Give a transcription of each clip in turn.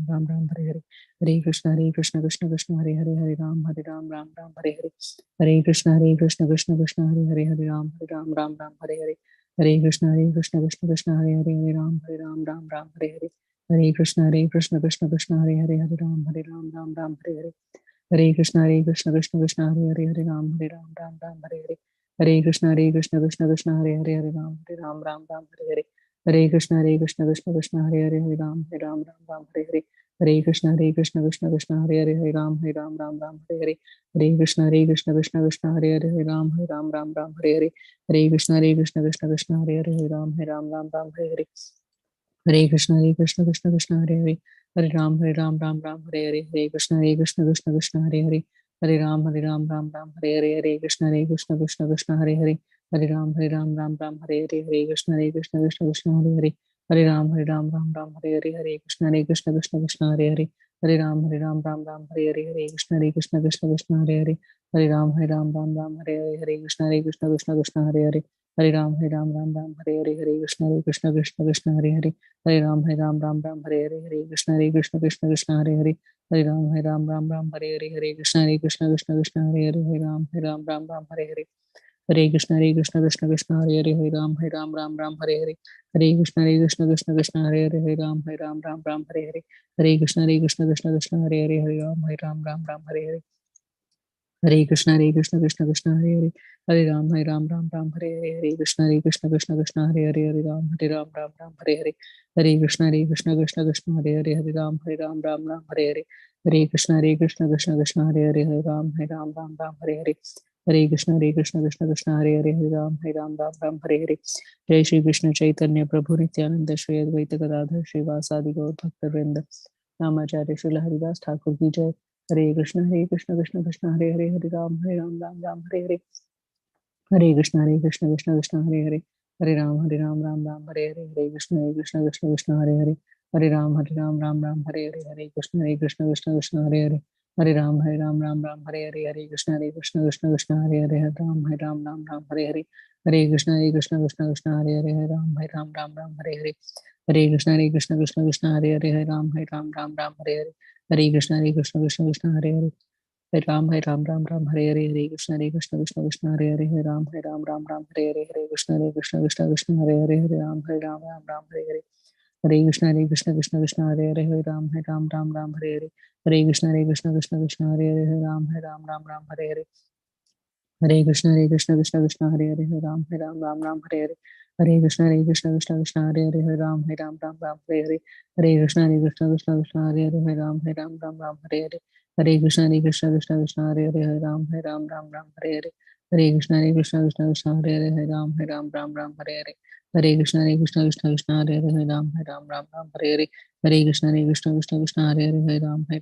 Ram Ram Hare Hare, Hare Krishna Krishna Krishna Hare Hare, Hare Ram Ram Ram Hare Hare, Hare Krishna Krishna Krishna Hare Hare, Hare Ram Ram Hare Hare, Hare Krishna Krishna Krishna Hare Hare, Hare Ram Ram Hare Hare, Hare Krishna Krishna Krishna Hare Hare, Hare Ram Ram Hare Hare, Hare Krishna Krishna Krishna Hare Hare, Hare Ram Hare Hare, Hare Krishna Krishna Krishna Hare Hare, Hare Ram Ram Hare Hare, Hare Krishna Krishna Krishna Hare Hare, Hare Ram Ram Hare Hare, Hare Krishna Krishna Krishna Hare Hare, Hare Ram Hare Hare, Hare Krishna Krishna Krishna Krishna Hare Hare, Hare Ram Hare Hare, Hare Krishna Krishna Krishna Krishna Hare Hare, Hare Ram Hare Hare, Hare Krishna Krishna Hare Hare, Hare Ram Hare Hare, Hare Krishna Krishna Krishna Hare Hare, Hare Ram Hare Hare, Hare Krishna Krishna Krishna Hare Hare, Hare Ram Hare Hare, Hare Krishna Krishna Krishna Hare Hare, Hare Ram Hare Hare, Hare Krishna Krishna Krishna Hare Hare, Hare Ram Hare Hare, Hare Krishna Krishna Krishna Hare Hare, Hare Ram Hare Hare, Hare Krishna Krishna Krishna Hare Hare, Hare Ram Hare Hare, Hare Krishna Krishna Hare Hare, Hare Ram Hare Hare, Hare Krishna Krishna Hare Hare, Hare Ram Hare Hare, Hare Krishna Krishna Krishna Hare Hare, Hare Ram Hare Hare, Hare Krishna Krishna Hare Hare, Hare Ram Hare Hare, Hare Krishna Krishna Krishna Hare Hare, Hare Ram Hare Hare, Hare Krishna Krishna Krishna Hare Hare, Hare Ram Hare Hare, Hare Krishna Krishna Krishna Hare Hare, Hare Ram Hare Hare, Hare Krishna Krishna Krishna Hare Hare, Hare Ram Hare Hare, Hare Krishna Krishna Krishna Hare Hare, Hare Ram Hare Hare, Hare Krishna Krishna Krishna Hare Hare, Hare Ram Hare Hare, Hare Krishna Krishna Krishna Hare Hare, Hare Ram Hare Hare, Jai Shri Krishna Chaitanya Prabhu Nityananda Shri Advaita Gadadhar Shri Vasadi Gaur Bhakta Vrinda Namacharya Shri Haridas Thakur Ki Jai. Hare Krishna Krishna Krishna Hare Hare, Hare Ram Hare Hare, Hare Krishna Krishna Krishna Hare Hare, Hare Ram Hare Hare, Hare Krishna Krishna Krishna Hare Hare, Hare Ram Hare Hare, Hare Krishna Krishna Krishna Hare Hare, Hare Ram Hare Hare, Hare Krishna Krishna Krishna Hare Hare, Hare Ram Hare Hare, Hare Krishna Krishna Krishna Hare Hare, Hare Ram Hare Hare, Hare Krishna Krishna Krishna Hare Hare, Hare Ram Hare Hare, Hare Krishna Krishna Krishna Hare Hare, Hare Ram Hare Hare, Hare Krishna Krishna Hare Hare, Hare Ram Hare Hare, Hare Krishna Krishna Hare Hare, Hare Ram Hare Hare, Hare Krishna Krishna Krishna Hare Hare, Hare Ram Hare Hare, Hare Krishna Krishna Krishna Hare Hare, Hare Ram Hare Hare, Hare Krishna Krishna Krishna Hare Hare, Hare Ram Hare Hare, Hare Krishna Krishna Krishna Hare Hare, Hare Ram Hare Hare, Hare Krishna Krishna Krishna Hare Hare, Hare Ram Hare Hare, Hare Krishna Krishna Krishna Hare Hare, Hare Ram Hare Hare, Hare Krishna Krishna Krishna Hare Hare, Hare Ram Hare Hare, Hare Krishna Krishna Krishna Hare Hare, Hare Ram Hare Hare, Hare Krishna Krishna Krishna Hare Hare, Hare Ram Hare Hare, Hare Krishna Krishna Krishna Hare Hare, Hare Ram Hare Hare, Hare Krishna Krishna Krishna Hare Hare, Hare Ram Hare Hare, Hare Krishna Krishna Krishna Hare Hare, Hare Ram Hare Hare, Hare Krishna Krishna Krishna Hare Hare, Hare Ram Hare Hare, Hare Krishna Krishna Krishna Hare Hare, Hare Ram Hare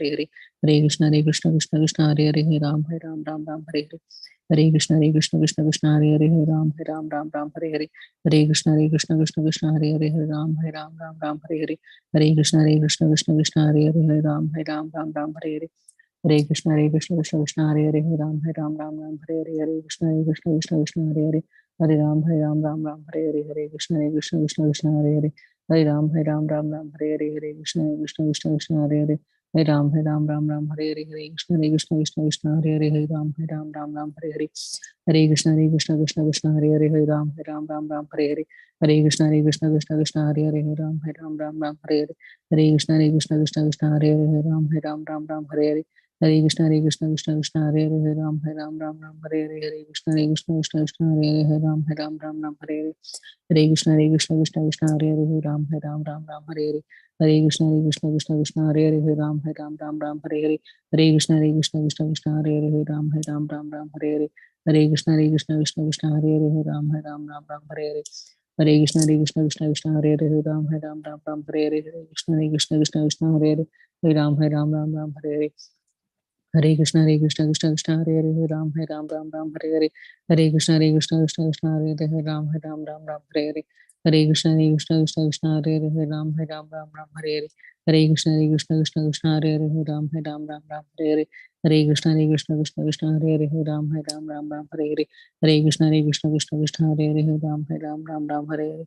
Hare, Hare Krishna Krishna Krishna Hare Hare, Hare Ram Hare Hare, Hare Krishna Krishna Krishna Hare Hare, Hare Ram Hare Hare, Hare Krishna Krishna Krishna Hare Hare, Hare Ram Hare Hare, Hare Krishna Krishna Krishna Hare Hare, Hare Ram Hare Hare, Hare Krishna Krishna Krishna Hare Hare, Hare Ram Hare Hare, Hare Krishna Krishna Krishna Hare Hare, Hare Ram Hare Hare, Hare Krishna Krishna Krishna Hare Hare, Hare Ram Hare Hare, Hare Krishna Krishna Krishna Hare Hare, Hare Ram Hare Hare, Hare Krishna Krishna Krishna Hare Hare, Hare Ram Hare Hare, Hare Krishna Krishna Krishna Hare Hare, Hare Ram Hare Hare, Hare Krishna Krishna Krishna Hare Hare, Hare Ram Hare Hare, Hare Krishna Krishna Krishna Hare Hare, Hare Ram Hare Hare, Hare Krishna Krishna Krishna Hare Hare, Hare Ram Hare Hare, Hare Krishna Krishna Krishna Hare Hare, Hare Ram Hare Hare, Hare Krishna Krishna Krishna Hare Hare, Hare Ram Hare Hare, Hare Krishna Krishna Krishna Hare Hare, Hare Ram Hare Hare, Hare Krishna Krishna Krishna Hare Hare, Hare Ram Hare Hare, Hare Krishna Krishna Krishna Hare Hare, Hare Ram Hare Hare, Hare Krishna Krishna Krishna Hare Hare, Hare Ram Hare Hare, Hare Krishna Krishna Krishna Hare Hare, Hare Ram Hare Hare, Hare Krishna Krishna Krishna Hare Hare, Hare Ram Hare Hare,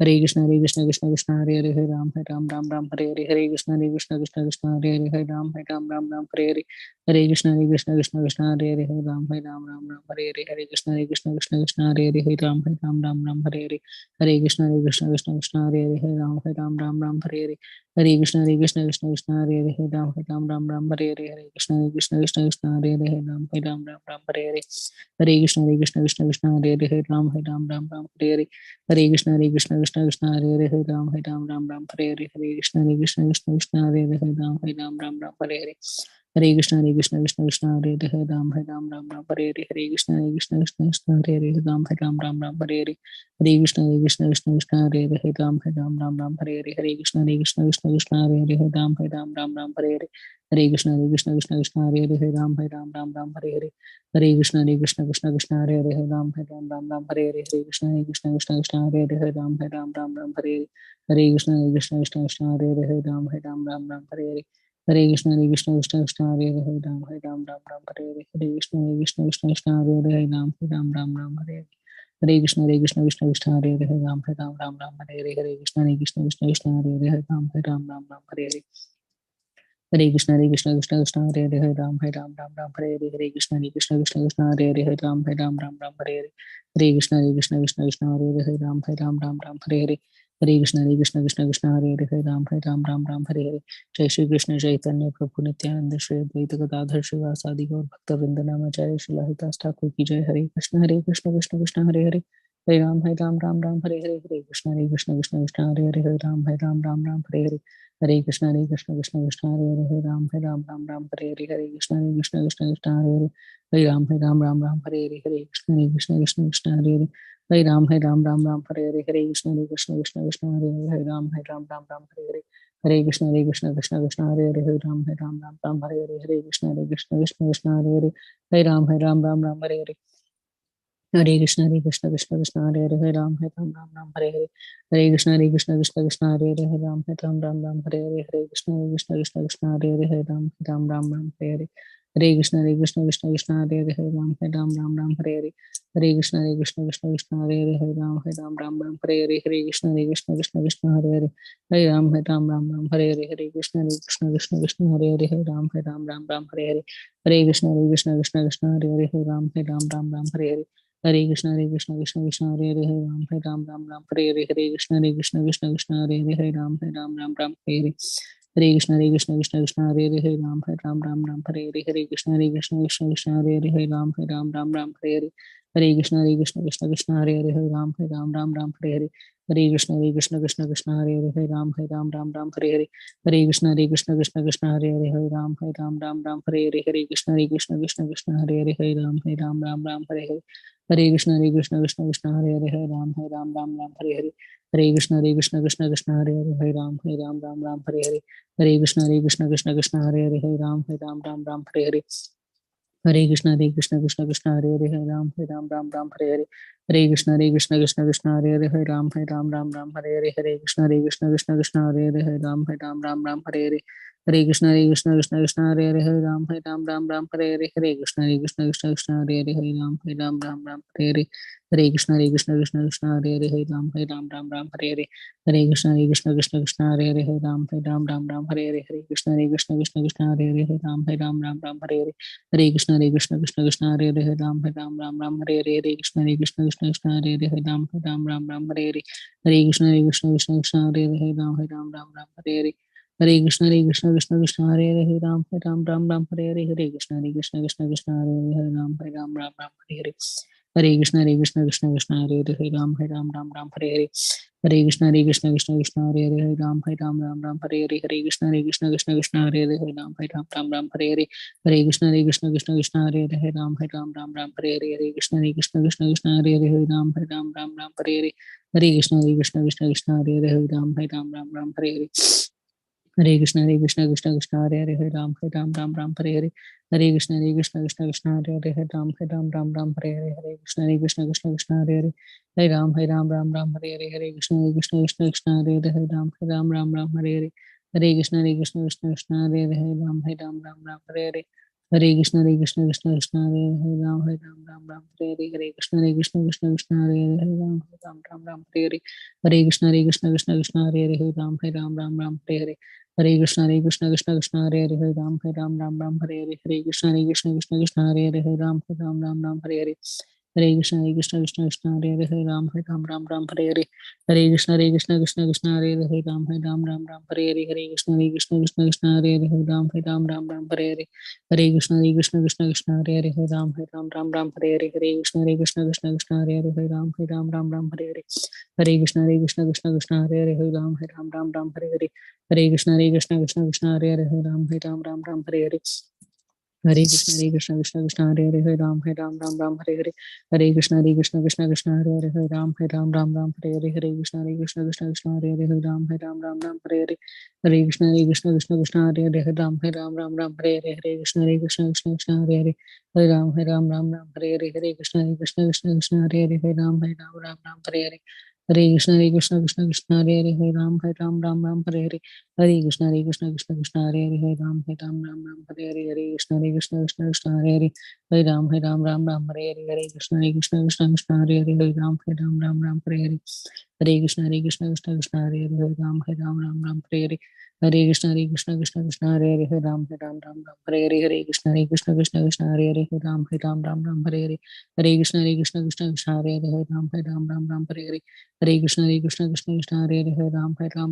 Hare Krishna, Hare Krishna, Krishna Krishna, Hare Hare, Hare Ram, Ram Ram, Hare Hare, Hare Krishna, Hare Krishna, Krishna Krishna, Hare Hare, Hare Ram, Ram Hare Hare, Hare Krishna, Hare Krishna, Krishna Krishna, Hare Hare, Hare Ram, Ram Hare Hare, Hare Krishna, Hare Krishna, Krishna Krishna, Hare Hare, Hare Ram, Ram Hare Hare, Hare Krishna, Hare Krishna, Krishna Krishna, Hare Hare, Hare Ram, Ram Hare Hare, Hare Krishna, Hare Krishna, Krishna Krishna, Hare Hare, Hare Ram, Ram Hare Hare, Hare Krishna, Hare Krishna, Krishna Krishna, Hare Hare, Hare Ram, Ram Hare Hare, Hare Krishna, Hare Krishna, Krishna Krishna, Hare Hare, Hare Ram, Hare Hare, Hare Krishna, Hare Krishna, Krishna Krishna, Hare Hare, Hare Ram, Hare Hare, Hare Krishna, Hare Krishna, Krishna Krishna, Hare Hare, Hare Ram, Hare Hare, Hare Krishna, Hare Krishna, Krishna Krishna, Hare Hare, Hare Ram, Hare Hare, Hare Krishna, Hare Krishna, Krishna Krishna, Hare Hare, Hare Ram, Hare Hare, Hare Krishna, Hare Krishna, Krishna Krishna, Hare Hare, Hare Ram, Hare Hare, Hare Krishna, Hare Krishna, Krishna Krishna, Hare Hare, Hare Ram, Hare Hare, Hare Krishna, Hare Krishna, Krishna Krishna, Hare Hare, Hare Ram, Hare Hare, Hare Krishna, Hare Krishna, Krishna Krishna, Hare Hare, Hare Ram, Hare Hare, Hare Krishna, Hare Krishna, Krishna Krishna, Hare Hare, Hare Ram, Hare Hare, Hare Krishna, Hare Krishna, Krishna Krishna, Hare Hare, Hare Ram, Hare Hare, Hare Krishna, Hare Krishna, Krishna Krishna, Hare Hare, Hare Ram, Hare Hare, Hare Krishna, Hare Krishna, Krishna Krishna, Hare Hare, Hare Ram, Hare Hare, Hare Krishna, Hare Krishna, Krishna Krishna, Hare Hare, Hare Ram, Hare Hare, Hare Krishna, Hare Krishna, Krishna Krishna, Hare Hare, Hare Ram, Hare Hare, Hare Krishna, Hare Krishna, Krishna Krishna, Hare Hare, Hare Ram, Hare Hare, Hare Krishna, Hare Krishna, Krishna Krishna, Hare Hare, Hare Ram, Hare Hare, Hare Krishna, Hare Krishna, Krishna Krishna, Hare Hare, Hare Ram, Hare Hare, Hare Krishna, Hare Krishna, Krishna Krishna, Hare Hare, Hare Ram, Hare Hare, Jai Shri Krishna Chaitanya Prabhu Nityananda Shri Advaita Gadadhar Srivasadi Gaur Bhakta Vrinda Namacharya Shri Lahitas Thakur ki Jai. Hare Krishna, Hare Krishna, Krishna Krishna, Hare Hare, Hare Ram, Hare Hare, Hare Krishna, Hare Krishna, Krishna Krishna, Hare Hare, Hare Ram, Hare Hare, Hare Krishna, Hare Krishna, Krishna Krishna, Hare Hare, Hare Ram, Hare Hare, Hare Krishna, Hare Krishna, Krishna Krishna, Hare Hare, Hare Ram, Hare Hare, Hare Krishna, Hare Krishna, Krishna Krishna, Hare Hare, Hare Ram, Hare Hare, Hare Krishna, Hare Krishna, Krishna Krishna, Hare Hare, Hare Ram, Hare Hare, Hare Krishna, Hare Krishna, Krishna Krishna, Hare Hare, Hare Ram, Hare Hare, Hare Krishna, Hare Krishna, Krishna Krishna, Hare Hare, Hare Ram, Hare Hare, Hare Krishna, Hare Krishna, Krishna Krishna, Hare Hare, Hare Ram, Hare Hare, Hare Krishna, Hare Krishna, Krishna Krishna, Hare Hare, Hare Ram, Hare Hare, Hare Krishna, Hare Krishna, Krishna Krishna, Hare Hare, Hare Ram, Hare Hare, Hare Krishna, Hare Krishna, Krishna Krishna, Hare Hare, Hare Ram, Hare Hare, Hare Krishna, Hare Krishna, Krishna Krishna, Hare Hare, Hare Ram, Hare Hare, Hare Krishna, Hare Krishna, Krishna Krishna, Hare Hare, Hare Ram, Hare Hare, Hare Krishna, Hare Krishna, Krishna Krishna, Hare Hare, Hare Ram, Hare Hare, Hare Krishna, Hare Krishna, Krishna Krishna, Hare Hare, Hare Ram, Hare Hare, Hare Krishna, Hare Krishna, Krishna Krishna, Hare Hare, Hare Ram, Hare Hare, Hare Krishna, Hare Krishna, Krishna Krishna, Hare Hare, Hare Ram, Hare Hare, Hare Krishna, Hare Krishna, Krishna Krishna, Hare Hare, Hare Ram, Hare Hare, Hare Krishna, Hare Krishna, Krishna Krishna, Hare Hare, Hare Ram, Hare Hare, Hare Krishna, Hare Krishna, Krishna Krishna, Hare Hare, Hare Ram, Hare Hare, Hare Krishna, Hare Krishna, Krishna Krishna, Hare Hare, Hare Ram, Hare Hare, Hare Krishna, Hare Krishna, Krishna Krishna, Hare Hare, Hare Ram, Hare Hare, Hare Krishna, Hare Krishna, Krishna Krishna, Hare Hare, Hare Ram, Hare Hare, Hare Krishna, Hare Krishna, Krishna Krishna, Hare Hare, Hare Ram, Hare Hare, Hare Krishna, Hare Krishna, Krishna Krishna, Hare Hare, Hare Ram, Hare Hare, Hare Krishna, Hare Krishna, Krishna Krishna, Hare Hare, Hare Ram, Hare Hare, Hare Krishna, Hare Krishna, Krishna Krishna, Hare Hare, Hare Ram, Hare Hare, Hare Krishna, Hare Krishna, Krishna Krishna, Hare Hare, Hare Ram, Hare Hare, Hare Krishna, Hare Krishna, Krishna Krishna, Hare Hare, Hare Ram, Hare Hare, Hare Krishna, Hare Krishna, Krishna Krishna, Hare Hare, Hare Ram, Hare Hare, Hare Krishna, Hare Krishna, Krishna Krishna, Hare Hare, Hare Ram, Hare Hare, Hare Krishna, Hare Krishna, Krishna Krishna, Hare Hare, Hare Ram, Hare Hare, Hare Krishna, Hare Krishna, Krishna Krishna, Hare Hare, Hare Ram, Hare Hare, Hare Krishna, Hare Krishna, Krishna Krishna, Hare Hare, Hare Hare Hare Hare Krishna, Krishna Krishna, Hare Hare, Hare Ram, Hare Hare, Hare Krishna, Hare Krishna, Krishna Krishna, Hare Hare, Hare Ram, Hare Hare, Hare Krishna, Hare Krishna, Krishna Krishna, Hare Hare, Hare Hare Hare, Hare Krishna, Hare Krishna, Krishna Krishna, Hare Hare, Hare Hare Hare, Hare Krishna, Hare Krishna, Krishna Krishna, Hare Hare, Hare Hare Hare, Hare Krishna, Hare Krishna, Krishna Krishna, Hare Hare, Hare Hare Hare, Hare Krishna, Hare Krishna, Krishna Krishna, Hare Hare, Hare Hare Hare, Hare Krishna, Hare Krishna, Krishna Krishna, Hare Hare, Hare Hare Hare, Hare Krishna, Hare Krishna, Krishna Krishna, Hare Hare, Hare Hare Hare, Hare Krishna, Hare Krishna, Krishna Krishna, Hare Hare, Hare Hare Hare, Hare Krishna, Hare Krishna, Krishna Krishna, Hare Hare, Hare Hare Hare, Hare Krishna, Hare Krishna, Krishna Krishna, Hare Hare, Hare Hare Hare, Hare Krishna, Hare Krishna, Krishna Krishna, Hare Hare, Hare Hare Hare, Hare Krishna, Hare Krishna, Krishna Krishna, Hare Hare, Hare Hare Hare, Hare Krishna, Hare Krishna, Krishna Krishna, Hare Hare, Hare Hare Hare, Hare Krishna, Hare Krishna, Krishna Krishna, Hare Hare, Hare Hare Hare, Hare Krishna Krishna Hare Ram Ram Ram Hare Hare Krishna Krishna Hare Ram Ram Ram Hare Hare Krishna Krishna Krishna Hare Ram Ram Ram Ram Hare Hare Krishna Krishna Krishna Hare Ram Ram Ram Ram Hare Hare Krishna Krishna Krishna Hare Ram Ram Ram Ram Hare Hare Krishna Krishna Krishna Hare Ram Ram Ram Hare Hare Krishna Krishna Krishna Hare Ram Ram Ram Hare Hare Krishna Krishna Krishna Hare Ram Ram Ram Hare Hare Krishna Krishna Hare Hare Ram Ram Hare Hare Hare Krishna Krishna Hare Hare Ram Ram Ram Hare Hare Hare Krishna Krishna Krishna Hare Hare Ram Ram Ram Hare Hare Hare Krishna Krishna Krishna Hare Hare Ram Ram Ram Hare Hare Hare Krishna Krishna Hare Hare Ram Ram Hare Hare Hare Krishna Krishna Krishna Hare Hare Ram Ram Hare Hare Hare Krishna Krishna Krishna Hare Hare Ram Ram Hare Hare Hare Krishna Krishna Krishna Hare Hare Ram Hare Hare Hare Krishna Krishna Krishna Hare Hare Hare Ram Hare Hare Hare Krishna Krishna Krishna Hare Hare Ram Hare Hare Hare Krishna Krishna Hare Hare Ram Hare Hare Hare Krishna Krishna Hare Hare Ram Hare Hare Hare Krishna Krishna Hare Hare Ram Hare Hare Hare Krishna Krishna Hare Hare Ram Hare Hare Hare Krishna Krishna Hare Hare Ram Hare Hare Hare Krishna Krishna Hare Hare Ram Hare Hare Hare Krishna Krishna Hare Hare Ram Hare Hare Hare Krishna Krishna Krishna Hare Hare Ram Hare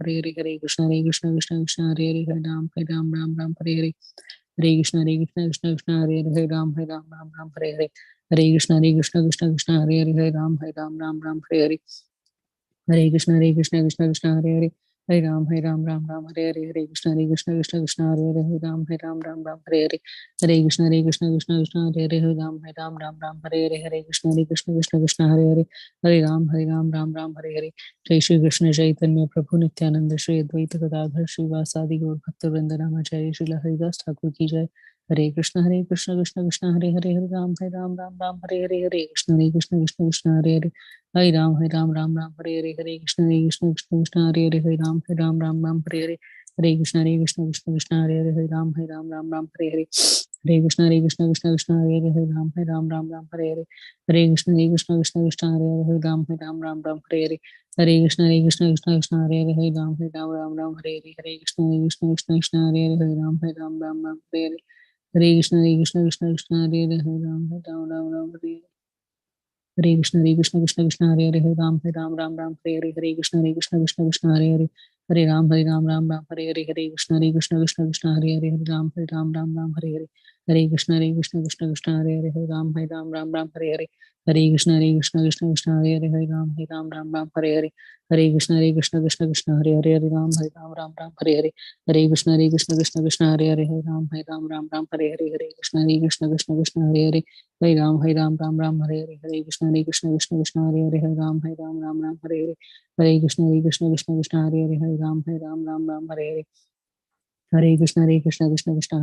Hare Hare Krishna Krishna Krishna Hare Hare Ram Hare Hare Hare Krishna Krishna Krishna Hare Hare Ram Hare Hare Hare Krishna Krishna Hare Hare Ram Hare Hare Hare Krishna Krishna Krishna Hare Hare Ram Hare Hare Hare Krishna Krishna Hare Hare Hare Ram Hare Hare Hare Krishna Krishna Hare Hare Ram Hare Hare Hare Krishna Krishna Hare Hare Ram Hare Hare Hare Krishna Krishna Hare Hare Ram Hare Hare जय श्री कृष्ण चैतन्य प्रभु नित्यानंद श्री अद्वैत गदाधर श्रीवासादि गौर भक्त वृंद नामाचार्य श्रील हरिदास ठाकुर की जय हरे Krishna Krishna Krishna Hare Hare Hare Ram Hare Hare Hare Krishna Krishna Hare Hare Hare Ram Ram Hare Krishna Krishna Hare Hare Ram Hare Hare Hare Krishna Krishna Hare Ram Hare Hare Hare Krishna Krishna Hare Hare Ram Hare Hare Hare Krishna Krishna Hare Ram Hare Hare Hare Krishna Krishna Hare Hare Ram Hare Hare Hare Krishna Krishna Hare Hare Ram Hare Hare Hare Krishna Krishna Hare Hare Ram Hare Hare Hare Krishna Hare Ram Hare Krishna Hare Ram Hare Hare Hare Krishna Hare Ram Hare Hare Hare Krishna Ram Hare Hare Hare Krishna Krishna Ram Hare Hare Hare Krishna Ram Hare Hare Hare Krishna Ram Hare Hare Hare Krishna Hare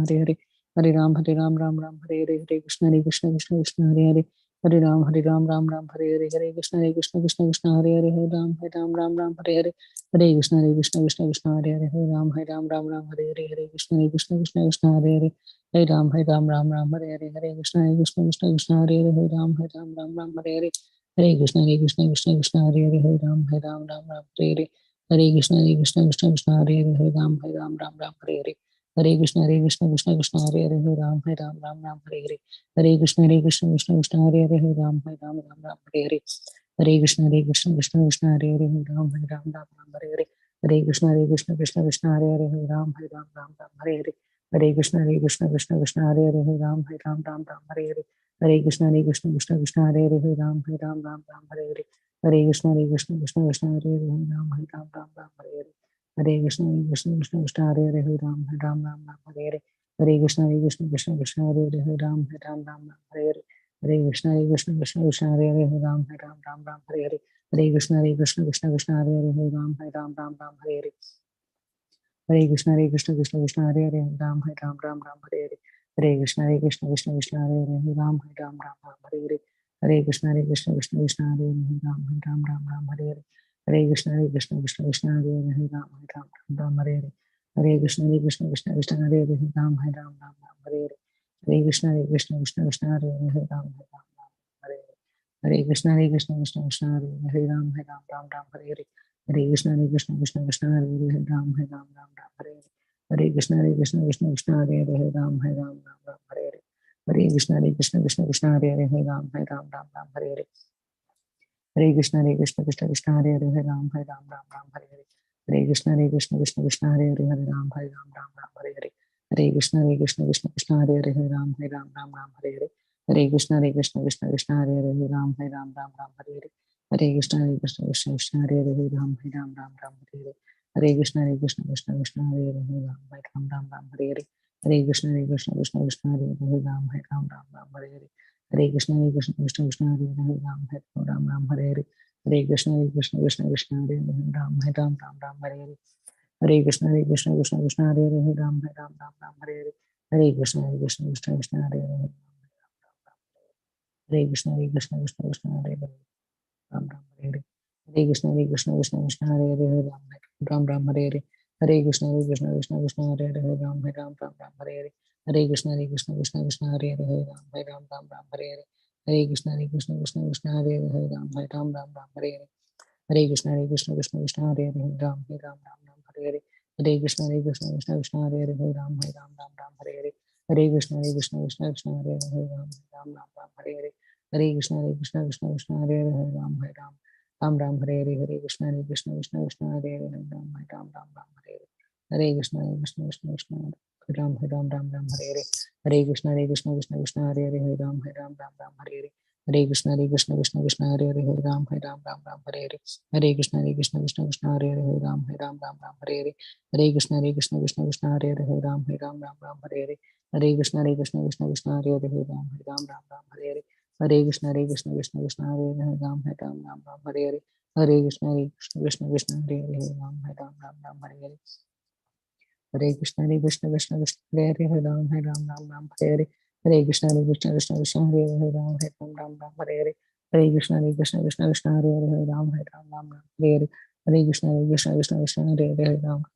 Hare Hare Ram Hare Krishna Hare Hare Hare Krishna Ram Hare Hare Hare Krishna Hare Hare Ram Hare Hare Hare Krishna Hare Ram Hare Hare Hare Krishna Hare Ram Hare Hare Hare Krishna Hare Ram Hare Hare Hare Krishna Hare Ram Hare Hare Hare Krishna Hare Ram Hare Hare Hare Krishna Hare Ram Hare Hare Hare Krishna Hare Krishna Hare Ram Hare Hare Hare Krishna Hare Ram Hare Hare Hare Krishna Hare Ram Hare Hare Hare Krishna Hare Ram Hare Hare Hare Krishna Hare Ram Hare Hare Hare Krishna Hare Ram Hare Hare Hare Krishna Krishna Hare Ram Hare Hare Hare Krishna Hare Ram Hare Hare Hare Krishna Krishna Hare Ram Hare Hare Hare Krishna Hare Ram Hare Hare Hare Krishna Ram Hare Hare Hare Krishna Hare Ram Hare Hare Hare Krishna Hare Ram Hare Hare Krishna Hare Ram Hare Hare Hare Krishna Hare Ram Hare Hare Hare Krishna Hare Ram Hare Hare Hare Krishna Hare Ram Hare Hare Hare Krishna Hare Ram Hare Hare Hare Krishna, Hare Krishna, Krishna Krishna, Hare Hare, Hare Ram, Hare Ram, Hare Krishna, Hare Krishna, Krishna Krishna, Hare Hare, Ram, Hare Ram, Ram Ram, Hare Hare, Hare Krishna, Hare Krishna, Krishna Krishna, Hare Hare, Ram, Hare Ram, Ram Ram, Hare Hare, Hare Krishna, Hare Krishna, Krishna Krishna, Hare Hare, Ram, Hare Ram, Ram Ram, Hare Hare, Hare Krishna, Hare Krishna, Krishna Krishna, Hare Hare, Ram, Hare Ram, Ram Ram, Hare Hare, Hare Krishna, Hare Krishna, Krishna Krishna, Hare Hare, Hare Ram, Hare Ram, Ram Ram, Hare Hare. Hare Krishna, Hare Krishna, Krishna Krishna, Hare Hare, Hare Ram, Hare Ram, Ram Ram, Hare Hare. Hare Krishna, Hare Krishna, Krishna Krishna, Hare Hare, Hare Ram, Hare Ram, Ram Ram, Hare Hare. Hare Krishna, Hare Krishna, Krishna Krishna, Hare Hare, Hare Ram, Hare Ram, Ram Ram, Hare Hare. Hare Krishna, Hare Krishna, Krishna Krishna, Hare Hare, Hare Ram, Hare Ram, Ram Ram, Hare Hare. Hare Krishna, Hare Krishna, Krishna Krishna, Hare Hare, Hare Ram, Hare Ram, Ram Ram, Hare Hare. Hare Krishna, Hare Krishna, Krishna Krishna, Hare Hare, Hare Ram, Hare Ram, Ram Ram, Hare Hare. Hare Krishna, Hare Krishna, Krishna Krishna, Hare Hare, Hare Ram, Hare Ram, Ram Hare Hare. Hare Krishna, Hare Krishna, Krishna Krishna, Hare Hare, Ram, Hare Ram, Ram Ram, Hare Hare. Hare Krishna, Hare Krishna, Krishna Krishna, Hare Hare, Hare Ram, Hare Ram, Ram Ram, Hare Hare. Hare Krishna, Hare Krishna, Krishna Krishna, Hare Hare, Hare Krishna, Hare Krishna, Krishna Krishna, Hare Hare, Ram Ram, Hare Hare. Hare Krishna, Hare Krishna, Krishna Krishna, Hare Hare, Hare Ram, Ram Ram, Hare Hare. Hare Krishna, Hare Krishna, Krishna Krishna, Hare Hare, Hare Ram, Ram Ram, Hare Hare. Hare Krishna, Hare Krishna, Krishna Krishna, Hare Hare, Hare Ram, Ram Ram, Hare Hare. Hare Krishna, Hare Krishna, Krishna Krishna, Hare Hare, Hare Ram, Ram Ram, Hare Hare. Hare Krishna, Hare Krishna, Krishna Krishna, Hare Hare, Hare Ram, Ram Ram, Hare Hare. Hare Krishna, Hare Krishna, Krishna Krishna, Hare Hare, Hare Ram, Ram Ram, Hare Hare. Hare Krishna, Hare Krishna, Krishna Krishna, Hare Hare, Hare Ram, Ram Ram, Hare Hare. Hare Krishna, Hare Krishna, Krishna Krishna, Hare Hare, Hare Ram, Ram Ram, Hare Hare. Hare Krishna, Hare Krishna, Krishna Krishna, Hare Hare, Hare Ram, Ram Hare Hare. Hare Krishna, Hare Krishna, Krishna Krishna, Ram, Ram Hare Hare. Hare Krishna, Hare Krishna, Krishna Krishna, Hare Hare, Hare Ram, Ram Hare Hare. Hare Krishna, Hare Krishna, Krishna Krishna, Hare Hare, Hare Ram, Ram Hare Hare. Hare Krishna, Hare Krishna, Krishna Krishna, Hare Hare, Hare Ram, Ram Hare Hare. Hare Krishna, Hare Krishna, Krishna Krishna, Hare Hare, Hare Ram, Ram Hare Hare. Hare Krishna, Hare Krishna, Krishna Krishna, Hare Hare, Hare Ram, Ram Hare Hare. Hare Krishna, Hare Krishna, Krishna Krishna, Hare Hare, Hare Ram, Hare Hare. Hare Krishna, Hare Krishna, Krishna Krishna, Hare Hare, Ram, Hare Hare. Hare Krishna, Hare Krishna, Krishna Krishna, Hare Hare, Hare Ram, Hare Hare. Hare Krishna, Hare Krishna, Krishna Krishna, Hare Hare, Hare Ram, Hare Hare. Hare Krishna, Hare Krishna, Krishna Krishna, Hare Hare, Hare Ram, Hare Hare. Hare Krishna, Hare Krishna, Krishna Krishna, Hare Hare, Hare Ram,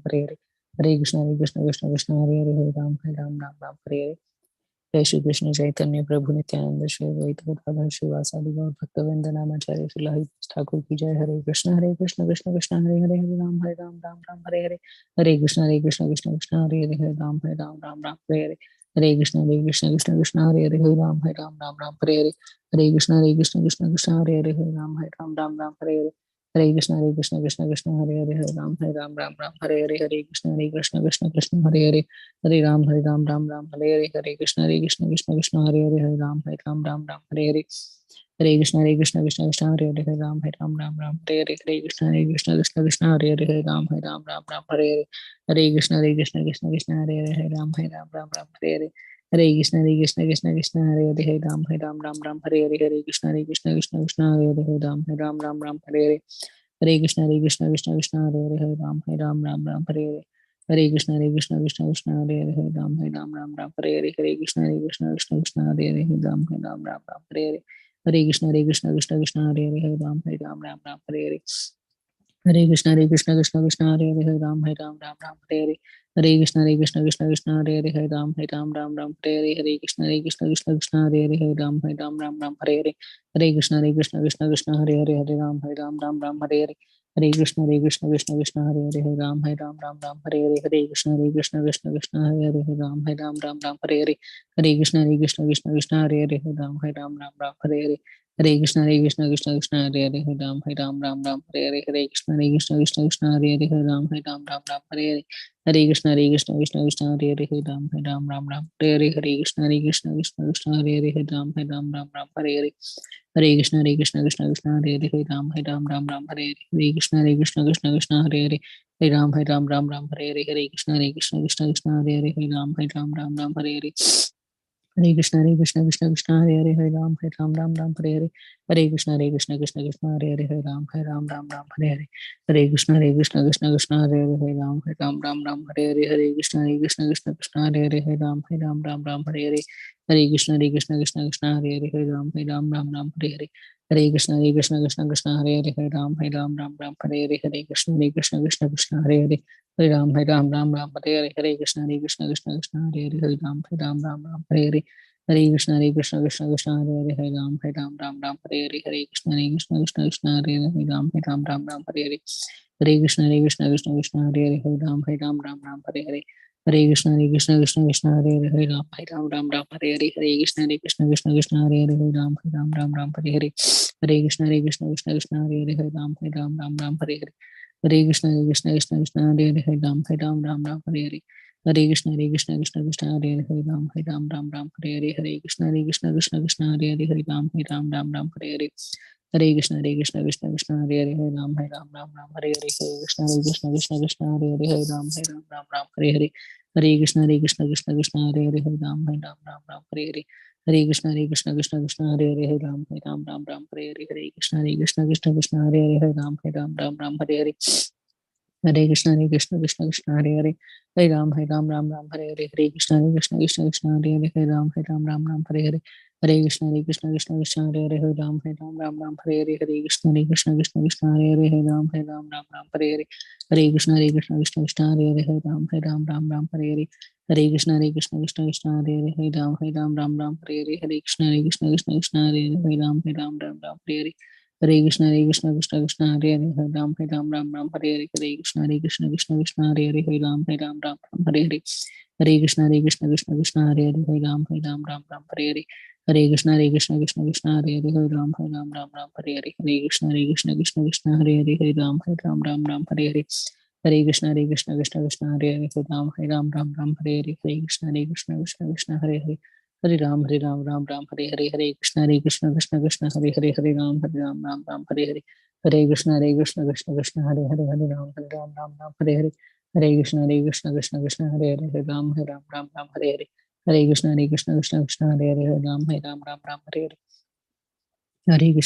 Hare Hare. Hare Krishna, Hare Krishna, Krishna Krishna, Hare Hare, Hare Ram, Hare Hare. जय श्री कृष्ण चैतन्य प्रभु नित्यानंद श्री अद्वैत गदाधर श्रीवासादि गौर भक्तवृंद नामाचार्य श्री ठाकुर की जय। हरे कृष्ण कृष्ण कृष्ण हरे हरे, हरे राम राम राम हरे हरे। हरे कृष्ण कृष्ण कृष्ण हरे हरे, हरे राम राम हरे हरे। हरे कृष्ण कृष्ण कृष्ण हरे हरे, हरे राम राम हरे हरे। हरे कृष्ण कृष्ण कृष्ण हरे हरे, हरे राम राम हरे हरे। हरे कृष्ण कृष्ण कृष्ण हरे हरे, हरे राम राम हरे हरे। हरे कृष्ण कृष्ण कृष्ण हरे हरे, हरे राम राम हरे हरे। हरे कृष्ण कृष्ण कृष्ण हरे हरे, हरे राम राम हरे हरे। हरे कृष्ण कृष्ण कृष्ण हरे हरे, हरे राम राम हरे हरे। हरे कृष्ण कृष्ण कृष्ण हरे हरे, हरे राम राम हरे हरे। हरे कृष्ण कृष्ण कृष्ण हरे हरे, हरे राम राम हरे हरे। हरे कृष्ण कृष्ण कृष्ण हरे हरे, हरे राम हरे हरे। हरे कृष्ण कृष्ण कृष्ण हरे हरे, हरे राम हरे हरे। हरे कृष्ण कृष्ण कृष्ण हरे हरे, हरे राम हरे हरे। हरे कृष्ण कृष्ण हरे हरे, हरे राम हरे हरे। हरे कृष्ण कृष्ण कृष्ण हरे हरे, हरे राम हरे हरे। हरे कृष्ण कृष्ण कृष्ण हरे हरे, हरे राम हरे हरे। हरे कृष्ण कृष्ण हरे हरे, हरे राम हरे हरे। हरे कृष्ण कृष्ण कृष्ण हरे हरे, हरे राम हरे हरे। हरे कृष्ण कृष्ण कृष्ण हरे हरे, हरे राम हरे हरे। हरे कृष्ण कृष्ण कृष्ण हरे हरे, हरे राम हरे हरे। हरे कृष्ण कृष्ण कृष्ण हरे हरे, हरे राम हरे हरे। हरे कृष्ण कृष्ण कृष्ण हरे हरे, हरे राम हरे हरे। हरे कृष्ण कृष्ण कृष्ण हरे हरे, हरे राम हरे हरे। हरे कृष्ण कृष्ण कृष्ण हरे हरे, हरे राम हरे हरे। हरे कृष्ण कृष्ण कृष्ण हरे हरे, हरे राम हरे हरे। हरे कृष्ण कृष्ण कृष्ण हरे हरे, हरे राम हरे हरे। हरे कृष्ण कृष्ण कृष्ण कृष्ण हरे हरे, हरे राम हरे हरे। हरे कृष्ण कृष्ण कृष्ण हरे हरे, हरे राम हरे हरे। हरे कृष्ण कृष्ण कृष्ण हरे हरे, हरे राम हरे हरे। हरे कृष्ण कृष्ण कृष्ण हरे हरे, हरे राम हरे हरे। हरे कृष्ण कृष्ण हरे हरे, हरे राम हरे हरे। हरे कृष्ण कृष्ण कृष्ण हरे हरे, हरे राम हरे हरे। हरे कृष्ण कृष्ण कृष्ण हरे हरे, हरे राम हरे हरे। हरे कृष्ण कृष्ण कृष्ण हरे हरे, हरे राम हरे हरे। हरे कृष्ण कृष्ण कृष्ण हरे हरे, हरे राम हरे हरे। हरे कृष्ण कृष्ण कृष्ण हरे हरे, हरे राम हरे हरे। हरे Krishna Krishna Krishna Hare Hare, Hare Ram Ram Ram Hare Hare Hare Krishna Krishna Krishna Krishna Hare Hare Hare Ram Ram Ram Hare Hare Hare Krishna Krishna Krishna Krishna Hare Hare Hare Ram Ram Ram Hare Hare Hare Krishna Krishna Krishna Krishna Hare Hare Ram Ram Ram Hare Hare Hare Krishna Krishna Krishna Krishna Hare Hare Ram Ram Ram Hare Hare Hare Krishna Krishna Krishna Krishna Hare Hare Ram Ram Ram Hare Hare Hare Krishna Krishna Krishna Krishna Hare Hare Ram Ram Hare Hare Hare Krishna Krishna Krishna Krishna Hare Hare Ram Ram Hare Hare Hare Krishna Krishna Krishna Krishna Hare Hare Ram Ram Hare Hare Hare Krishna Krishna Krishna Krishna Hare Hare Ram Hare Hare Hare Krishna Krishna Krishna Krishna Hare Hare Ram Hare Hare Hare Krishna Krishna Krishna Krishna Hare Hare Ram Hare Hare Hare Krishna Krishna Krishna Krishna Hare Hare Ram Hare Hare Hare Krishna Krishna Krishna Krishna Hare Hare Ram Hare Hare Hare Krishna Krishna Krishna Krishna Hare Hare Ram Hare Hare Hare Krishna Krishna Krishna Krishna Hare Hare Ram Hare Hare Hare Krishna Krishna Krishna Hare Hare Hare Ram Hare Hare Hare Krishna Krishna Krishna Krishna Hare Hare Ram Hare Hare Hare Krishna Krishna Krishna Krishna Hare Hare Ram Hare Hare Hare Krishna Krishna Krishna Krishna Hare Hare Ram Hare Hare Hare Krishna Krishna Krishna Krishna Hare Hare Ram Hare Hare Hare Krishna Krishna Krishna Krishna Hare Hare Ram Hare Hare Hare Krishna Krishna Krishna Krishna Hare Hare Ram Hare Hare Hare Krishna Krishna Krishna Hare Hare Ram Hare Hare Hare Krishna Krishna Krishna Krishna Hare Hare Ram Hare Hare Hare Krishna Krishna Krishna Krishna Hare Hare Ram Hare Hare Hare Krishna Krishna Krishna Krishna Hare Hare Ram Hare Hare Hare Krishna Krishna Krishna Krishna Hare Hare Ram Hare Hare Hare Krishna Krishna Krishna Krishna Hare Hare Ram Hare Hare Hare Krishna Krishna Krishna Krishna Hare Hare Hare Ram Hare Hare Hare Krishna Krishna Krishna Hare Hare Ram Hare Hare Hare Krishna Krishna Krishna Hare Hare Ram Hare Hare Hare Krishna Krishna Krishna Hare Hare Ram Hare Hare Hare Krishna Krishna Krishna Krishna Hare Hare Ram Hare Hare Hare Krishna Krishna Krishna Hare Hare Ram Hare Hare Hare Krishna Krishna Krishna Krishna Hare Hare Ram Hare Hare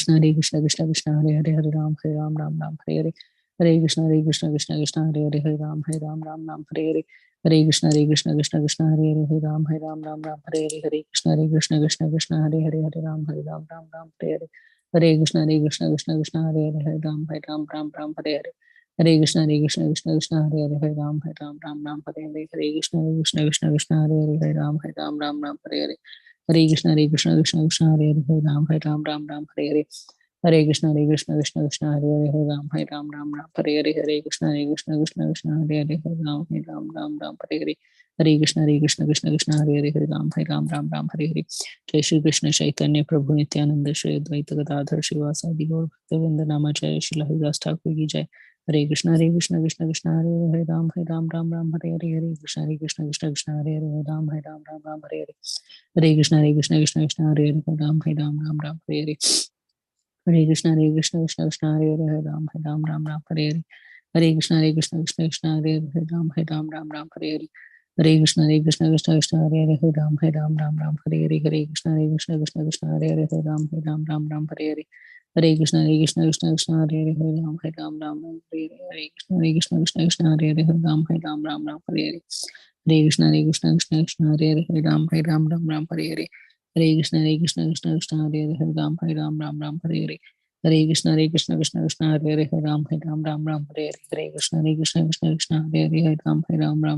Hare Krishna Krishna Krishna Krishna Hare Hare Ram Hare Hare Hare Krishna Krishna Krishna Krishna Hare Hare Ram Hare Hare Hare Krishna Krishna Krishna Krishna Hare Hare Ram Hare Hare Hare Krishna Krishna Krishna Krishna Hare Hare Ram Hare Hare Hare Krishna Krishna Krishna Krishna Hare Hare Ram Hare Hare Hare Krishna Krishna Krishna Krishna Hare Hare Ram Hare Hare Hare Krishna Krishna Krishna Krishna Hare Hare Ram Hare Hare Hare Krishna Krishna Krishna Krishna Hare Hare Ram Hare Hare Hare Krishna Krishna Krishna Krishna Hare Hare Ram Hare Hare Jai Shri Krishna Chaitanya Prabhu Nityananda Shri Advaita Gadadhar Shivasadi Gaur Bhaktavinda Namacharya Shri Haridas Thakur Ki Jai Hare Krishna Krishna Krishna Krishna Hare Hare Ram Hare Hare Hare Krishna Krishna Krishna Krishna Hare Hare Ram Hare Hare Hare Krishna Krishna Krishna Krishna Hare Hare Ram Hare Hare Hare Krishna Krishna Krishna Krishna Hare Hare Ram Hare Hare Hare Krishna Krishna Krishna Krishna Hare Hare Ram Hare Hare Hare Krishna Krishna Krishna Krishna Hare Hare Ram Hare Hare Hare Krishna Krishna Krishna Krishna Hare Hare Ram Hare Hare Hare Krishna Krishna Krishna Krishna Hare Hare Ram Hare Hare Hare Krishna Krishna Krishna Krishna Hare Hare Ram Hare Hare Hare Krishna Krishna Krishna Krishna Hare Hare Ram Hare Hare Hare Krishna Krishna Krishna Krishna Hare Hare Ram Hare Hare Hare Krishna Krishna Krishna Krishna Hare Hare Ram Hare Hare Hare Krishna Krishna Krishna Krishna Hare Hare Ram Hare Hare Hare Krishna Krishna Krishna Krishna Hare Hare Hare Hare Hare Krishna Krishna Krishna Krishna Hare Hare Ram Hare Hare Hare Krishna Krishna Krishna Krishna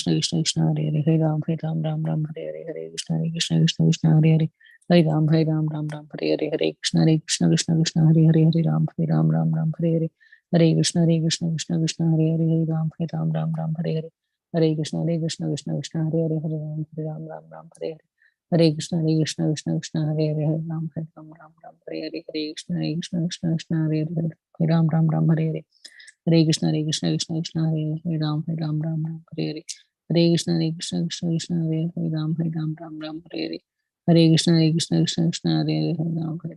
Hare Hare Hare Ram Hare Hare Hare Krishna Krishna Krishna Krishna Hare Hare Hare Ram Hare Hare Hare Krishna Krishna Krishna Krishna Hare Hare Hare Ram Hare Hare Hare Krishna Krishna Krishna Krishna Hare Hare Hare Ram Hare Hare Hare Krishna Krishna Krishna Krishna Hare Hare Hare Ram Hare Hare Hare Krishna Krishna Krishna Krishna Hare Hare Ram Hare Hare Hare Krishna Krishna Krishna Krishna Hare Hare Ram Hare Hare Hare Krishna Krishna Krishna Krishna Hare Hare Ram Hare Hare Hare Krishna Krishna Krishna Krishna Hare Hare Ram Hare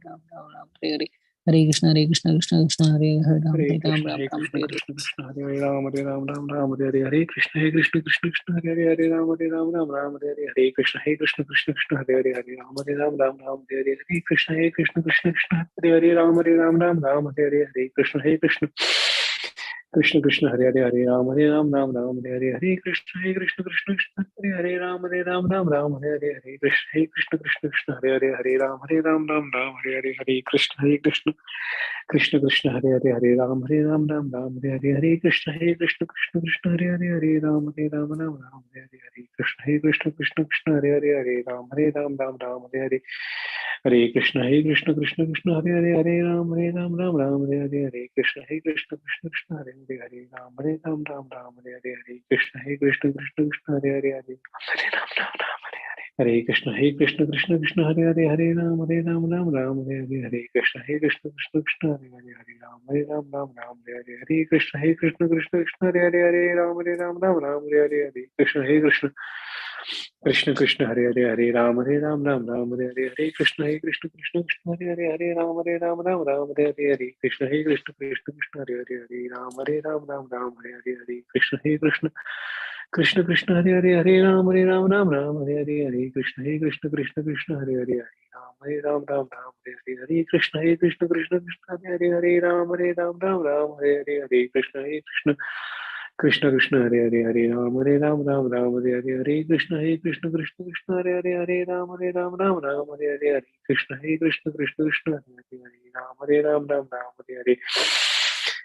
Hare Hare Krishna Krishna Krishna Krishna Hare Hare Ram Hare Hare Krishna Hare Krishna Krishna Hare Ram Hare Hare Hare Krishna Krishna Krishna Hare Hare Ram Hare Hare Krishna Krishna Krishna Hare Hare Ram Hare Hare Krishna Krishna Krishna Krishna Hare Hare Ram Hare Hare Krishna Krishna Krishna Hare Hare Ram Hare Hare Krishna Krishna Krishna Hare Hare Hare Ram Ram Ram Hare Hare Hare Krishna Krishna Krishna हरे राम राम हरे हरे कृष्ण कृष्ण कृष्ण हरे राम हरे कृष्ण कृष्ण कृष्ण हरे राम हरे कृष्ण कृष्ण हरे राम कृष्ण कृष्ण कृष्ण हरे राम हरे कृष्ण कृष्ण हरे राम हरे कृष्ण कृष्ण हरे कृष्ण कृष्ण हरे कृष्ण कृष्ण हरे राम कृष्ण कृष्ण हरे कृष्ण कृष्ण कृष्ण कृष्ण कृष्ण हरे राम हरे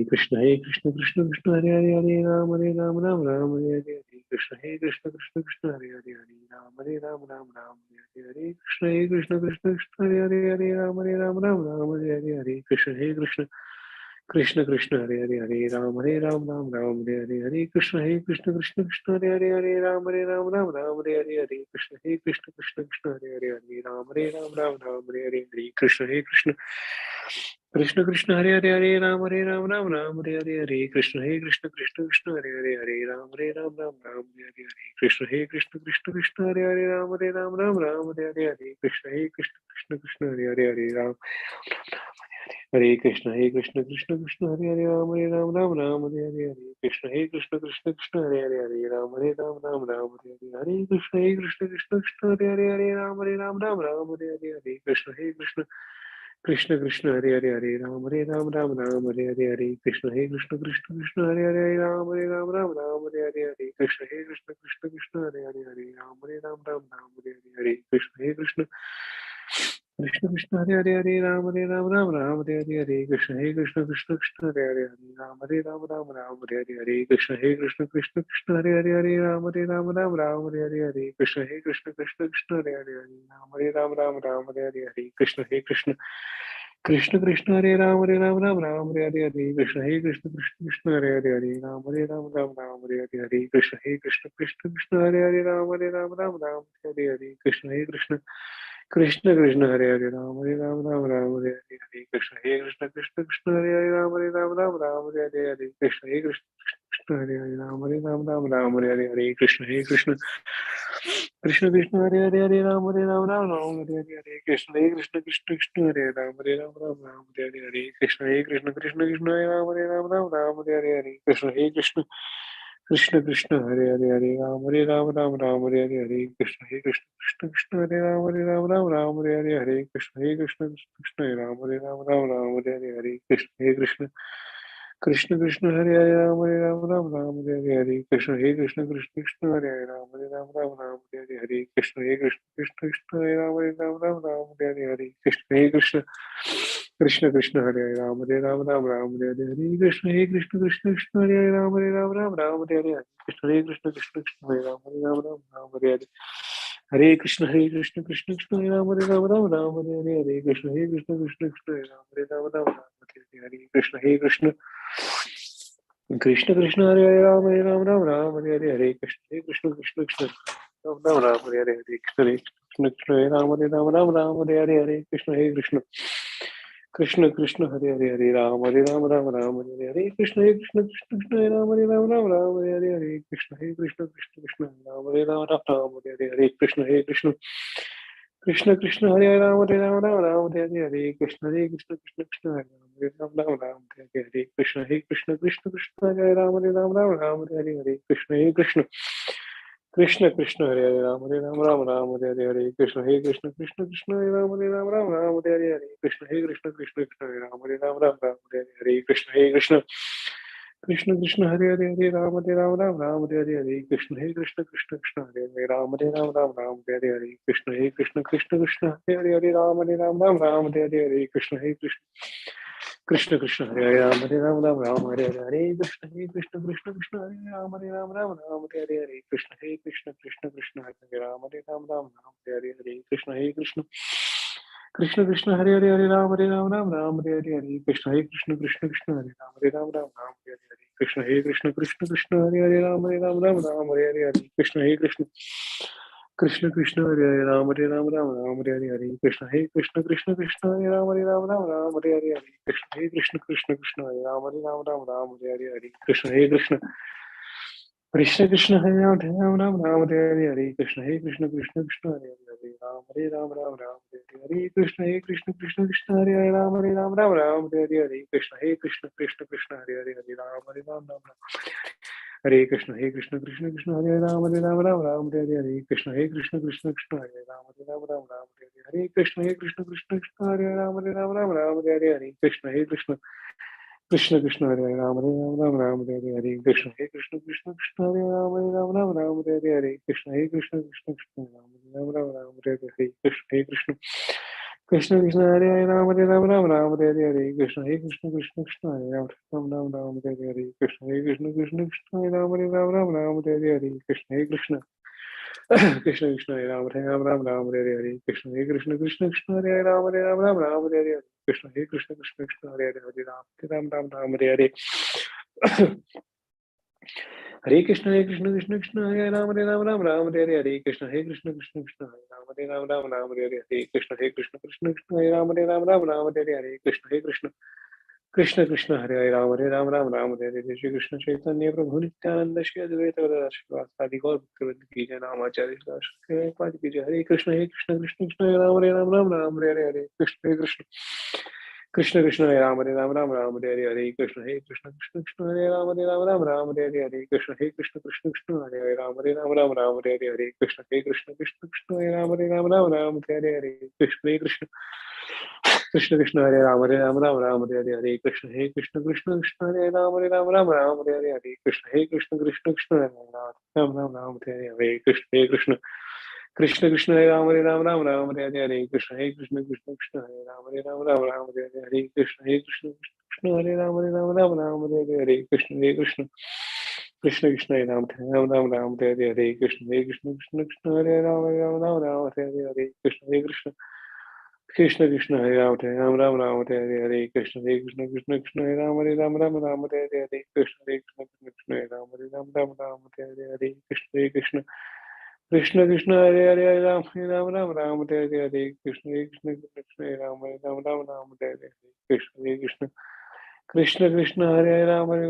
कृष्ण कृष्ण हरे राम कृष्ण राम हरे कृष्ण कृष्ण कृष्ण हरे राम कृष्ण कृष्ण हरे राम हरे कृष्ण कृष्ण कृष्ण हरे राम कृष्ण कृष्ण हरे कृष्ण कृष्ण कृष्ण हरे हरे कृष्ण कृष्ण हरे राम कृष्ण कृष्ण हरे कृष्ण हरे कृष्ण कृष्ण हरे कृष्ण कृष्ण हरे कृष्ण कृष्ण हरे कृष्ण कृष्ण कृष्ण हरे राम हरे कृष्ण कृष्ण राम कृष्ण हरे कृष्ण कृष्ण कृष्ण हरे कृष्ण कृष्ण कृष्ण कृष्ण हरे कृष्ण हरे कृष्ण हरे कृष्ण कृष्ण कृष्ण हरे कृष्ण हरे कृष्ण हरे कृष्ण कृष्ण कृष्ण हरे कृष्ण कृष्ण हरे कृष्ण हरे कृष्ण कृष्ण कृष्ण कृष्ण कृष्ण हरे कृष्ण कृष्ण कृष्ण हरे कृष्ण कृष्ण हरे कृष्ण कृष्ण हरे कृष्ण कृष्ण कृष्ण हरे कृष्ण कृष्ण हरे कृष्ण हरे कृष्ण कृष्ण कृष्ण हरे कृष्ण हरे कृष्ण कृष्ण हरे कृष्ण कृष्ण कृष्ण हरे कृष्ण कृष्ण कृष्ण हरे राम हरे कृष्ण हरे कृष्ण हरे कृष्ण कृष्ण कृष्ण हरे कृष्ण हरे कृष्ण हरे कृष्ण कृष्ण कृष्ण हरे कृष्ण हरे कृष्ण कृष्ण कृष्ण हरे हरे हरे राम राम हरे हरे हरे कृष्ण हे कृष्ण कृष्ण कृष्ण हरे हरे राम हरे हरे कृष्ण हे कृष्ण कृष्ण कृष्ण हरे हरे राम राम हरे हरे कृष्ण हे कृष्ण कृष्ण कृष्ण हरे हरे राम हरे हरे कृष्ण हे कृष्ण कृष्ण कृष्ण हरे राम हरे हरे कृष्ण हे कृष्ण कृष्ण कृष्ण हरे राम हरे हरे कृष्ण हे कृष्ण कृष्ण कृष्ण हरे राम हरे हरे कृष्ण हे कृष्ण कृष्ण कृष्ण हरे राम हरे हरे कृष्ण हे कृष्ण कृष्ण कृष्ण हरे राम हरे हरे कृष्ण हे कृष्ण कृष्ण कृष्ण हरे राम हरे हरे कृष्ण हे कृष्ण कृष्ण कृष्ण हरे राम हरे हरे कृष्ण हे कृष्ण कृष्ण कृष्ण हरे राम हरे हरे कृष्ण हे कृष्ण कृष्ण कृष्ण हरे राम हरे हरे कृष्ण हे कृष्ण कृष्ण कृष्ण हरे राम हरे हरे कृष्ण हे कृष्ण कृष्ण कृष्ण हरे राम हरे हरे कृष्ण हे कृष्ण कृष्ण कृष्ण हरे राम हरे कृष्ण हे कृष्ण कृष्ण कृष्ण राम हरे हरे कृष्ण हे कृष्ण कृष्ण कृष्ण राम हरे कृष्ण हे कृष्ण कृष्ण कृष्ण राम हरे हरे कृष्ण हे कृष्ण कृष्ण कृष्ण हरे राम हरे कृष्ण हे कृष्ण कृष्ण कृष्ण राम हरे हरे कृष्ण हे कृष्ण कृष्ण कृष्ण राम हरे हरे कृष्ण हे कृष्ण कृष्ण कृष्ण राम हरे हरे कृष्ण हे कृष्ण कृष्ण कृष्ण हरे राम हरे हरे कृष्ण हे कृष्ण कृष्ण कृष्ण हरे राम हरे हरे कृष्ण हे कृष्ण कृष्ण कृष्ण हरे राम हरे हरे कृष्ण हे कृष्ण कृष्ण कृष्ण हरे राम हरे हरे कृष्ण हे कृष्ण कृष्ण कृष्ण हरे राम हरे हरे हरे कृष्ण कृष्ण कृष्ण हरे राम हरे हरे कृष्ण हे कृष्ण कृष्ण कृष्ण हरे राम हरे हरे कृष्ण हे कृष्ण कृष्ण कृष्ण हरे राम हरे हरे कृष्ण हे कृष्ण कृष्ण कृष्ण हरे राम हरे हरे श्री कृष्ण चैतन्य प्रभु नित्यानंद श्री अद्वैत गदाधर श्रीवासादि गौर भक्तवृंद की जय नामाचार्य की जय हरे कृष्ण कृष्ण कृष्ण हरे राम हरे हरे कृष्ण हे कृष्ण कृष्ण कृष्ण हरे राम हरे कृष्ण हे कृष्ण कृष्ण कृष्ण हरे राम हरे कृष्ण हे कृष्ण कृष्ण कृष्ण हरे राम हरे कृष्ण हे कृष्ण कृष्ण कृष्ण हरे राम हरे कृष्ण हे कृष्ण कृष्ण कृष्ण हरे राम हरे कृष्ण हे कृष्ण कृष्ण कृष्ण हरे राम हरे कृष्ण हे कृष्ण कृष्ण कृष्ण हरे राम हरे कृष्ण हे कृष्ण कृष्ण कृष्ण हरे राम हरे कृष्ण हे कृष्ण कृष्ण कृष्ण हरे राम हरे कृष्ण हे कृष्ण कृष्ण कृष्ण हरे राम हरे कृष्ण हे कृष्ण कृष्ण कृष्ण हरे राम हरे कृष्ण हे कृष्ण कृष्ण कृष्ण हरे राम हरे कृष्ण हे कृष्ण कृष्ण कृष्ण हरे राम हरे कृष्ण हे कृष्ण कृष्ण कृष्ण हरे राम हरे कृष्ण हे कृष्ण कृष्ण कृष्ण हरे राम हरे कृष्ण हे कृष्ण कृष्ण कृष्ण हरे राम हरे कृष्ण हे कृष्ण कृष्ण हरे राम हरे कृष्ण हे कृष्ण कृष्ण कृष्ण हरे राम हरे कृष्ण हे कृष्ण कृष्ण कृष्ण हरे राम हरे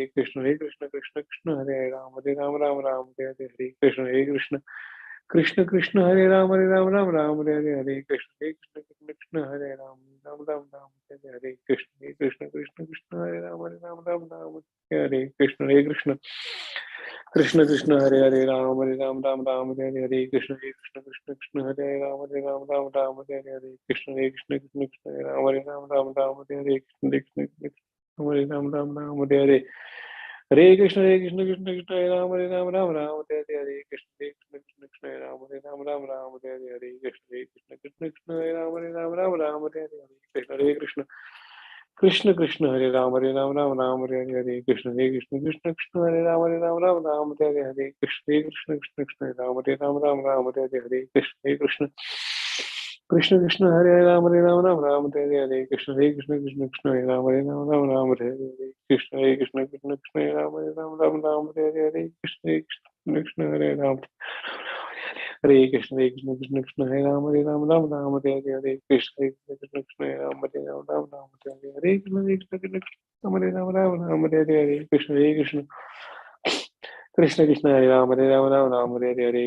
कृष्ण हे कृष्ण कृष्ण कृष्ण हरे राम हरे कृष्ण हे कृष्ण कृष्ण कृष्ण हरे राम हरे कृष्ण हे कृष्ण कृष्ण कृष्ण हरे राम हरे कृष्ण हे कृष्ण कृष्ण कृष्ण हरे राम हरे कृष्ण हे कृष्ण कृष्ण कृष्ण हरे राम हरे कृष्ण हे कृष्ण कृष्ण कृष्ण हरे राम हरे कृष्ण कृष्ण कृष्ण हरे राम हरे हरे कृष्ण कृष्ण हरे राम हरे कृष्ण कृष्ण कृष्ण राम हरे कृष्ण हे कृष्ण कृष्ण कृष्ण हरे राम हरे हरे कृष्ण कृष्ण कृष्ण हरे राम हरे कृष्ण हे कृष्ण कृष्ण कृष्ण हरे राम हरे कृष्ण हे कृष्ण कृष्ण कृष्ण हरे राम हरे कृष्ण हे कृष्ण कृष्ण कृष्ण हरे राम हरे कृष्ण हे कृष्ण कृष्ण कृष्ण हरे राम हरे कृष्ण हे कृष्ण कृष्ण कृष्ण हरे राम हरे कृष्ण हे कृष्ण कृष्ण हरे राम हरे कृष्ण कृष्ण हरे राम हरे कृष्ण हे कृष्ण कृष्ण हरे राम हरे कृष्ण कृष्ण हरे कृष्ण हे कृष्ण कृष्ण कृष्ण हरे राम हरे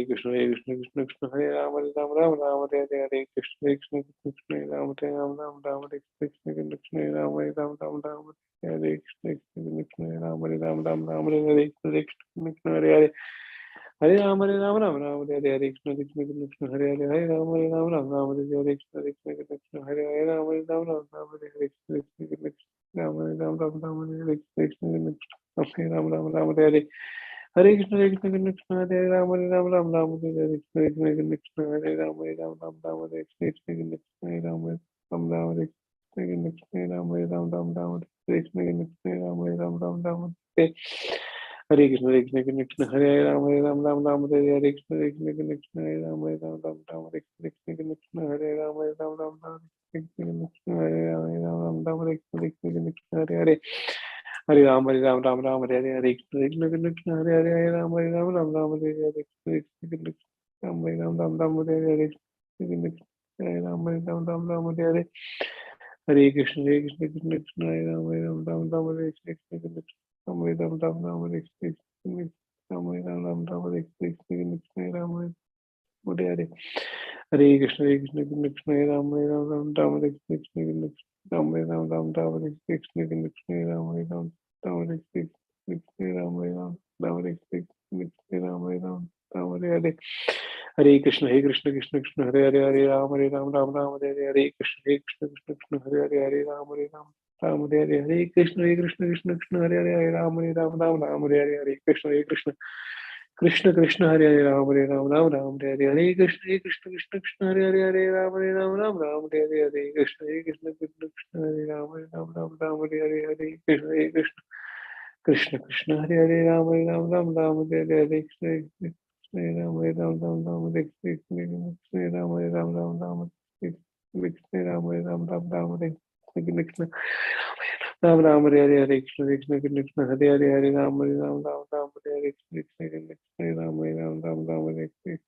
कृष्ण हे कृष्ण कृष्ण कृष्ण हरे राम हरे कृष्ण कृष्ण कृष्ण हरे राम हरे कृष्ण कृष्ण हरे राम हरे कृष्ण कृष्ण हरे राम हरे कृष्ण कृष्ण हरे राम हरे कृष्ण कृष्ण कृष्ण हरे राम हरे कृष्ण कृष्ण हरे राम हरे Krishna Krishna Hare Krishna Hare Krishna Krishna Krishna Hare Ram Hare Ram Ram Ram Hare Hare Krishna Krishna Hare Ram Hare Ram Ram Ram Hare Krishna Krishna Hare Ram Hare Ram Ram Hare Krishna Ram Hare Ram Ram Ram Hare Krishna Ram Hare Ram Ram Ram Hare Hare Krishna Hare Krishna Krishna Hare Ram Hare Ram Ram Ram Hare Hare Krishna Krishna Hare Ram Hare Ram Ram Ram Hare Krishna Hare Ram Hare Ram Ram Ram Krishna Hare Ram Ram Ram Hare Krishna Hare Hare Hare Ram Hare Ram Ram Ram Hare Hare Hare Krishna Krishna Hare Hare Hare Ram Hare Ram Ram Ram Hare Hare Krishna Krishna Ram Hare Ram Ram Ram Hare Hare Krishna Hare Ram Hare Ram Ram Ram Hare Hare Hare Krishna Krishna Krishna Hare Ram Hare Ram Ram Ram Hare Krishna Ram Hare Ram Ram Ram Hare Krishna Ram Hare Ram Ram Ram Hare Krishna Ram Hare Hare Hare Krishna Krishna Krishna Hare Ram Hare Ram Ram Ram Hare Krishna Ram Hare Ram Ram Ram Hare Krishna Ram Hare Ram Ram Hare Krishna Ram Hare Ram Ram Hare Krishna Ram Hare Ram Ram Hare Hare Hare Krishna Krishna Krishna Hare Hare Hare Ram Hare Ram Ram Ram Hare Hare Hare Krishna Krishna Krishna Hare Hare Hare Ram Hare Ram Ram Hare Hare Hare Krishna Krishna Krishna Hare Hare Hare Ram Hare Ram Ram Ram Hare Hare Hare Krishna Krishna Krishna Krishna Hare Hare Ram Hare Ram Ram Ram Hare Hare Hare Krishna Krishna Krishna Hare Hare Hare Ram Hare Ram Ram Ram Hare Hare Hare Krishna Krishna Krishna Hare Ram Hare Ram Ram Ram Hare Hare Hare Krishna Krishna Krishna Krishna Hare Hare Ram Hare Ram Ram Ram Hare Hare Hare Krishna Krishna Ram Hare Ram Ram Ram Hare Krishna Ram Hare Ram Ram Ram Hare Krishna Ram Hare Ram Ram Ram Hare Krishna Ram Ram Hare Hare Hare Krishna Krishna Krishna Hare Hare Hare Ram Hare Ram Ram Ram Hare Hare Krishna Krishna Ram Hare Ram Ram Ram Hare Krishna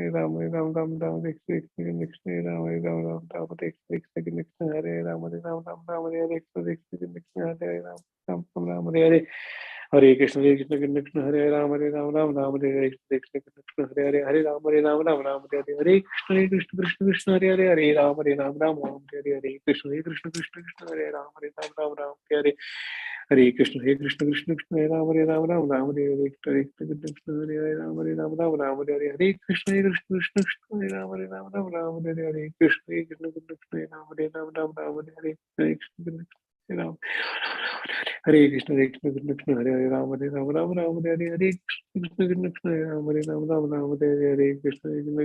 Ram Hare Ram Ram Ram Hare Krishna Ram Hare Ram Ram Ram Hare Krishna Hare Ram Hare Ram Ram Ram Hare Hare Krishna Hare Ram Ram Ram Hare Hare Hare Krishna Krishna Hare Ram Hare Ram Ram Ram Hare Hare Krishna Krishna Hare Hare Hare Ram Hare Ram Ram Ram Hare Hare Hare Krishna Krishna Hare Hare Hare Ram Hare Ram Ram Ram Hare Hare Krishna Krishna Hare Ram Hare Ram Ram Ram Hare Hare Hare Krishna Krishna Hare Ram Hare Ram Ram Ram Hare Hare Hare Krishna Hare Ram Hare Ram Ram Ram Hare Hare Hare Krishna Hare Ram Hare Ram Ram Ram Hare Hare Krishna Hare Ram Hare Ram Ram Ram Hare Hare Hare Krishna Ram Hare Krishna Krishna Hare Hare Ram Hare Ram Ram Ram Hare Hare Hare Krishna Krishna Hare Ram Hare Ram Ram Ram Hare Hare Hare Krishna Krishna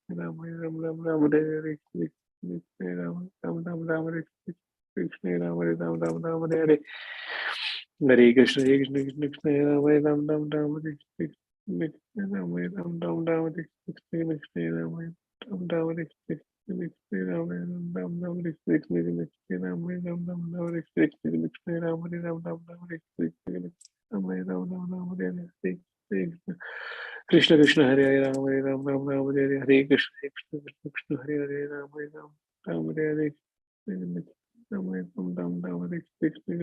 Ram Hare Ram Ram Ram Hare Hare Krishna Ram Ram Ram Ram Hare Krishna Ram Hare Ram Ram Ram Hare Hare Hare Krishna Krishna Hare Ram Ram Ram Hare Krishna Ram Hare Ram Ram Ram Hare Krishna Ram Hare Ram Ram Hare Krishna Ram Hare Ram Ram Hare Krishna Ram Hare Ram Ram Ram Hare Krishna Ram Hare Ram Ram Ram Hare Ram Hare Ram Ram Ram Hare Hare Krishna Krishna Hare Hare Ram Hare Ram Ram Ram Hare Hare Hare Krishna Krishna Hare Hare Ram Hare Ram Ram Hare Hare Ram Hare Ram Ram Ram Hare Krishna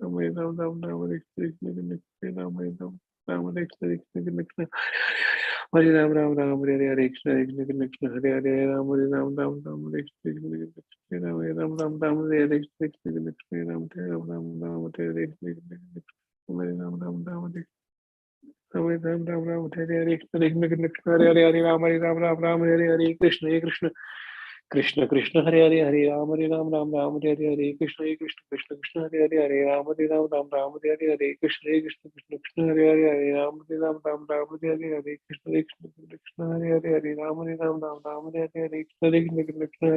Ram Hare Ram Ram Ram Hare Krishna Ram Hare Ram Ram Hare Krishna Hare Ram Ram Ram Hare Hare Hare Krishna Krishna Hare Hare Ram Hare Ram Ram Ram Hare Krishna Ram Hare Ram Ram Ram Hare Hare Krishna Ram Ram Ram Ram Hare Hare Hare Ram Ram Ram Hare Hare Ram Ram Ram Hare Hare Krishna Krishna Hare Hare Hare Ram Hare Ram Ram Ram Hare Hare Krishna Krishna Krishna Krishna Hare Hare Hare Ram Hare Ram Ram Ram Hare Hare Hare Krishna Krishna Krishna Krishna Hare Hare Hare Ram Hare Ram Ram Ram Hare Hare Hare Krishna Krishna Krishna Krishna Hare Hare Hare Ram Hare Ram Ram Ram Hare Hare Hare Krishna Krishna Krishna Hare Hare Hare Ram Hare Ram Ram Ram Hare Hare Hare Krishna Krishna Krishna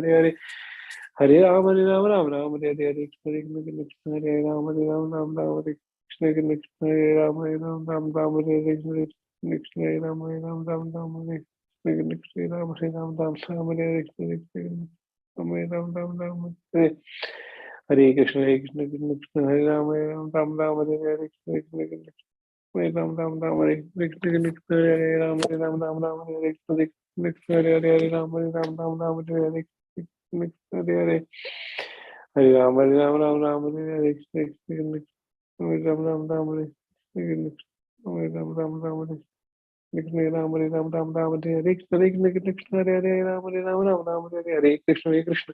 Hare Hare Hare Ram Hare Ram Ram Ram Hare Hare Hare Krishna Krishna Krishna Hare Ram Hare Ram Ram Ram Hare Krishna Krishna Hare Ram Hare Ram Ram Ram Hare Hare Krishna Krishna Hare Ram Hare Ram Ram Ram Hare Krishna Ram Hare Ram Ram Ram Hare Hare Krishna Ram Ram Ram Ram Hare Hare Krishna Krishna Krishna Hare Ram Hare Ram Ram Ram Hare Hare Krishna Krishna Hare Ram Ram Ram Hare Krishna Krishna Hare Ram Hare Ram Ram Ram Hare Krishna Krishna Hare Hare Ram Hare Ram Ram Ram Hare Hare Krishna Hare Hare Hare Ram Hare Ram Ram Ram Hare Hare Krishna Krishna Hare Ram Ram Ram Hare Hare Ram Ram Ram Hare Krishna Ram Hare Ram Ram Ram Hare Hare Krishna Krishna Hare Hare Ram Hare Ram Ram Ram Hare Hare Krishna Krishna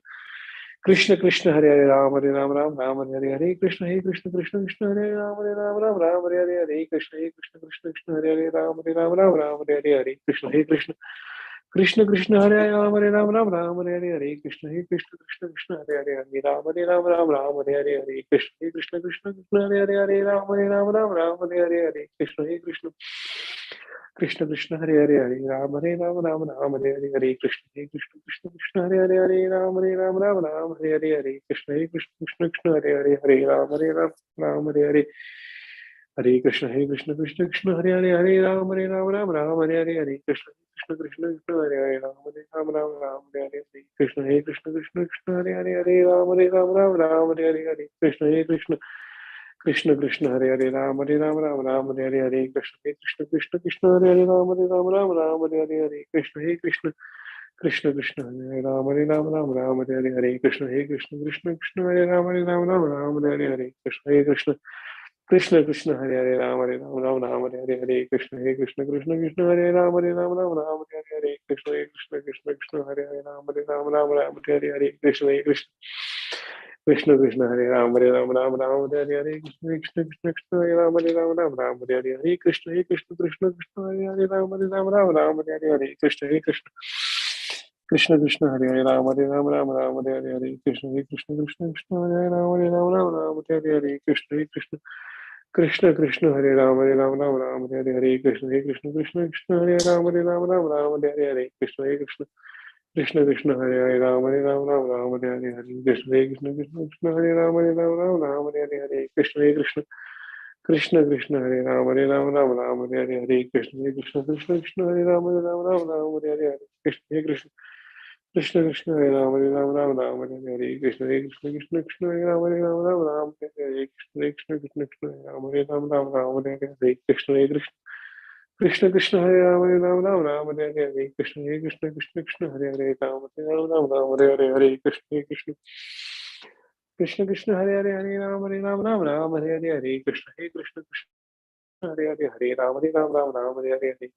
Krishna Krishna Hare Hare Ram Hare Ram Ram Ram Hare Hare Hare Krishna Krishna Krishna Hare Ram Hare Ram Ram Ram Hare Hare Hare Krishna Krishna Krishna Hare Hare Ram Hare Ram Ram Ram Hare Hare Hare Krishna Krishna Krishna Krishna हरे राम हरे राम राम राम हरे हरे हरे कृष्ण कृष्ण कृष्ण हरे हरे हरे राम राम राम हरे हरे कृष्ण कृष्ण कृष्ण हरे हरे राम राम हरे हरे कृष्ण कृष्ण कृष्ण कृष्ण हरे राम राम राम हरे हरे कृष्ण कृष्ण कृष्ण हरे राम राम हरे हरे कृष्ण कृष्ण कृष्ण हरे राम राम हरे हरे कृष्ण कृष्ण हरे राम राम हरे हरे कृष्ण कृष्ण हरे राम हरे कृष्ण कृष्ण हरे राम राम हरे हरे कृष्ण कृष्ण कृष्ण हरे राम हरे कृष्ण कृष्ण कृष्ण हरे राम हरे कृष्ण कृष्ण कृष्ण हरे राम हरे कृष्ण कृष्ण कृष्ण हरे राम हरे कृष्ण कृष्ण कृष्ण हरे राम हरे कृष्ण कृष्ण कृष्ण हरे राम हरे कृष्ण कृष्ण कृष्ण हरे राम हरे कृष्ण कृष्ण कृष्ण हरे राम हरे कृष्ण कृष्ण कृष्ण हरे राम हरे कृष्ण कृष्ण कृष्ण हरे राम हरे कृष्ण कृष्ण कृष्ण हरे राम हरे कृष्ण कृष्ण कृष्ण हरे राम हरे कृष्ण कृष्ण कृष्ण कृष्ण हरे राम हरे कृष्ण कृष्ण कृष्ण कृष्ण हरे राम हरे कृष्ण कृष्ण कृष्ण कृष्ण हरे राम हरे कृष्ण कृष्ण कृष्ण हरे राम हरे कृष्ण कृष्ण कृष्ण कृष्ण हरे राम हरे कृष्ण कृष्ण कृष्ण कृष्ण हरे राम हरे कृष्ण कृष्ण कृष्ण कृष्ण हरे राम हरे कृष्ण कृष्ण कृष्ण कृष्ण हरे राम हरे कृष्ण कृष्ण कृष्ण हरे राम हरे कृष्ण कृष्ण कृष्ण कृष्ण हरे राम हरे कृष्ण कृष्ण कृष्ण कृष्ण हरे राम हरे कृष्ण कृष्ण कृष्ण कृष्ण हरे राम हरे कृष्ण कृष्ण हरे राम हरे कृष्ण कृष्ण कृष्ण राम हरे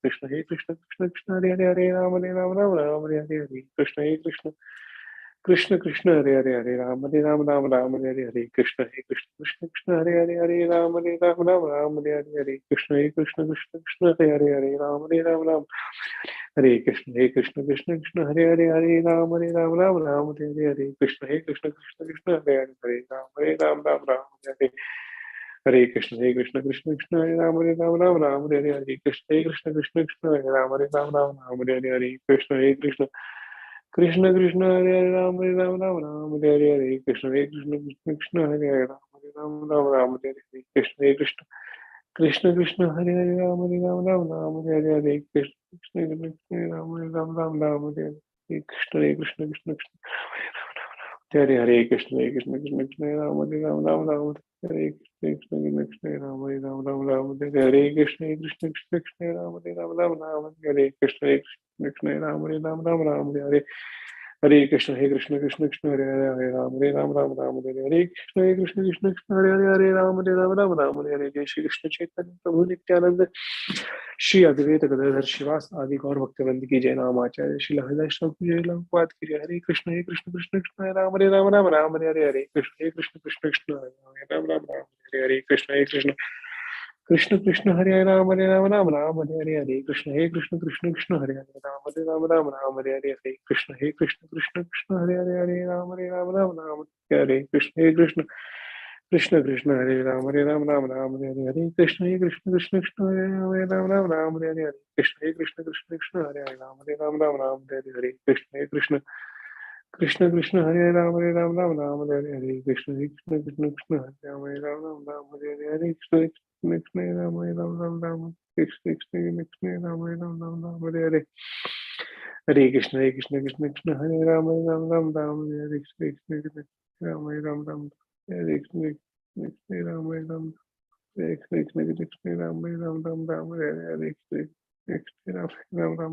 कृष्ण कृष्ण कृष्ण हरे राम हरे कृष्ण कृष्ण हरे राम हरे कृष्ण कृष्ण कृष्ण हरे राम हरे कृष्ण कृष्ण हरे राम हरे कृष्ण कृष्ण कृष्ण हरे राम हरे हरे कृष्ण कृष्ण राम हरे कृष्ण कृष्ण हरे राम हरे कृष्ण कृष्ण कृष्ण हरे राम हरे कृष्ण हरे राम हरे कृष्ण कृष्ण कृष्ण हरे राम हरे कृष्ण कृष्ण राम हरे कृष्ण कृष्ण हरे कृष्ण कृष्ण राम हरे कृष्ण राम हरे कृष्ण कृष्ण राम हरे कृष्ण राम हरे हरे कृष्ण कृष्ण हरे राम हरे कृष्ण कृष्ण हरे राम हरे जय श्री कृष्ण चैतन्य प्रभु नित्यानंद श्री अद्वैत गदाधर शिवास आदि गौर भक्तवृंद की जय नाम आचार्य श्री हरिदास की जय लंकवाद की जय हरे कृष्ण कृष्ण कृष्ण राम हरे हरे कृष्ण कृष्ण राम हरे कृष्ण कृष्ण कृष्ण हरे राम हरे कृष्ण कृष्ण हरे राम हरे कृष्ण कृष्ण हरे राम हरे कृष्ण कृष्ण कृष्ण हरे राम हरे कृष्ण कृष्ण हरे राम हरे कृष्ण कृष्ण हरे हरे कृष्ण कृष्ण कृष्ण हरे राम हरे कृष्ण कृष्ण हरे राम हरे कृष्ण राम राम कृष्ण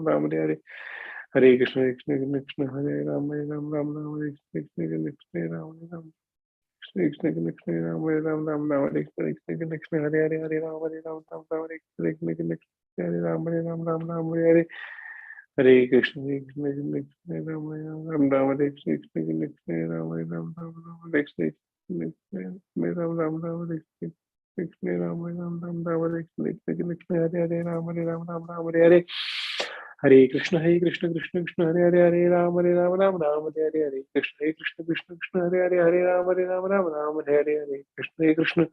राम हरे हरे कृष्ण कृष्ण हरे राम हरे कृष्ण राम हरे कृष्ण राम हरे कृष्ण राम हरे राम हरे हरे हरे कृष्ण हरे राम हरे कृष्ण राम हरे कृष्ण हरे राम हरे राम हरे हरे कृष्ण राम हरे कृष्ण राम हरे कृष्ण राम हरे हरे राम हरे Hare Krishna Krishna Krishna Hare Hare Hare Ram Ram Hare Hare Krishna Krishna Krishna Hare Hare Ram Ram Hare Hare Krishna Krishna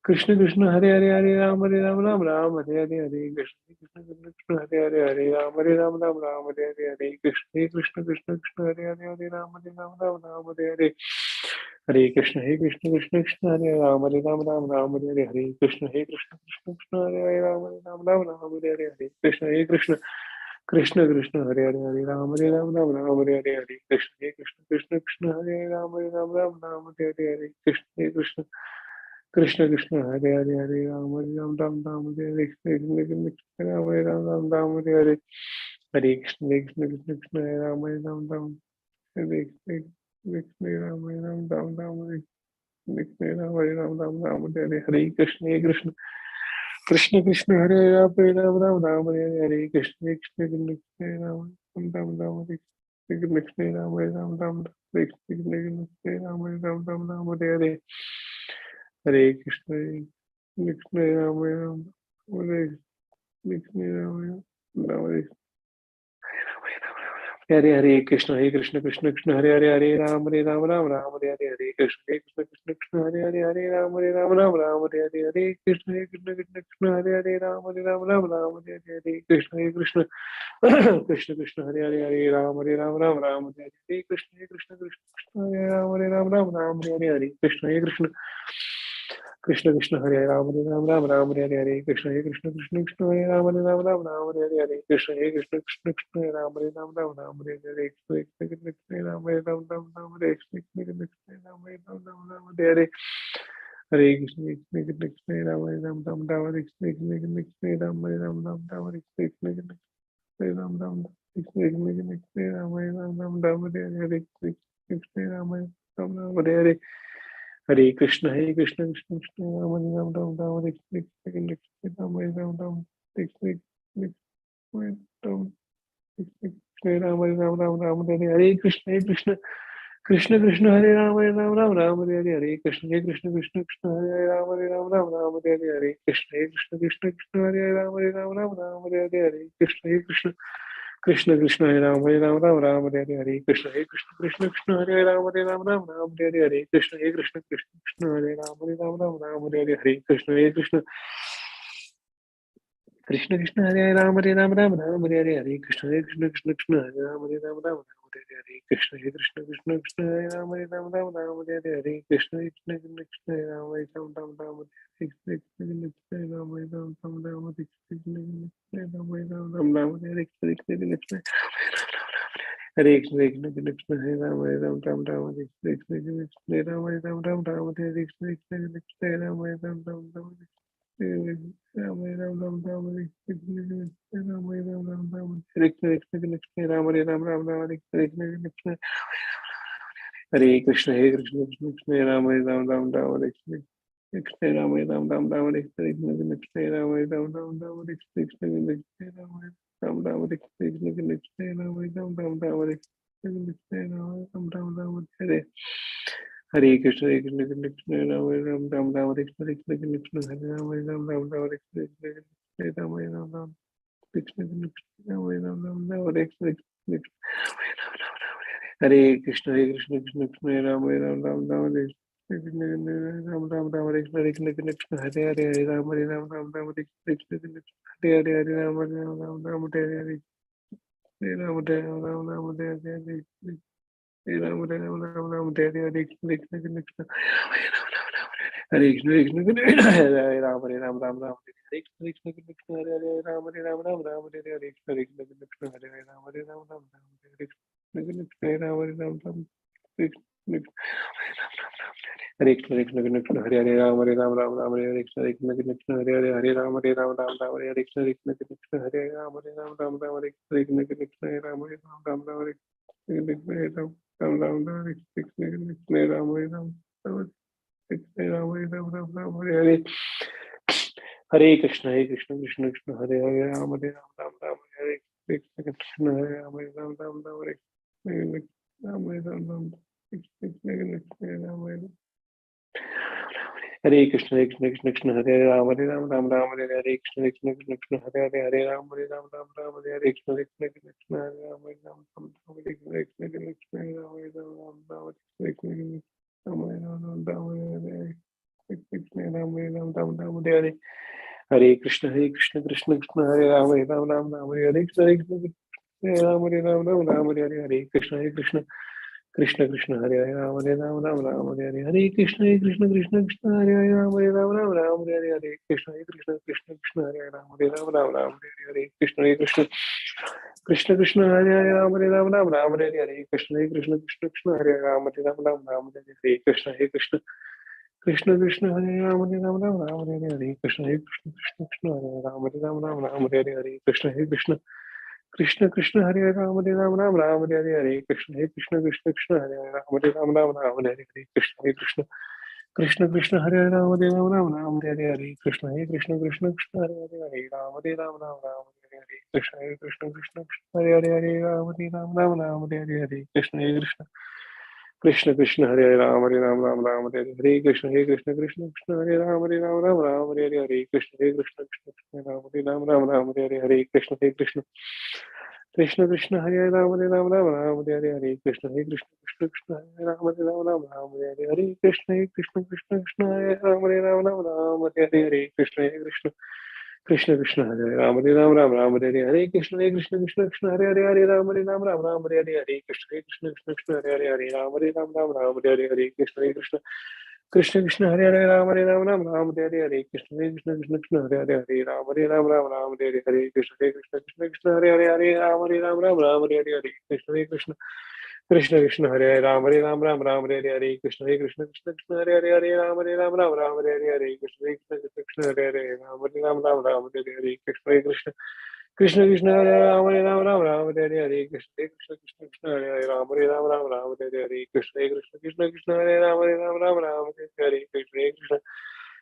Krishna Krishna Hare Hare Ram Ram Hare Hare Krishna Krishna Krishna Hare Hare Ram Hare Hare Krishna Krishna Krishna Krishna Hare Hare Ram Hare Hare Hare Krishna Krishna Krishna Hare Ram Hare Hare Krishna Krishna Krishna Krishna Hare Ram Hare Hare Krishna Krishna Krishna Krishna Hare Hare Ram Hare Hare Krishna Krishna Krishna Hare Ram Hare Hare Krishna Krishna Krishna Krishna Hare Hare Ram Hare Hare Krishna Krishna Hare Ram Hare Hare Hare Krishna Krishna Krishna Hare Ram Hare Hare Krishna Krishna Krishna Krishna Hare Ram Hare Hare Krishna Krishna Krishna Ram Krishna Ram Ram Krishna Ram Ram Hare Hare Krishna Krishna Ram Hare Krishna Ram Hare Hare Hare Krishna Krishna Hare Hare Ram Hare Hare Krishna Krishna Hare Ram Hare Hare Krishna Krishna Hare Ram Hare Hare Krishna Krishna Krishna Hare Ram Hare Hare Krishna Krishna Hare Ram Hare Hare Krishna Krishna Krishna Hare Ram Hare Hare Krishna Krishna Hare Ram Hare Hare Krishna Krishna Hare Ram Hare Hare Krishna Krishna Ram Hare Hare Hare Krishna Krishna Ram Hare Krishna Ram Hare Krishna Ram Ram Krishna Ram Hare Hare Krishna Ram Hare Hare Hare Krishna Krishna Krishna Ram Hare Krishna Ram Hare Hare Krishna Krishna Krishna Krishna Hare Ram Hare Hare Krishna Krishna Krishna Krishna Hare Ram Hare Hare Krishna Krishna Krishna Krishna Hare Ram Hare Hare Krishna Krishna Krishna Krishna Hare Ram Hare Hare Krishna Krishna Krishna Hare Ram Hare Hare Krishna Krishna Krishna Hare Ram Hare Hare Krishna Krishna Krishna Krishna Hare Ram Hare Hare Krishna Krishna Krishna Hare Ram Hare Hare Krishna Krishna Krishna Hare Ram Hare Hare Krishna Krishna Krishna Hare Ram Hare Krishna Krishna Hare Krishna Krishna Hare Ram Hare Hare Krishna Ram Hare Krishna Ram Hare Hare Krishna Krishna Ram Hare Krishna Ram Hare Krishna Ram Hare Krishna Ram Hare Krishna Hare Hare Krishna Krishna Ram Hare Krishna Hare Ram Hare Krishna Ram Hare Krishna Hare Hare Krishna Krishna Ram Hare Ram Hare Krishna Hare Hare Ram Hare Krishna Hare Hare Ram Hare Ram Hare Ram Hare Krishna Hare Krishna Hare Ram Hare Ram Hare Krishna Krishna Hare Ram Hare Ram Hare Hare Krishna Hare Ram Hare Ram Hare Krishna Hare Ram Krishna Hare Krishna Hare Ram Hare Ram Hare Krishna Hare Ram Hare Hare Krishna Krishna Hare Ram Hare Ram Hare Krishna Hare Ram Hare Ram Hare Krishna Hare Ram Hare Ram Hare Hare Krishna Krishna Krishna Hare Hare Ram Hare Ram Hare Krishna Krishna Hare Ram Hare Ram Hare Ram Hare Ram Hare Hare Krishna, Hare Krishna, Krishna Krishna, Hare Ram, Hare Ram, Ram Ram, Hare Hare, Krishna Krishna, Krishna Krishna, Hare Hare, Hare Ram, Hare Ram, Ram Ram, Hare Hare, Krishna Krishna, Krishna Krishna, Hare Ram, Hare Ram, Ram Ram, Hare Krishna Krishna, Krishna Krishna, Hare Ram, Hare Ram, Ram Ram, Hare Krishna Krishna, Ram Hare Ram, Ram Ram, Hare Hare, Hare Krishna, Hare Krishna, Krishna Krishna, Hare Ram, Hare Ram, Ram Ram, Hare Hare, Krishna Krishna, Hare Ram, Hare Ram, Ram Ram, Hare Hare, Hare Krishna, Hare Krishna, Krishna Krishna, Hare Ram, Hare Ram, Ram Ram, Hare Hare, Hare Krishna, Hare Krishna, Krishna Krishna, Hare Ram, Hare Ram, Ram Ram, Hare Hare, Hare Krishna, Hare Krishna, Krishna Krishna, Hare Ram, Hare Ram, Ram Ram, Hare Hare, Hare Krishna, Hare Krishna, Krishna Krishna, Hare Ram, Hare Ram, Ram Ram, Hare Hare, Hare Krishna, Hare Krishna, Krishna Krishna, Hare Ram, Hare Ram, Ram Ram, Hare Hare, Krishna, Hare Krishna, Krishna Krishna, Hare Ram, Hare Ram, Ram Ram, Hare Hare, Krishna, Hare Krishna, Krishna Krishna, Hare Ram, Hare Ram, Ram Ram, Hare Hare, Krishna, Hare Krishna, Krishna Krishna, Hare Ram, Hare Ram, Ram Ram, Hare Hare, Krishna, Hare Krishna, Krishna Krishna, Hare Ram, Hare Ram, Ram Ram, Hare Hare, Krishna, Hare Krishna, Krishna Krishna, Hare Ram, Hare Ram, Ram Ram, Hare Hare, Krishna, Hare Krishna, Krishna Krishna, Hare Hare, Ram, Hare Ram, Ram Ram, Hare Hare, Krishna, Hare Krishna, Krishna Krishna, Hare Hare, Ram, Hare Ram, Ram Ram, Hare Hare, Krishna, Hare Krishna, Krishna Krishna, Hare Ram, Hare Ram, Ram Ram, Hare Hare, Krishna, Hare Krishna, Krishna Krishna, Hare Ram, Hare Ram, Ram Ram, Hare Hare, Krishna, Hare Krishna, Krishna Krishna, Ram, Hare Ram, Ram Ram, Hare Hare, Krishna, Hare Krishna, Krishna Krishna, Hare Ram, Hare Ram, Ram Ram, Hare Hare, Krishna, Hare Krishna, Krishna Krishna, Hare Ram, Hare Ram, Ram Ram, Hare Hare, Krishna, Hare Krishna, Krishna Krishna, Hare Ram, Hare Ram, Ram Ram, Hare Hare, Krishna, Hare Krishna, Krishna Krishna, Hare Ram, Hare Ram, Ram Ram, Hare Hare, Krishna, Hare Krishna, Krishna Krishna, Hare Hare, Hare Ram, Hare Ram, Ram Ram, Hare Hare, Krishna, Hare Krishna, Krishna Krishna, Hare Hare, Hare Ram, Hare Ram, Ram Ram, Hare Hare, Krishna, Hare Krishna, Krishna Krishna, Hare Hare, Ram Hare Ram, Ram Ram, Hare Hare, Krishna, Hare Krishna, Krishna Krishna, Hare Hare, Hare Ram, Hare Ram, Ram Ram, Hare Hare, Krishna, Hare Krishna, Krishna Krishna, Hare Hare, Hare Ram, Hare Ram, Ram Ram, Hare Hare, Krishna, Hare Krishna, Krishna Krishna, Hare Ram, Hare Ram, Ram Ram, Hare Hare, Krishna, Hare Krishna, Krishna Krishna, Hare Hare, Hare Ram, Hare Ram, Ram Ram, Hare Hare, Krishna, Hare Krishna, Krishna Krishna, Hare Hare, Ram, Hare Ram, Ram Ram, Hare Hare, Krishna, Hare Krishna, Krishna Krishna, Hare Ram, Hare Ram, Ram Ram, Hare Hare, Krishna, Hare Krishna, Krishna Krishna, Hare Ram, Hare Ram, Ram Ram, Hare Hare, Krishna, Hare Krishna, Krishna Krishna, Hare Ram, Hare Ram, Ram Ram, Hare Hare, Krishna, Hare Krishna,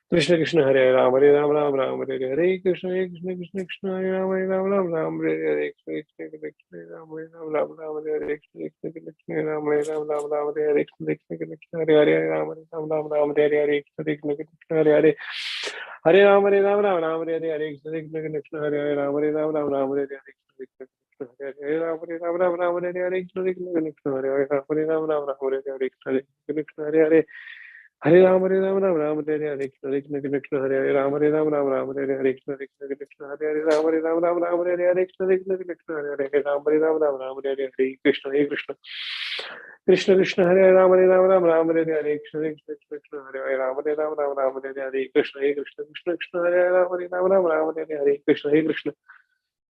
Krishna Krishna, Hare Ram, Hare Ram, Ram Ram, Hare Hare, Krishna, Hare Krishna, Krishna Krishna, Hare Ram, Hare Ram, Ram Ram, Hare Hare, Krishna Krishna, Hare Ram, Hare Ram, Ram Ram, Hare Hare, Krishna Krishna, Hare Ram, Hare Ram, Ram Ram, Hare Hare, Krishna Krishna, Hare Hare, Ram, Hare Ram, Ram Ram, Hare Hare, Krishna Krishna, Hare Hare, Hare Ram, Hare Ram, Ram Ram, Hare Hare, Krishna Krishna, Hare Hare, Ram, Hare Ram, Ram Ram, Hare Hare, Krishna Krishna, Hare Ram, Hare Ram, Ram Ram, Hare Hare, Krishna Krishna, Hare Hare, Hare Ram, Ram Ram, Hare Hare, Krishna Krishna, Hare Hare, Hare Ram, Hare Ram, Ram Ram, Hare Hare, Krishna Krishna, Hare Hare, Ram, Hare Ram, Ram Ram, Hare Hare, Krishna Krishna, Hare Hare, Ram, Hare Ram, Ram Ram, Hare Hare, Krishna Krishna, Hare Hare, Ram, Hare Ram, Ram Ram, Hare Hare, Krishna, Hare Krishna, Krishna Krishna, Hare Ram, Hare Ram, Ram Ram, Hare Hare, Krishna Krishna, Hare Hare, Ram, Hare Ram, Ram Ram, Hare Hare, Krishna, Hare Krishna, Krishna Krishna, Hare Ram, Hare Ram, Ram Ram, Hare Hare, Krishna, Hare Krishna,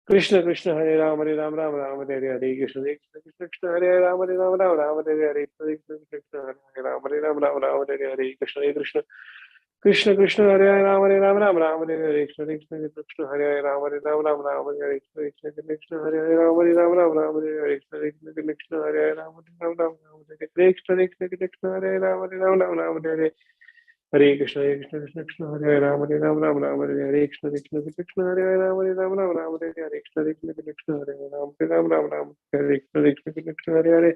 Krishna Krishna, Hare Ram, Hare Ram, Ram Ram, Hare Hare, Krishna, Hare Krishna, Krishna Krishna, Hare Ram, Hare Ram, Ram Ram, Hare Hare, Krishna Krishna, Hare Ram, Hare Ram, Ram Ram, Hare Hare, Krishna, Hare Krishna, Krishna Krishna, Hare Ram, Hare Ram, Ram Ram, Hare Hare, Krishna Krishna, Krishna Hare Ram, Hare Ram, Ram Ram, Hare Hare, Krishna Krishna, Hare Ram, Hare Ram, Ram Ram, Hare Hare, Krishna Krishna, Hare Ram, Hare Ram, Ram Ram, Hare Hare, Krishna Krishna, Hare Ram, Hare Ram, Ram Ram, Hare Hare, Hare Krishna, Hare Krishna, Krishna Krishna, Hare Ram, Hare Ram, Ram Ram, Hare Hare, Krishna Krishna, Krishna Hare Ram, Hare Ram, Ram Ram, Hare Hare, Krishna Krishna, Krishna Hare Ram, Hare Ram, Ram Ram, Hare Krishna Krishna, Hare Hare,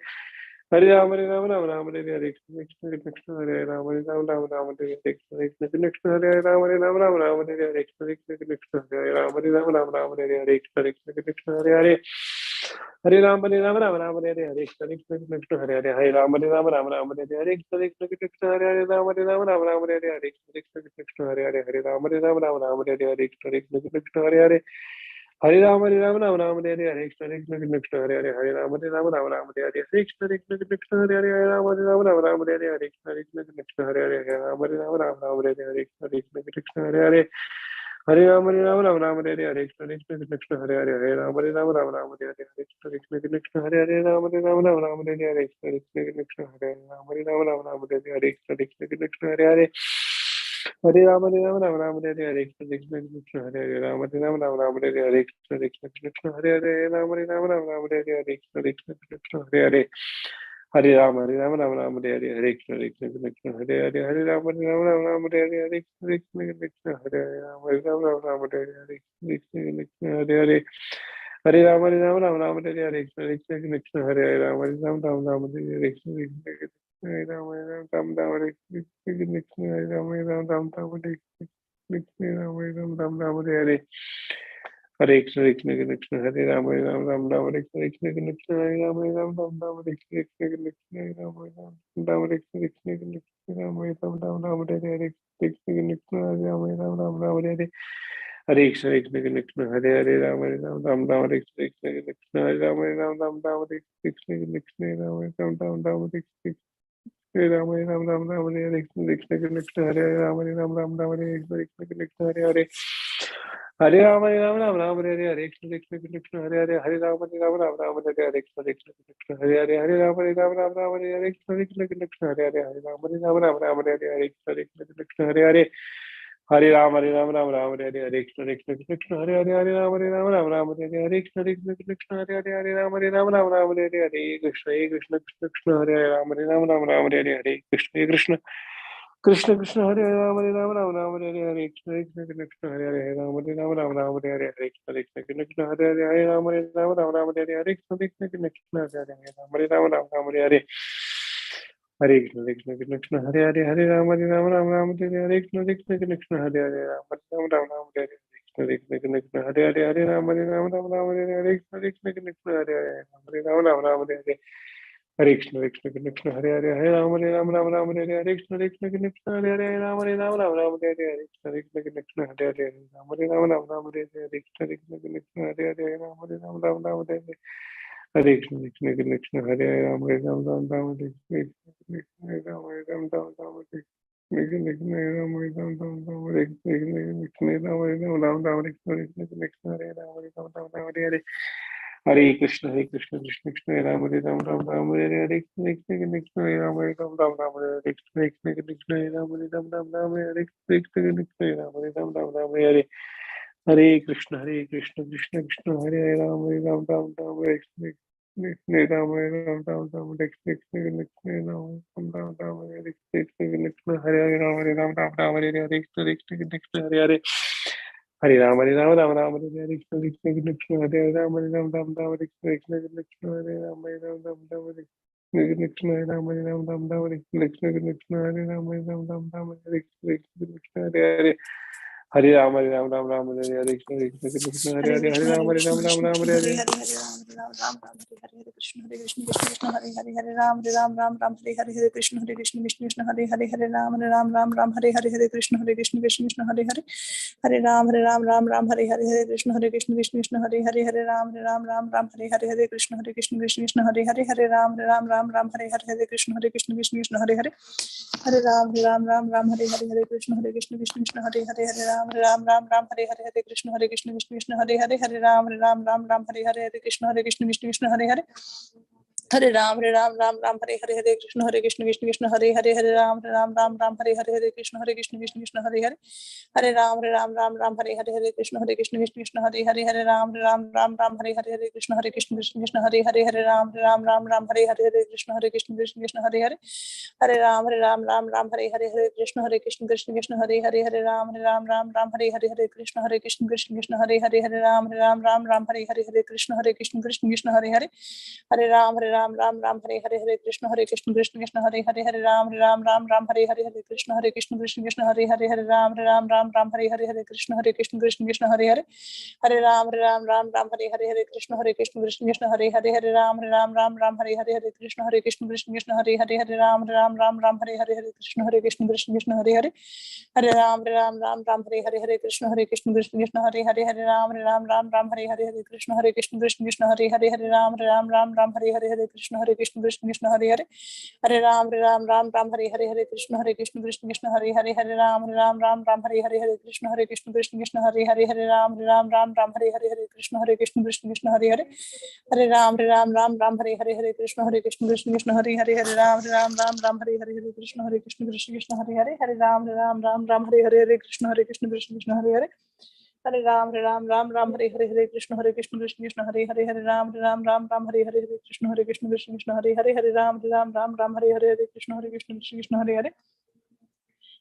Hare Ram, Hare Ram, Ram Ram, Hare Hare, Krishna Krishna, Hare Ram, Hare Ram, Ram Ram, Hare Hare, Krishna Krishna, Hare Ram, Hare Ram, Ram Ram, Hare Hare, Krishna Krishna, Hare Ram, Hare Ram, Ram Ram, Hare Hare, Krishna Krishna, Hare Hare, Hare Ram, Hare Ram, Ram Ram, Hare Hare, Krishna Krishna, Hare Hare, Hare Ram, Hare Ram, Ram Ram, Hare Hare, Krishna Krishna, Hare Hare, Ram, Hare Ram, Ram Ram, Hare Hare, Krishna Krishna, Hare Hare, Hare Ram, Hare Ram, Ram Ram, Hare Hare, Krishna Krishna, Hare Hare, Hare Ram, Hare Ram, Ram Ram, Hare Hare, Krishna Krishna, Hare Hare, Hare Ram, Hare Ram, Ram Ram, Hare Hare, Krishna Krishna, Hare Hare, Hare Ram, Hare Ram, Ram Ram, Hare Hare, Krishna Krishna, Hare Hare, Hare Ram, Hare Ram, Ram Ram, Hare Hare, Krishna Krishna, Hare Hare, Hare Ram, Hare Ram, Ram Ram, Hare Hare, Krishna Krishna, Hare Hare, Hare Ram, Hare Ram, Ram Ram, Hare Hare, Krishna Krishna, Hare Hare, Ram, Hare Ram, Ram Ram, Hare Hare, Krishna Krishna, Hare Ram, Hare Ram, Ram Ram, Hare Hare, Krishna Krishna, Hare Hare, Hare Ram, Hare Ram, Ram Ram, Hare Hare, Krishna Krishna, Hare Hare, Ram, Hare Ram, Ram Ram, Hare Hare, Krishna Krishna, Hare Hare, Ram, Hare Ram, Ram Ram, Hare Hare, Krishna Krishna, Hare Hare, Hare Ram, Hare Ram, Ram Ram, Hare Hare, Hare Krishna Krishna, Hare Hare, Hare Ram, Hare Ram, Ram Ram, Hare Hare, Hare Krishna Krishna, Hare Ram, Hare Ram, Ram Ram, Hare Hare, Krishna Krishna, Hare Hare, Hare Ram, Hare Ram, Ram Ram, Hare Hare, Krishna Krishna, Hare Ram, Hare Ram, Ram Ram, Hare Hare, Krishna Krishna, Hare Ram Ram Ram Hare Krishna Hare Ram Ram Ram Hare Krishna Hare Ram Ram Ram Hare Hare Krishna Krishna Krishna Hare Ram Ram Ram Hare Krishna Krishna Hare Ram Ram Ram Hare Krishna Krishna Hare Ram Ram Hare Krishna Krishna Ram Ram Ram Hare Krishna Krishna Hare Ram Ram Ram Hare Hare Krishna Krishna Krishna Hare Hare Ram Ram Ram Hare Krishna Krishna Hare Ram Ram Ram Hare Krishna Krishna Ram Ram Ram Hare Hare Ram Ram Ram Ram Hare Hare Krishna Krishna Hare Ram Ram Ram Ram Hare Krishna Krishna Hare Hare Hare Ram Ram Ram Hare Hare Krishna Krishna Krishna Hare Hare Hare Ram Ram Ram Hare Hare Krishna Krishna Krishna Hare Hare Hare Ram Ram Ram Hare Hare Krishna Krishna Krishna Hare Hare Hare Ram Ram Ram Hare Hare Krishna Krishna Krishna Hare Hare Hare Ram Ram Hare Hare Krishna Krishna Krishna Hare Hare Hare Ram Ram Hare Hare Krishna Krishna Krishna Hare Hare Hare Ram Ram Hare Hare Krishna Krishna Krishna Hare Hare Ram Ram Hare Hare Krishna Krishna Krishna Krishna Hare Ram Ram Hare Hare Krishna Krishna Krishna Hare Hare Ram Ram Hare Hare Krishna Krishna Krishna Hare Hare Ram Ram Hare Hare Krishna Krishna Krishna Hare Hare Ram Hare Hare Hare Krishna Krishna Krishna Hare Hare Hare Ram Hare Hare Krishna Krishna Krishna Hare Hare Ram Hare Krishna Krishna Krishna Hare Hare Hare Ram Hare Hare Krishna Krishna Krishna Hare Hare Ram Hare Hare Hare Krishna Krishna Krishna Hare Hare Hare Ram Hare Hare Krishna Krishna Krishna Hare Hare Ram Hare Hare Krishna Krishna Krishna Hare Hare Ram Hare Hare Krishna Krishna Krishna Hare Hare Ram Hare Hare Hare Krishna Krishna Krishna Hare Hare Ram Hare Hare Hare Krishna Krishna Krishna Ram Hare Ram Ram Hare Hare Krishna Krishna Krishna Ram Hare Ram Ram Hare Krishna Krishna Krishna Ram Hare Ram Ram Hare Krishna Krishna Ram Hare Ram Ram Hare Hare Krishna Krishna Krishna Hare Hare Ram Hare Ram Ram Hare Krishna Krishna Ram Hare Ram Ram Hare Krishna Krishna Ram Ram Hare Krishna Krishna Hare Hare Ram Hare Ram Ram Hare Hare Krishna Krishna Hare Hare Hare Ram Hare Hare Krishna Krishna Krishna Hare Ram Hare Ram Hare Krishna Krishna Hare Ram Hare Ram Hare Krishna Ram Hare Ram Hare Krishna Krishna Hare Ram Hare Ram Hare Krishna Hare Hare Ram Hare Hare Krishna Krishna Hare Hare Hare Hare Krishna, Ram Hare Hare Krishna, Ram Krishna Hare Krishna, Hare Hare Hare, Hare Ram, Hare Krishna, Hare Krishna, Krishna Krishna, Hare Hare Ram, Hare Hare Krishna, Hare Krishna, Krishna Hare Hare Ram, Hare Hare Krishna, Hare Krishna, Krishna Hare Hare Hare Ram, Hare Hare Krishna, Hare Krishna, Krishna Hare Hare Ram, Hare Hare Krishna, Hare Krishna, Krishna Hare Hare Ram, Hare Hare Krishna, Hare Krishna, Krishna Hare Hare Hare Ram, Hare Hare Krishna, Hare Krishna, Krishna Hare Hare Ram, Hare Hare Krishna, Hare Krishna, Krishna Hare Hare Ram, Hare Hare Krishna, Hare Krishna, Krishna Hare Hare Hare Ram, Hare Hare Krishna, Hare Krishna, Krishna Hare Hare Ram, Hare Hare Krishna, Hare Krishna, Krishna Hare Hare Hare Ram, Hare Hare Krishna, Hare Krishna, Krishna Hare Hare Ram, Hare Hare Krishna, Hare Krishna, Krishna Hare Hare Ram, Hare Hare Krishna, Hare Krishna, Krishna Hare Hare Hare Ram, Hare Hare Krishna, Hare Krishna, Krishna Hare Hare Ram, Hare Hare Krishna, Hare Krishna, Krishna Hare Hare Ram, Hare Hare Krishna, Hare Krishna, Krishna Hare Hare Hare Ram, Hare Hare Krishna, Hare Krishna, Krishna Hare Hare Ram, Hare Hare Krishna, Hare Krishna, Krishna Hare Hare Ram, Hare Hare Krishna, Hare Krishna, Krishna Hare Hare Hare Ram, Hare Hare Krishna, Hare Krishna, Krishna Hare Hare Ram, Hare Hare Krishna, Hare Krishna, Krishna Hare Hare Ram, Hare Hare Krishna, Hare Krishna, Krishna Hare Hare Hare Ram, Hare Hare Krishna, Hare Krishna, Krishna Hare Hare Ram, Hare Hare Krishna, Hare Krishna, Krishna Hare Hare Ram, Hare Hare Krishna, Hare Krishna, Krishna Hare Hare Hare Ram, Hare Hare Krishna, Hare Krishna, Krishna Hare Hare Ram, Hare Hare Krishna, Hare Krishna, Krishna Hare Hare Ram, Hare Hare Krishna, Hare Krishna, Krishna Hare Hare Hare Ram, Hare Hare Krishna, Hare Krishna, Krishna Hare Hare Ram, Hare Hare Krishna, Hare Krishna, Krishna Hare Hare Hare Ram, Hare Hare Krishna, Hare Krishna, Krishna Hare Hare Hare Ram, Hare Hare Krishna, Hare Krishna, Krishna Hare Hare Hare Ram, Hare Hare Krishna, Hare Krishna, Krishna Hare Hare Hare Ram, Hare Hare Krishna, Hare Krishna, Krishna Hare Hare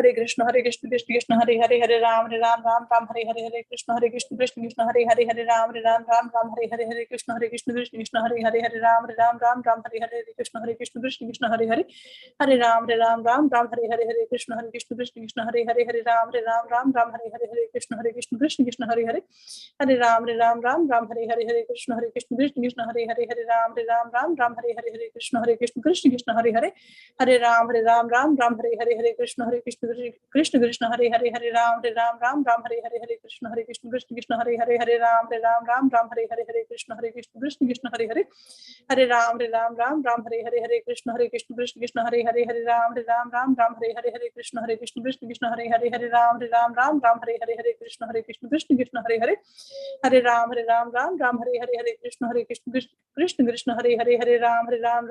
Hare Krishna Krishna Krishna Hare Hare Hare Ram Ram Hare Hare Hare Krishna Krishna Krishna Hare Hare Hare Ram Ram Hare Hare Hare Krishna Krishna Krishna Hare Hare Hare Ram Ram Hare Hare Hare Krishna Krishna Krishna Hare Hare Hare Ram Hare Hare Hare Krishna Krishna Krishna Hare Hare Hare Ram Hare Hare Hare Krishna Krishna Hare Hare Hare Ram Hare Hare Hare Krishna Krishna Hare Hare Hare Ram Hare Hare Hare Krishna Krishna Hare Hare Hare Ram Hare Hare Hare Krishna Krishna Hare Hare Hare Ram Hare Hare Hare Krishna Krishna Hare Hare Hare Ram Hare Hare Hare Krishna Krishna Hare Hare Hare Ram Hare Hare Hare Krishna Krishna Hare Hare Hare Ram Hare Hare Hare Krishna Krishna Hare Hare Hare Ram Hare Hare Hare Krishna Krishna Hare Hare Hare Ram Hare Hare Hare Krishna Krishna Hare Hare Hare Ram Hare Hare Hare Krishna Krishna Hare Hare Hare Ram Hare Hare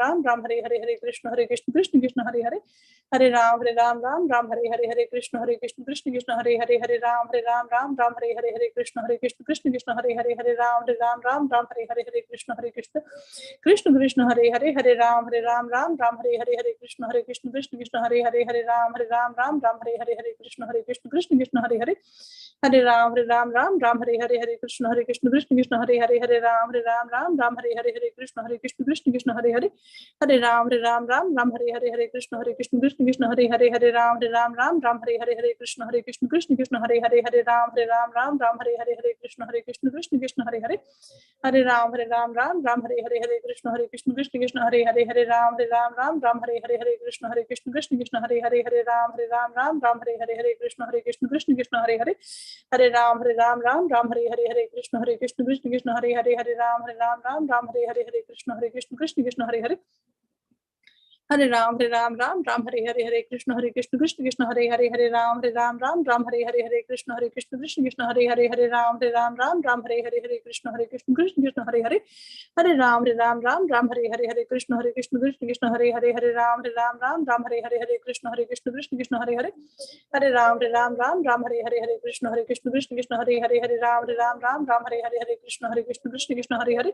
Hare Krishna Krishna Hare Hare Hare Ram Hare Hare Hare Krishna Krishna Hare Hare Hare Ram Hare Hare Hare Krishna Krishna Hare Hare Hare Ram Hare Hare Hare Krishna Krishna Hare Hare Hare Ram Hare Hare Hare Krishna Krishna Hare Hare Hare Ram Hare Hare Hare Krishna Krishna Hare Hare Hare Ram Hare Hare Hare Krishna Krishna Hare Hare Hare Ram Hare Hare Hare Krishna Krishna Hare Hare Hare Ram Hare Hare Hare Krishna Krishna Hare Hare Hare Ram Hare Hare Hare Krishna Krishna Hare Hare Hare Ram Hare Hare Hare Krishna Krishna Hare Hare Hare Ram Hare Hare Hare Krishna Krishna Hare Hare Hare Ram Hare Hare Hare Krishna Krishna Hare Hare Hare Ram Hare Hare Hare Krishna Krishna Hare Hare Hare Ram Hare Hare Hare Krishna Krishna Hare Hare Hare Ram Hare Hare Krishna Krishna Hare Hare Hare Ram Hare Hare Krishna Krishna Hare Hare Hare Ram Hare Hare Hare Krishna Krishna Hare Hare Hare Ram Hare Hare Hare Krishna Krishna Hare Hare Hare Ram Hare Hare Hare Krishna Krishna Hare Hare Hare Ram Hare Hare Hare Krishna Krishna Hare Hare Hare Ram Hare Hare Hare Krishna Krishna Hare Hare Hare Ram Hare Hare Hare Krishna Krishna Hare Hare Hare Ram Hare Hare Hare Krishna Krishna Hare Hare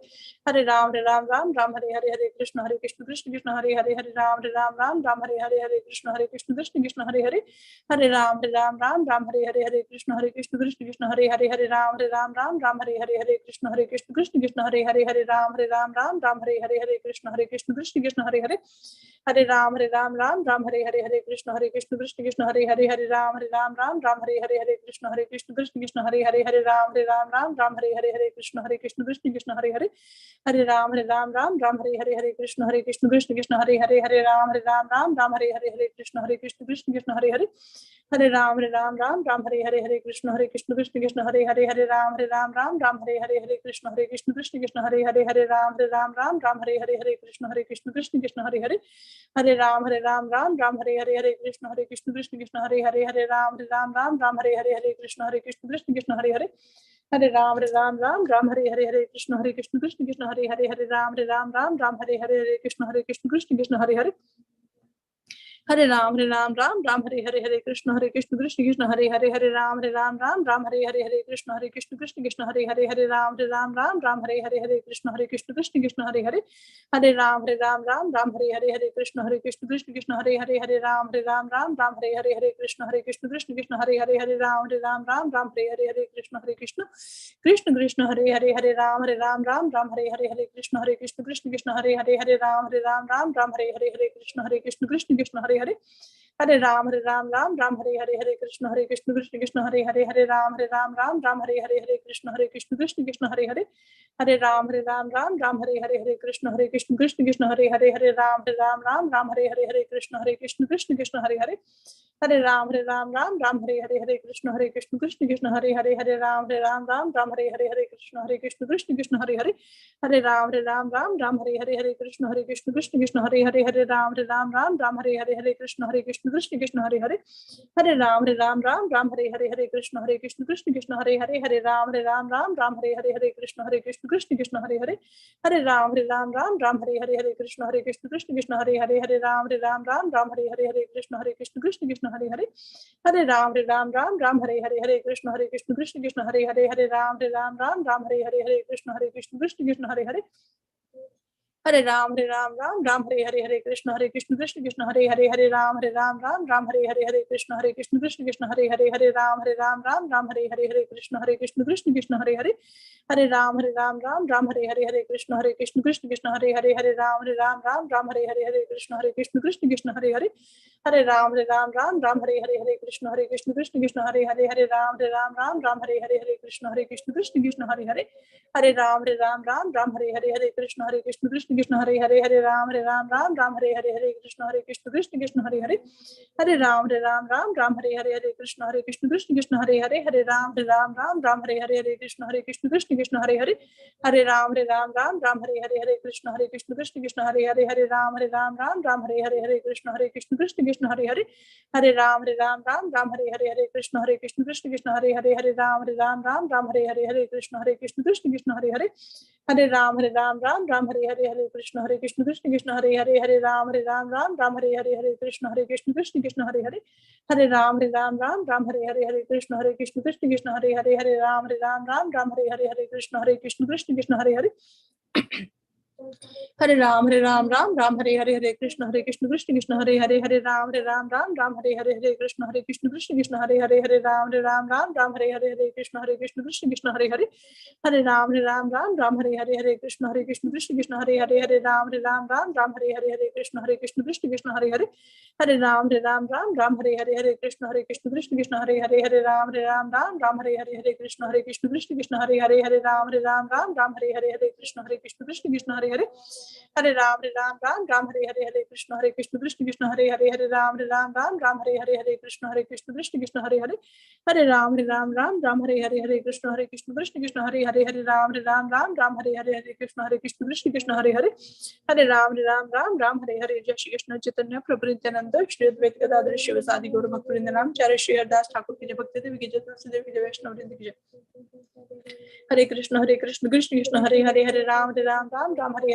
Hare Ram Hare Hare Hare Krishna Krishna Hare Hare Hare Ram Hare Hare Hare Krishna Krishna Hare Hare Hare Ram Hare Hare Hare Krishna Krishna Hare Hare Hare Ram Hare Hare Hare Krishna Krishna Hare Hare Hare Ram Hare Hare Hare Krishna Krishna Hare Hare Hare Ram Hare Hare Hare Krishna Krishna Hare Hare Hare Ram Hare Hare Hare Krishna Krishna Hare Hare Hare Ram Hare Hare Hare Krishna Krishna Hare Hare Hare Ram Hare Hare Hare Krishna Krishna Hare Hare Hare Ram Hare Hare Hare Krishna Krishna Hare Hare Hare Ram Hare Hare Hare Krishna Krishna Hare Hare Hare Ram Hare Hare Hare Krishna Krishna Hare Hare Hare Ram Hare Hare Hare Krishna Krishna Hare Hare Hare Ram Hare Hare Hare Krishna Krishna Hare Hare Hare Ram Hare Hare Hare Krishna Krishna Hare Hare Hare Ram Hare Hare Hare Krishna Krishna Hare Hare Hare Ram Hare Hare Hare Krishna Krishna Hare Hare Hare Ram Hare Hare Hare Krishna Krishna Hare Hare Hare Ram Hare Hare Hare Krishna Krishna Hare Hare Hare Ram Hare Hare Hare Krishna Krishna Hare Hare Hare Ram Hare Hare Hare Krishna Krishna Hare Hare Hare Ram Hare Hare Hare Krishna Krishna Hare Hare Hare Ram Hare Hare Hare Krishna Krishna Hare Hare Hare Ram Hare Hare Hare Krishna Krishna Hare Hare Hare Ram Hare Hare Hare Krishna Krishna Hare Hare Hare Ram Hare Hare Hare Krishna Krishna Hare Hare Hare Ram Hare Hare Hare Krishna Krishna Hare Hare Hare Ram Hare Hare Hare Krishna Krishna Hare Hare Hare Ram Hare Hare Hare Krishna Krishna Hare Hare Hare Ram Hare Hare Hare Krishna Krishna Hare Hare Hare Ram Hare Hare Hare Krishna Krishna Hare Hare Hare Ram Hare Hare Hare Krishna Krishna Hare Hare Hare Ram Hare Hare Hare Krishna Krishna Hare Hare Hare Ram Hare Hare Hare Krishna Krishna Hare Hare Hare Ram Hare Hare Hare Krishna Krishna Hare Hare Hare Ram Hare Hare Hare Krishna Krishna Hare Hare Hare Ram Hare Hare Hare Krishna Krishna Hare Hare Hare Ram Ram Ram Hare Hare Hare Krishna Krishna Krishna Hare Hare Hare Ram Ram Hare Hare Krishna Krishna Krishna Hare Hare Hare Ram Ram Hare Hare Krishna Krishna Krishna Hare Hare Hare Ram Ram Hare Hare Krishna Krishna Krishna Hare Hare Hare Ram Ram Hare Hare Krishna Krishna Krishna Hare Hare Hare Ram Ram Hare Hare Krishna Krishna Krishna Hare Hare Hare Ram Ram Hare Hare Krishna Krishna Krishna Hare Hare Hare Ram Hare Hare Krishna Krishna Krishna Hare Hare Hare Ram Hare Hare Krishna Krishna Krishna Hare Hare Hare Ram Hare Hare Krishna Krishna Krishna Hare Hare Hare Ram Hare Hare Krishna Krishna Krishna Hare Hare Hare Ram Hare Hare Krishna Krishna Krishna Hare Hare Hare Ram Hare Hare Krishna Krishna Krishna Hare Hare Hare Ram Hare Hare Krishna Krishna Krishna Hare Hare Hare Ram Hare Hare Krishna Krishna Krishna Hare Hare Hare Ram Hare Krishna Krishna Krishna Hare Hare Hare Ram Hare Hare Krishna Krishna Krishna Hare Hare Hare Ram Hare Hare Krishna Krishna Krishna Hare Hare Hare Ram Hare Hare Krishna Krishna Krishna Hare Hare Hare Ram Hare Hare Krishna Krishna Krishna Hare Hare Hare Ram Hare Hare Krishna Krishna Krishna Hare Hare Hare Ram Hare Hare Krishna Krishna Krishna Hare Hare Hare Ram Hare Hare Krishna Krishna Krishna Hare Hare Hare Ram Hare Hare Krishna Krishna Krishna Hare Hare Hare Ram Hare Hare Krishna Krishna Krishna Hare Hare Hare Ram Hare Hare Krishna Krishna Krishna Hare Hare Hare Ram Hare Hare Krishna Krishna Krishna Hare Hare Hare Ram Hare Hare Krishna Krishna Krishna Hare Hare Hare Ram Hare Hare Krishna Krishna Krishna Hare Hare Hare Ram Hare Hare Krishna Krishna Krishna Hare Hare Hare Ram Hare Hare Krishna Krishna Krishna Hare Hare Hare Ram Hare Hare Jai Shri Krishna Chaitanya Prabhu Nityananda Shri Advaita Gadadhar Shivasadi Gaura Bhaktivinoda Nam Charya Shri Hardas Thakur Ki Jai Bhakti Devi Ki Jai Tulsi Devi Ki Jai Vaishnava Vrinda Ki Jai Hare Krishna Krishna Krishna Hare Hare Hare Ram Hare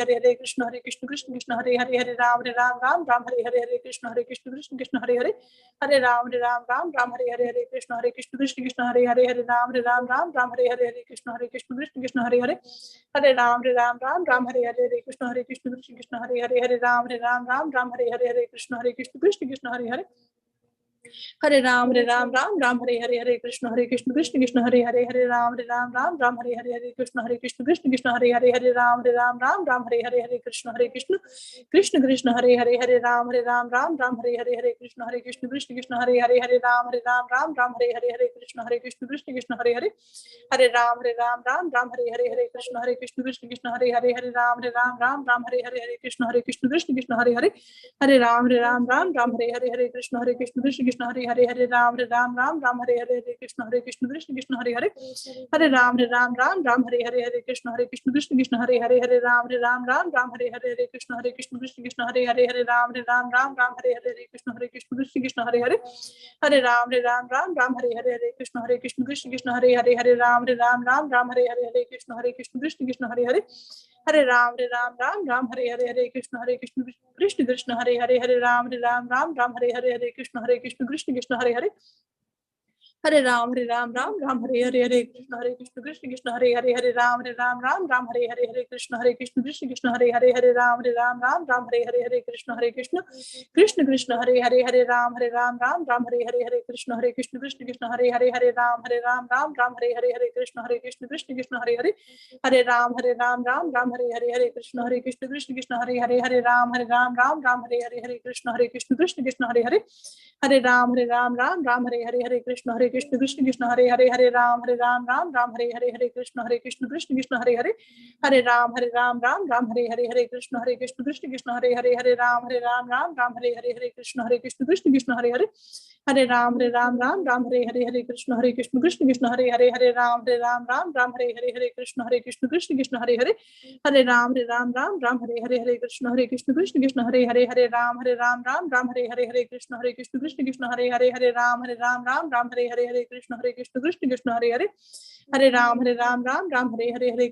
Hare Krishna Krishna Krishna Hare Hare Hare Ram Hare Hare Krishna Krishna Krishna Hare Hare Hare Ram Hare Hare Krishna Krishna Krishna Hare Hare Hare Ram Hare Hare Krishna Krishna Krishna Hare Hare Hare Ram Hare Hare Krishna Krishna Krishna Hare Hare Hare Ram Hare Hare Krishna Krishna Krishna Hare Hare Hare Ram Hare Hare Krishna Krishna Krishna Hare Hare Hare Ram Hare Hare Krishna Krishna Krishna Hare Hare Hare Ram Hare Hare Krishna Krishna Krishna Hare Hare Hare Ram Hare Hare Krishna Krishna Krishna Hare Hare Hare Ram Hare Hare Krishna Krishna Krishna Hare Hare Hare Ram Hare Hare Krishna Krishna Krishna Hare Hare Hare Ram Hare Hare Krishna Krishna Krishna Hare Hare Hare Ram Hare Hare Krishna Krishna Krishna Hare Hare Hare Ram Hare Hare Krishna Krishna Krishna Hare Hare Hare Ram Hare Hare Krishna Krishna Krishna Hare Hare Hare Ram Hare Hare Krishna Krishna Krishna Hare Hare Hare Ram Hare Hare Krishna Krishna Krishna Hare Hare Hare Ram Hare Hare Krishna Krishna Krishna Hare Hare Hare Ram Hare Hare Krishna Krishna Krishna Hare Hare Hare Ram Hare Hare Krishna Krishna Krishna Hare Hare Hare Ram Hare Hare Krishna Krishna Krishna Hare Hare Hare Ram Hare Hare Krishna Krishna Hare Hare Hare Ram Hare Hare Krishna Krishna Hare Hare Hare Ram Hare Hare Krishna Krishna Krishna Hare Hare Hare Ram Hare Hare Krishna Krishna Hare Hare Hare Ram Hare Hare Krishna Krishna Hare Hare Hare Ram Hare Hare Krishna Krishna Hare Hare Hare Ram Hare Hare Krishna Krishna Hare Hare Hare Ram Hare Hare Krishna Krishna Hare Hare Hare Ram Hare Hare Krishna Krishna Hare Hare Hare Ram Hare Hare Krishna Krishna Hare Hare Hare Ram Hare Hare Krishna Krishna Hare Hare Hare Ram Hare Hare Krishna Krishna Hare Hare Hare Ram Hare Hare Krishna Krishna Hare Hare Hare Ram Hare Hare Krishna Krishna Hare Hare Hare Ram Hare Hare Krishna Krishna Hare Hare Hare Ram Hare Hare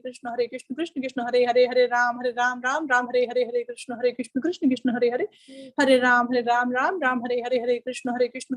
Krishna Krishna Hare Hare Hare Ram Hare Hare Krishna Krishna Hare Hare Hare Ram Hare Hare Krishna Krishna Hare Hare Hare Ram Hare Hare Krishna Krishna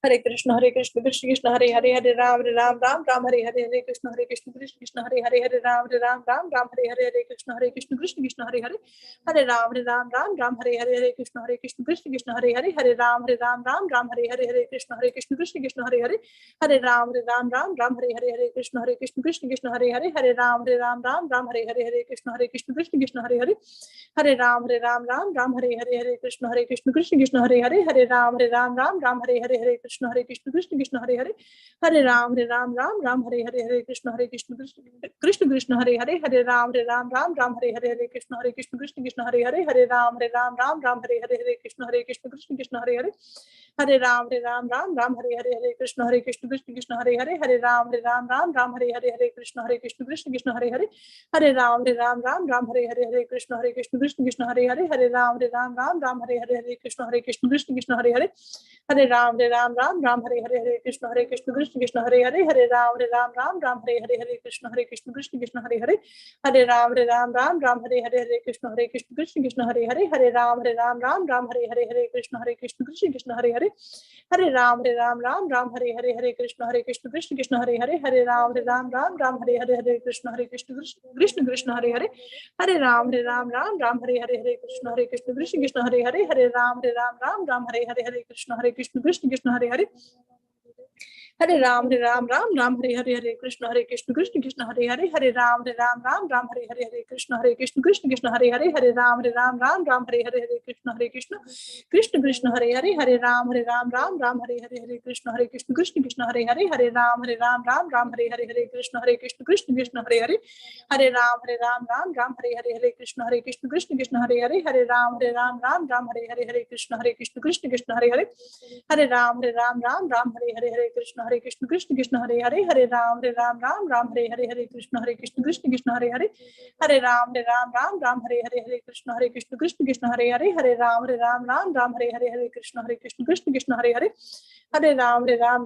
Hare Krishna Krishna Krishna Hare Hare Hare Ram Ram Ram Hare Hare Hare Krishna Krishna Krishna Hare Hare Hare Ram Ram Hare Hare Hare Krishna Krishna Krishna Hare Hare Hare Ram Ram Hare Hare Hare Krishna Krishna Krishna Hare Hare Hare Ram Ram Hare Hare Hare Krishna Krishna Krishna Hare Hare Hare Ram Ram Hare Hare Hare Krishna Krishna Krishna Hare Hare Hare Ram Ram Hare Hare Hare Krishna Krishna Krishna Hare Hare Hare Ram Hare Hare Hare Krishna Krishna Krishna Hare Hare Hare Ram Ram Hare Hare Hare Krishna Krishna Krishna Hare Hare Hare Ram Hare Hare Hare Krishna Krishna Krishna Hare Hare Hare Ram Hare Hare Hare Krishna Krishna Krishna Hare Hare Hare Ram Hare Hare Hare Krishna Krishna Hare Hare Hare Ram Hare Hare Hare Krishna Krishna Hare Hare Hare Ram Hare Hare Hare Krishna Krishna Hare Hare Hare Ram Hare Hare Hare Krishna Krishna Hare Hare Hare Ram Hare Hare Hare Krishna Krishna Hare Hare Hare Ram Hare Hare Hare Krishna Krishna Hare Hare Hare Ram Hare Hare Hare Krishna Krishna Hare Hare Hare Ram Hare Hare Hare Krishna Krishna Hare Hare Hare Ram Hare Hare Hare Krishna Krishna Hare Hare Hare Ram Hare Hare Hare Krishna Krishna Hare Hare Hare Ram Hare Hare Hare Krishna Krishna Hare Hare Hare Ram Hare Hare Hare Krishna Krishna Hare Hare Hare Ram Hare Hare Hare Krishna Krishna Hare Hare Hare Ram Hare Hare Hare Krishna Krishna Hare Hare Hare Ram Hare Hare Hare Krishna Krishna Hare Hare Hare Ram Hare Hare Hare Krishna Krishna Hare Hare Hare Ram Hare Hare Hare Krishna Krishna Hare Hare Hare Ram Hare Hare Hare Krishna Krishna Hare Hare Hare Ram Hare Hare Hare Krishna Krishna Hare Hare Hare Ram Hare Hare Hare Krishna Krishna Hare Hare Hare Ram Hare Hare Hare Krishna Krishna Hare Hare Hare Ram Hare Hare Hare Krishna Krishna Hare Hare Hare Ram Hare Hare Hare Krishna Krishna Hare Hare Hare Ram Hare Hare Hare Krishna Krishna Hare Hare Hare Ram Hare Hare Hare Krishna Krishna Hare Hare Hare Ram Hare Hare Hare Krishna Krishna Hare Hare Hare Ram Hare Hare Hare Krishna Krishna Hare Hare Hare Ram Hare Hare Hare Krishna Krishna Hare Hare Hare Ram Hare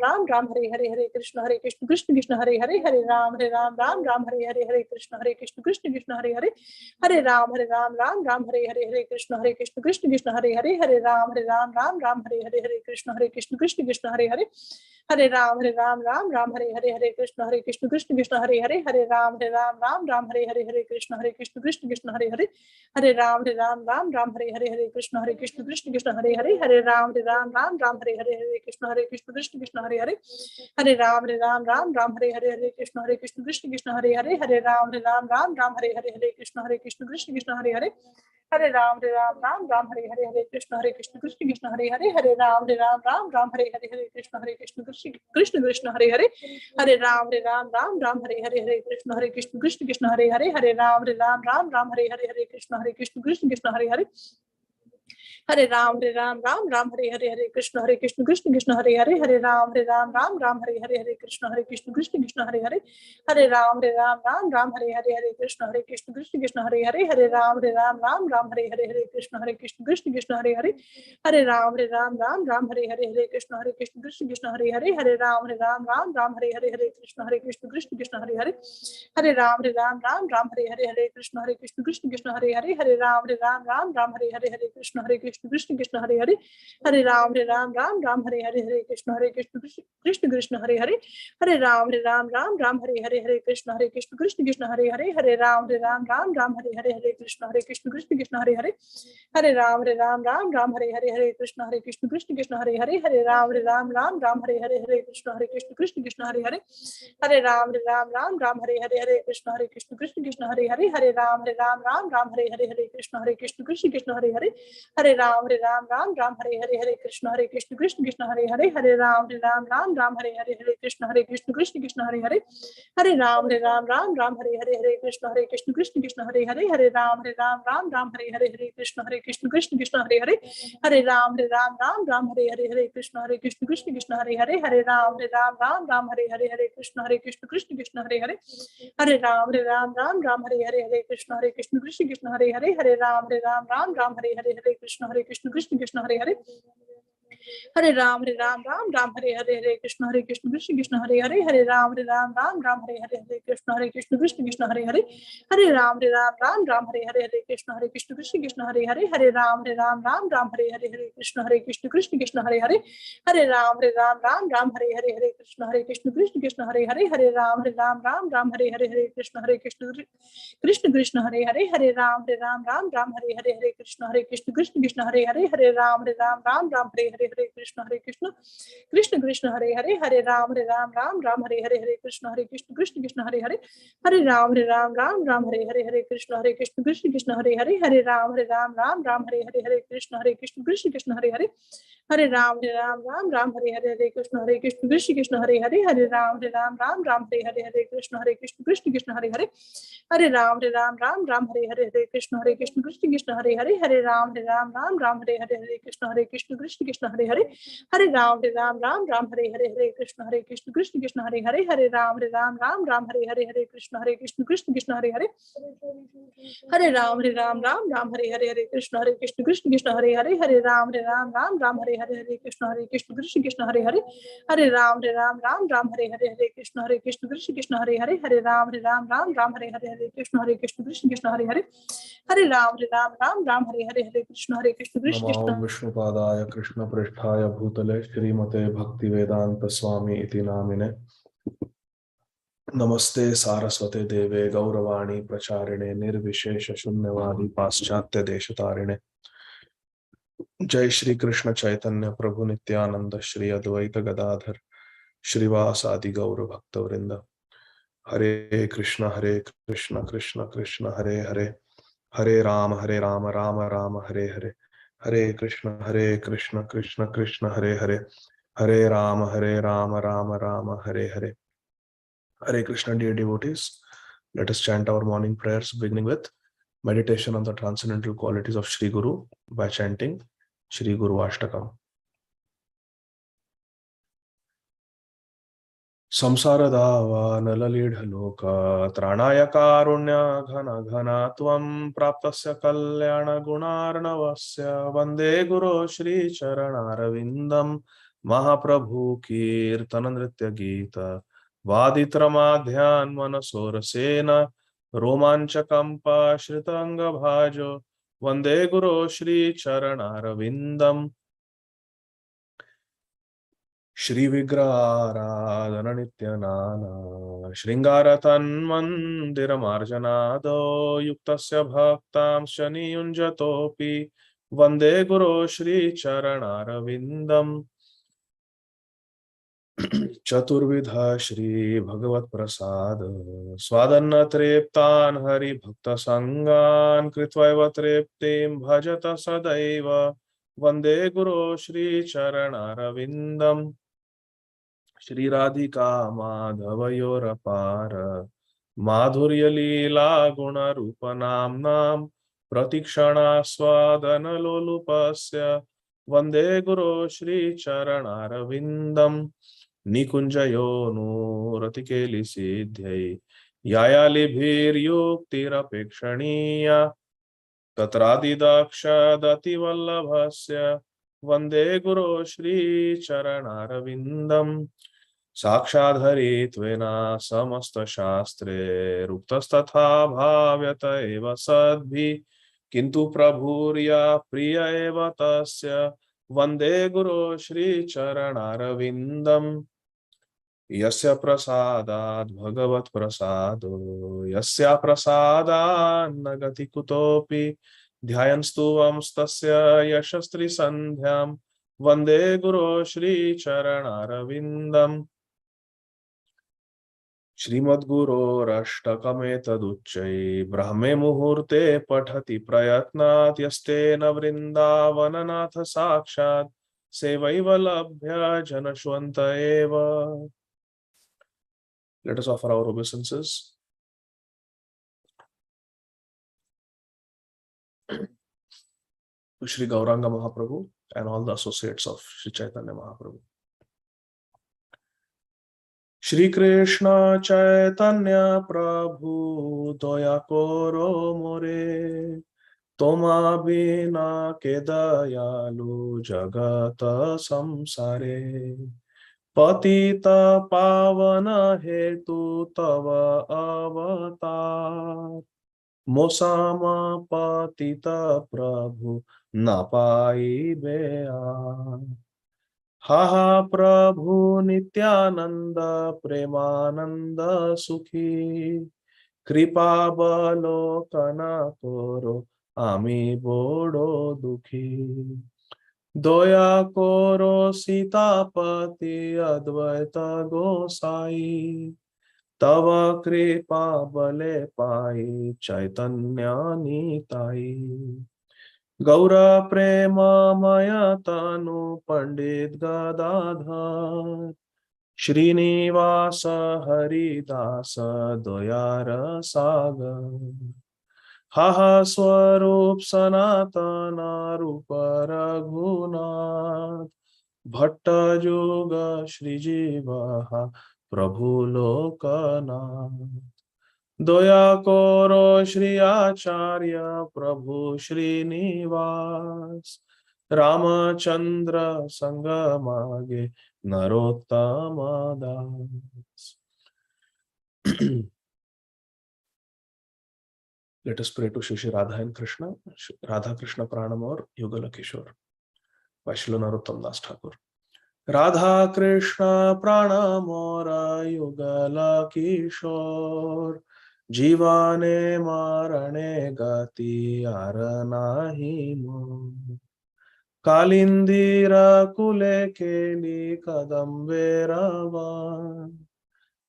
Hare Hare Krishna Krishna Hare Hare Hare Ram Hare Hare Hare Krishna Krishna Hare Hare Hare Ram Hare Hare Hare Krishna Krishna Hare Hare Hare Ram Hare Hare Hare Krishna Krishna Hare Hare Hare Ram Hare Hare Hare Krishna Krishna Hare Hare Hare Ram Hare Hare Hare Krishna Krishna Hare Hare Hare Ram Hare Hare Hare Krishna Krishna Hare Hare Hare Ram Hare Hare Hare Krishna Krishna Hare Hare Hare Ram Hare Hare Hare Krishna Krishna Hare Hare Hare Ram Hare Hare Hare Krishna Krishna Hare Hare Hare Ram Hare Hare Hare Krishna Krishna Hare Hare Hare Ram Hare Hare Hare Krishna Krishna Hare Hare Hare Ram Hare Hare Hare Krishna Krishna Hare Hare Hare Ram Hare Hare Hare Krishna Krishna Hare Hare Hare Ram Hare Hare Hare Krishna Krishna Hare Hare Hare Ram Hare Hare Hare Krishna Krishna Hare Hare Hare Ram Hare Hare Hare Krishna Krishna Hare Hare Hare Ram Hare Hare Hare Krishna Krishna Hare Hare Hare Ram Hare Hare Hare Krishna Krishna Hare Hare Hare Ram Hare Hare Hare Krishna Krishna Hare Hare Hare Ram Hare Hare Hare Krishna Krishna Hare Hare Hare Ram Hare Hare Hare Krishna Krishna Hare Hare Hare Ram Hare Hare Hare Krishna Krishna Hare Hare Hare Ram Hare Hare Hare Krishna Krishna Hare Hare Hare Ram Hare Hare Hare Krishna Krishna Hare Hare Hare Ram Hare Hare Hare Krishna Krishna Hare Hare Hare Ram Hare Hare Hare Krishna Krishna Hare Hare Hare Ram Hare Hare Hare Krishna Krishna Hare Hare Hare Ram Hare Hare Hare Krishna Krishna Hare Hare Hare Ram Hare Hare Hare Krishna Krishna Hare Hare Hare Ram Hare Hare Hare Krishna Krishna Hare Hare Hare Ram Hare Hare Hare Krishna Krishna Hare Hare Hare Ram Hare Hare Hare Krishna Krishna Hare Hare Hare Ram Ram Ram Hare Hare Hare Krishna Krishna Krishna Hare Hare Hare Ram Ram Ram Hare Hare Hare Krishna Krishna Krishna Hare Hare Hare Ram Ram Hare Hare Hare Krishna Krishna Hare Hare Hare Ram Ram Hare Hare Hare Krishna Krishna Hare Hare Hare Ram Ram Hare Hare Hare Krishna Krishna Hare Hare Hare Ram Ram Hare Hare Hare Krishna Krishna Hare Hare Hare Ram Ram Hare Hare Hare Krishna Krishna Hare Hare Hare Ram Ram Hare Hare Hare Krishna Krishna Hare Hare Hare Ram Ram Hare Hare Hare Krishna Krishna Hare Hare Hare Ram Ram Hare Hare Hare Krishna Krishna Hare Hare Hare Ram Ram Hare Hare Hare Krishna Krishna Hare Hare Hare Ram Ram Hare Hare Hare Krishna Krishna Hare Hare Hare Ram Ram Hare Hare Hare Krishna Krishna Hare Hare Hare Ram Ram Hare Hare Hare Krishna Krishna Hare Hare Hare Ram Ram Hare Hare Hare Krishna Krishna Hare Hare Hare Ram Ram Hare Hare Hare Krishna Krishna Hare Hare Hare Ram Ram Hare Hare Hare Krishna Krishna Hare Hare Hare Ram Hare Hare Hare Krishna Krishna Hare Hare Hare Ram Ram Hare Hare Hare Krishna Krishna Hare Hare Hare Ram Ram Hare Hare Hare Krishna Krishna Hare Hare Hare Ram Ram Hare Hare Hare Krishna Krishna Hare Hare Hare Ram Hare Hare Hare Krishna नमो विष्णुपादाय कृष्ण पृष्ठाय भूतले श्रीमते भक्ति वेदांत स्वामी इति नामिने नमस्ते सारस्वते देवे गौरवाणी प्रचारिणे निर्विशेष शून्यवादी पाश्चात्य देशतारिणे जय श्री कृष्ण चैतन्य प्रभु नित्यानंद श्री अद्वैत गदाधर श्रीवासादि गौर भक्तवृंद हरे Krishna Krishna Krishna Hare Hare Hare Ram Ram Ram Hare Hare Hare Krishna Krishna Krishna Hare Hare Hare Ram Ram Ram Hare Hare Hare Krishna, dear devotees. Let us chant our morning prayers, beginning with meditation on the transcendental qualities of Shri Guru by chanting Shri Guru Ashtakam. Samsara nalalidhaloka tranaya karunya ghana ghana tvam praptasya kalyana gunarnavasya vande guru Shri Charanarvindam Mahaprabhu Kirtanandritya Gita वादित्रमाध्यान् मनसोरसेन रोमाञ्चकम्पाश्रिताङ्गभाजो वन्दे गुरो श्रीचरणारविन्दम् श्रीविग्रहाराधननित्यनाना शृङ्गारतन्मन्दिरमार्जनादो युक्तस्य भक्तांश्च नियुञ्जतोऽपि वन्दे गुरो श्रीचरणारविन्दम् चतुर्विधा श्री भगवत प्रसाद स्वादन्न तृप्तान् हरि भक्त संगान् कृत्वैव तृप्तिं भजत सदैव वन्दे गुरो श्री चरणारविन्दम् श्री राधिका माधवयोरपार माधुर्य लीला गुण रूप नाम्नां प्रतिक्षणा लोलुपस्य वन्दे गुरो श्री चरणारविन्दम् निकुंजयो नूरतिकेलिसिद्ध्यै यायालिभिर्युक्तिरपेक्षणीया तत्रादिदक्षदतिवल्लभस्य वन्दे गुरो श्रीचरणारविन्दम् साक्षाद्धरित्वेन समस्तशास्त्रे रुक्तस्तथा भाव्यत एव सद्भिः किन्तु प्रभुर्या प्रिय एव तस्य वन्दे गुरो श्रीचरणारविन्दम् यस्य प्रसादात् भगवत् प्रसादो यस्य प्रसादात् न गति कुतोऽपि ध्यायन्स्तु वंस्तस्य यशस्त्रिसन्ध्यां वन्दे गुरो श्रीचरणारविन्दम् श्रीमद्गुरोरष्टकमेतदुच्चै ब्राह्मे मुहूर्ते पठति प्रयत्नात् यस्तेन वृन्दावननाथ साक्षात् सेवैव लभ्य जनश्वन्त एव. Let us offer our obeisances to Shri Gauranga Mahaprabhu and all the associates of Shri Chaitanya Mahaprabhu. Shri Krishna Chaitanya Prabhu Doya Koro More तोमा बिना के दयालु जगत संसारे, पतित पावन हेतु तव अवतार। मोसम पतित प्रभु न पाइबे आर। हा हा प्रभु नित्यानंद प्रेमानंद सुखी, कृपा बलोकन करो आमी बड़ो दुखी। दया करो सीतापति अद्वैत गोसाई, तव कृपा बले पाई चैतन्य निताई। गौर प्रेममय तनु पंडित गदाधर, श्रीनिवास हरिदास दयार सागर। हा हा स्वरूप सनातन रूप रघुनाथ, भट्ट युग श्रीजीव प्रभु लोकनाथ। दया करो श्री आचार्य प्रभु श्रीनिवास, रामचंद्र संग मागे नरोत्तम दास। Let us pray to Shri Radha and Krishna, Radha Krishna Pranam और Yugal Kishore by Srila Narottam Das Thakur. Radha Krishna प्राणम और युगल किशोर, जीवाने मारणे गति आर नाही मोर। कालिंदीर कुले केली कदम्बे रवान,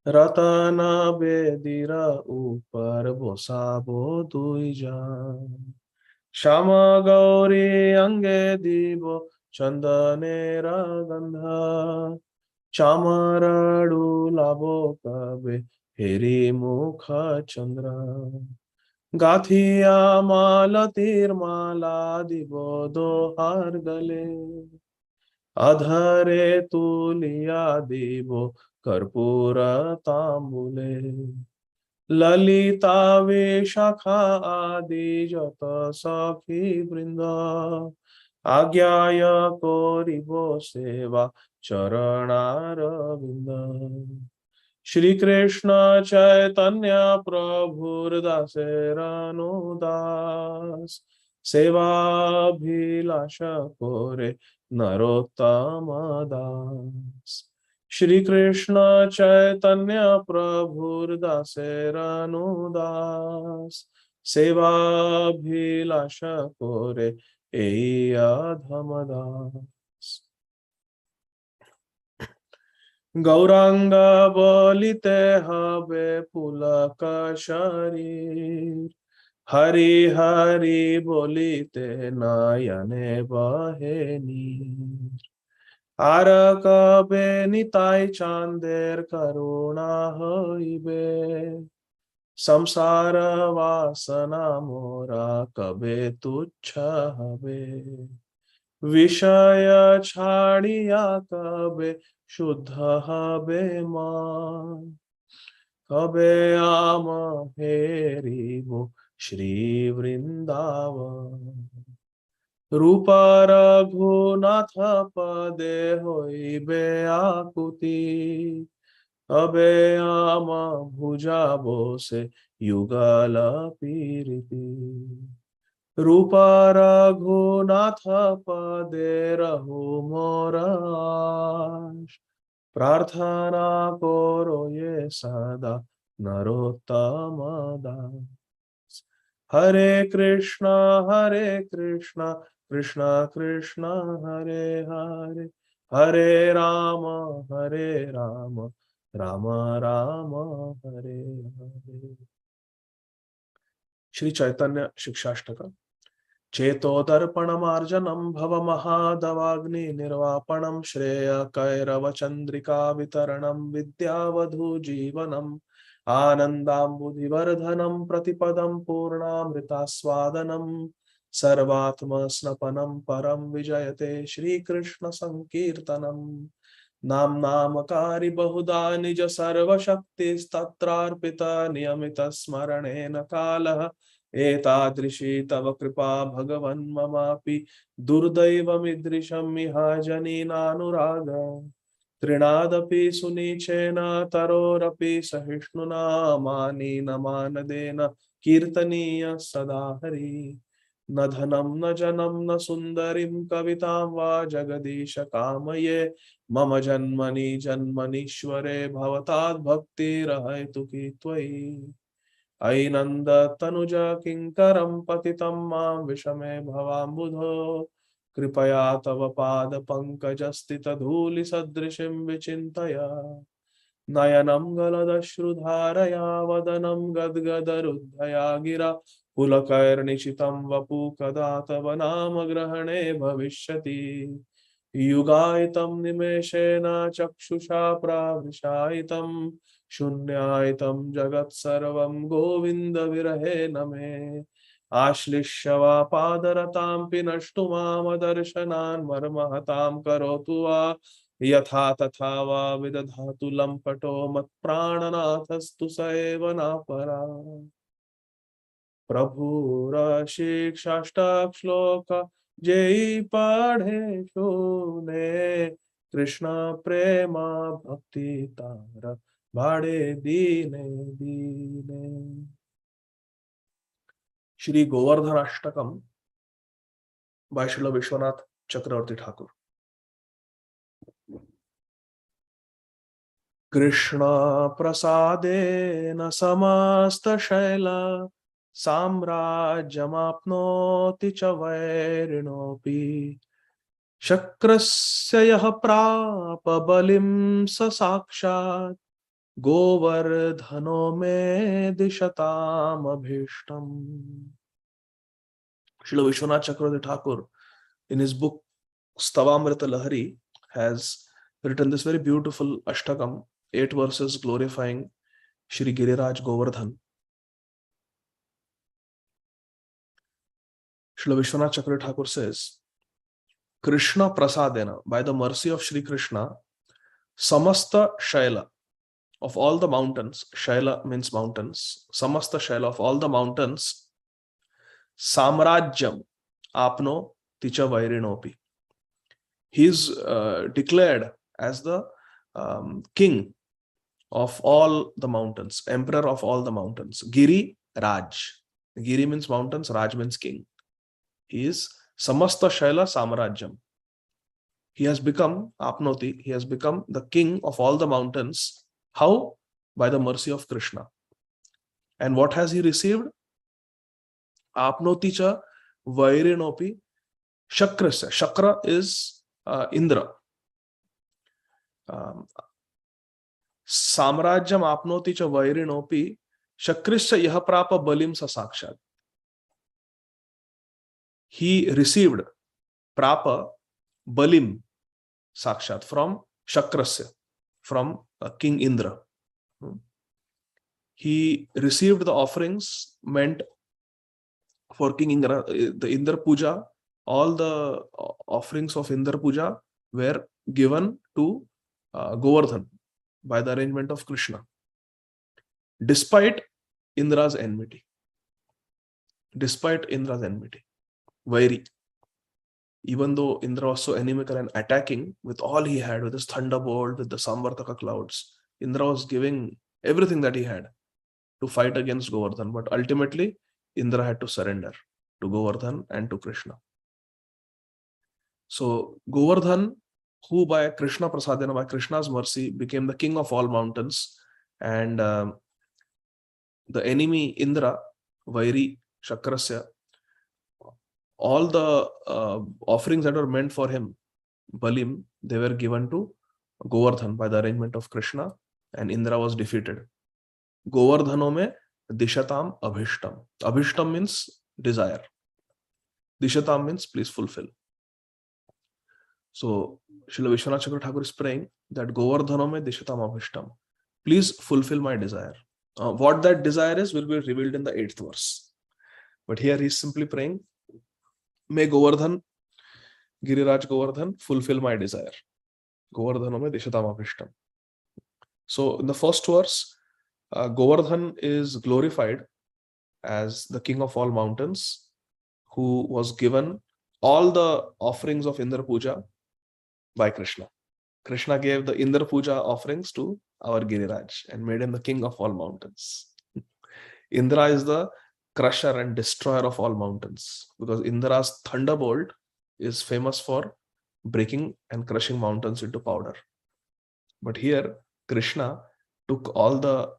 रतन बेदीर ऊपर बोसाबो दुई जान। श्याम गौरी अंगे दीबो चंदनेर गंध, चामरडू लाबो कबे हेरी मुख चंद्र। गाथिया मालतीर माला दिबो दोहार गले, अधरे तुलिया दिबो कर्पूर तांबुले। ललिता विशाखा आदि जत सखी वृंद, आज्ञाय करिबो सेवा चरणारविंद। श्री कृष्ण चैतन्य प्रभुर्दासेरनुदास, सेवाभिलाष कोरे नरोत्तम दास। श्री कृष्ण चैतन्य प्रभुर्दासेरनुदास, सेवाभिलाष कोरे एई अधमदास। गौरांग बोलिते हबे पुलक शरीर, हरि हरि बोलिते नयने बहे नीर। आर कबे निताई चांदेर करुणा हईबे, संसार वासना मोरा कबे तुच्छ हबे। विषय छाड़िया कबे शुद्ध हबे मान, कबे आम हेरिबो श्री वृंदावन। रूप रघुनाथ पदे होइबे आकुति, कबे आम भुजाबो से युगल पीरिति। रूप रघुनाथ पदे रहु मोर आश, प्रार्थना करो ये सदा नरोत्तम दास। हरे कृष्ण कृष्ण कृष्ण हरे हरे, हरे राम राम राम राम हरे हरे। श्री चैतन्य शिक्षाष्टक। चेतोदर्पणमार्जनं भवमहादवाग्नि निर्वापणं, श्रेय कैरव चंद्रिका वितरणं, विद्यावधू जीवनम् आनन्दाम्बुधिवर्धनं, प्रतिपदं पूर्णामृतास्वादनं, सर्वात्मस्नपनं परं विजयते श्रीकृष्ण संकीर्तनम्। नामकारी बहुधा निज सर्वशक्तिस्तत्रार्पित नियमित स्मरणेन कालः, एतादृशी तव कृपा भगवन् ममापि दुर्दैवमिदृशं इहाजनीनानुराग तृणादपि सुनीचेन तरोरपि सहिष्णुना मानेन मानदेन कीर्तनीय सदा हरि न धनं न जनं न सुन्दरीं कवितां वा जगदीश कामये मम जन्मनि जन्मनीश्वरे भवताद्भक्तिरहैतुकी त्वयि अयि नन्द तनुज किङ्करं पतितं मां विषमे भवाम्बुधो कृपया तव पाद पंकजस्थितधूलिसदृशीं विचिन्तय नयनं गलदश्रुधारया वदनं गद्गदरुद्धया गिरा पुलकैर्निशितं वपु कदा तव नाम ग्रहणे भविष्यति युगायितं निमेषेण चक्षुषा प्रावृशायितं शून्यायितं जगत्सर्वं गोविन्द विरहे न मे आश्लिष्य वा पादरतां पिनष्टु मामदर्शनान् मर्महतां करोतु वा यथा तथा वा विदधातु लम्पटो मत्प्राणनाथस्तु स एव नापरा प्रभुरशिक्षाष्टक जय पढ़े शोने कृष्ण प्रेमा भक्ति तार भाड़े दीने दीने। Shri Govardhan Ashtakam by Srila Vishwanath Chakravarti Thakur. Krishna prasadena samasta shaila samrajyamapnoti cha vairinopi shakrasya yah prapa balim sa sakshat govardhano me dishatam abhishtam. Srila Vishwanath Chakravarti Thakur, in his book Stavamrita Lahari, has written this very beautiful Ashtakam, 8 verses glorifying Shri Giriraj Govardhan. Srila Vishwanath Chakravarti Thakur says, Krishna prasadena, by the mercy of Shri Krishna, samasta shaila, of all the mountains, shaila means mountains, samasta shaila, of all the mountains, samrajyam apno ticha vairinopi. He is declared as the king of all the mountains, emperor of all the mountains. Giri Raj. Giri means mountains, Raj means king. He is samasta shaila samrajyam. He has become apnoti, he has become the king of all the mountains. How? By the mercy of Krishna. And what has he received? Apnoti cha vairinopi shakrasya. Shakra is Indra. Samrajyam apnoti cha vairinopi shakrisya yah prapa balim sa sakshat. He received prapa balim sakshat from shakrasya, from King Indra. He received the offerings meant for King Indra, the Indra Puja. All the offerings of Indra Puja were given to Govardhan by the arrangement of Krishna, despite Indra's enmity. Despite Indra's enmity, Vairi. Even though Indra was so inimical and attacking with all he had, with his thunderbolt, with the Samvartaka clouds, Indra was giving everything that he had to fight against Govardhan. But ultimately, Indra had to surrender to Govardhan and to Krishna. So Govardhan, who by Krishna prasadena, by Krishna's mercy, became the king of all mountains, and the enemy Indra, Vairi, Shakrasya, all the offerings that were meant for him, Balim, they were given to Govardhan by the arrangement of Krishna, and Indra was defeated. Govardhano me dishatam abhishtam. Abhishtam means desire. Dishatam means please fulfill. So Srila Vishwanath Chakravarti Thakur is praying that Govardhano me dishatam abhishtam. Please fulfill my desire. What that desire is will be revealed in the 8th verse. But here he is simply praying, may Govardhan, Giriraj Govardhan, fulfill my desire. Govardhano me dishatam abhishtam. So in the first verse, Govardhan is glorified as the king of all mountains, who was given all the offerings of Indra Puja by Krishna. Krishna gave the Indra Puja offerings to our Giriraj and made him the king of all mountains. Indra is the crusher and destroyer of all mountains, because Indra's thunderbolt is famous for breaking and crushing mountains into powder. But here, Krishna took all the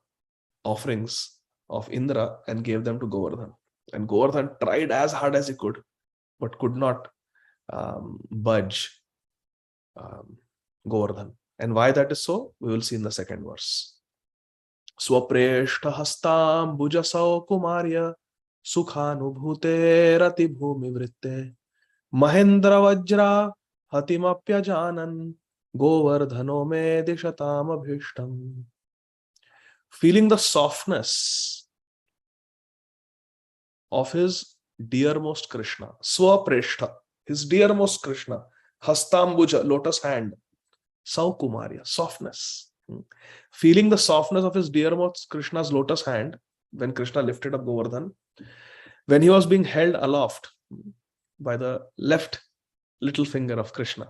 offerings of Indra and gave them to Govardhan. And Govardhan tried as hard as he could, but could not budge Govardhan. And why that is so, we will see in the second verse. Swapreshta hastam bujasau kumarya sukhanubhute bhumi vritte Mahendra vajra hatimapya janan Govardhano me dishatam abhishtam. Feeling the softness of his dearmost Krishna, Swapreshta, his dearmost Krishna, Hastambuja, lotus hand, Saukumarya, softness. Feeling the softness of his dearmost Krishna's lotus hand, when Krishna lifted up Govardhan, when he was being held aloft by the left little finger of Krishna.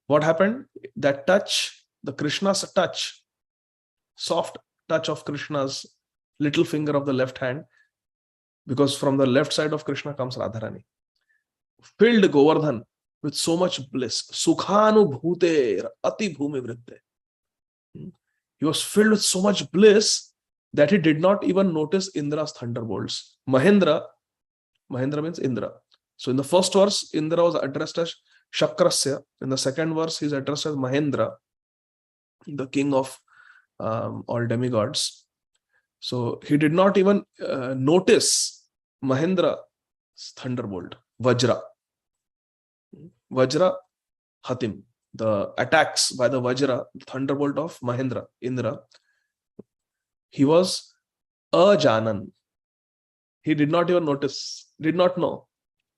What happened? That touch, the Krishna's touch, soft touch of Krishna's little finger of the left hand, because from the left side of Krishna comes Radharani, filled Govardhan with so much bliss. Sukhanubhute ati bhumi vritte. He was filled with so much bliss that he did not even notice Indra's thunderbolts. Mahendra means Indra. So in the first verse, Indra was addressed as Shakrasya. In the second verse, he is addressed as Mahendra, the king of all demigods. So he did not even notice Mahendra's thunderbolt, Vajra. Vajra Hatim, the attacks by the Vajra, the thunderbolt of Mahendra, Indra. He was Ajanan. He did not even notice, did not know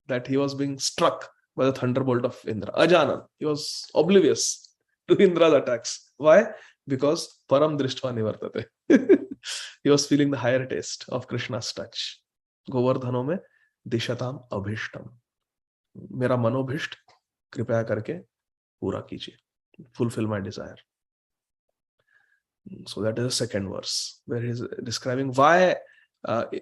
that he was being struck by the thunderbolt of Indra. Ajanan. He was oblivious to Indra's attacks. Why? Because Param Drishtva Nivartate. He was feeling the higher taste of Krishna's touch. Govardhano me dishatam abhishtam. Mera manobhisht kripaya karke pura kijiye. Fulfill my desire. So that is the second verse, where he is describing why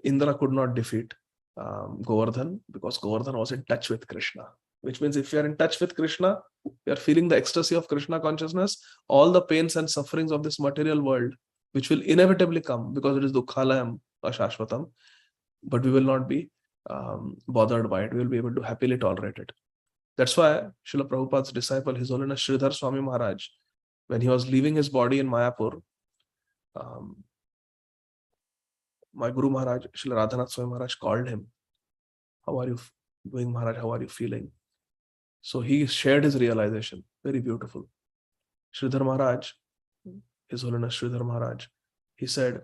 Indra could not defeat Govardhan, because Govardhan was in touch with Krishna. Which means if you are in touch with Krishna, you are feeling the ecstasy of Krishna consciousness, all the pains and sufferings of this material world, which will inevitably come because it is dukkhalayam ashashvatam, but we will not be bothered by it. We will be able to happily tolerate it. That's why Srila Prabhupada's disciple, His Holiness Sridhar Swami Maharaj, when he was leaving his body in Mayapur, my Guru Maharaj, Srila Radhanath Swami Maharaj, called him. How are you doing, Maharaj? How are you feeling? So he shared his realization. Very beautiful. Sridhar Maharaj, His Holiness Sridhar Maharaj, he said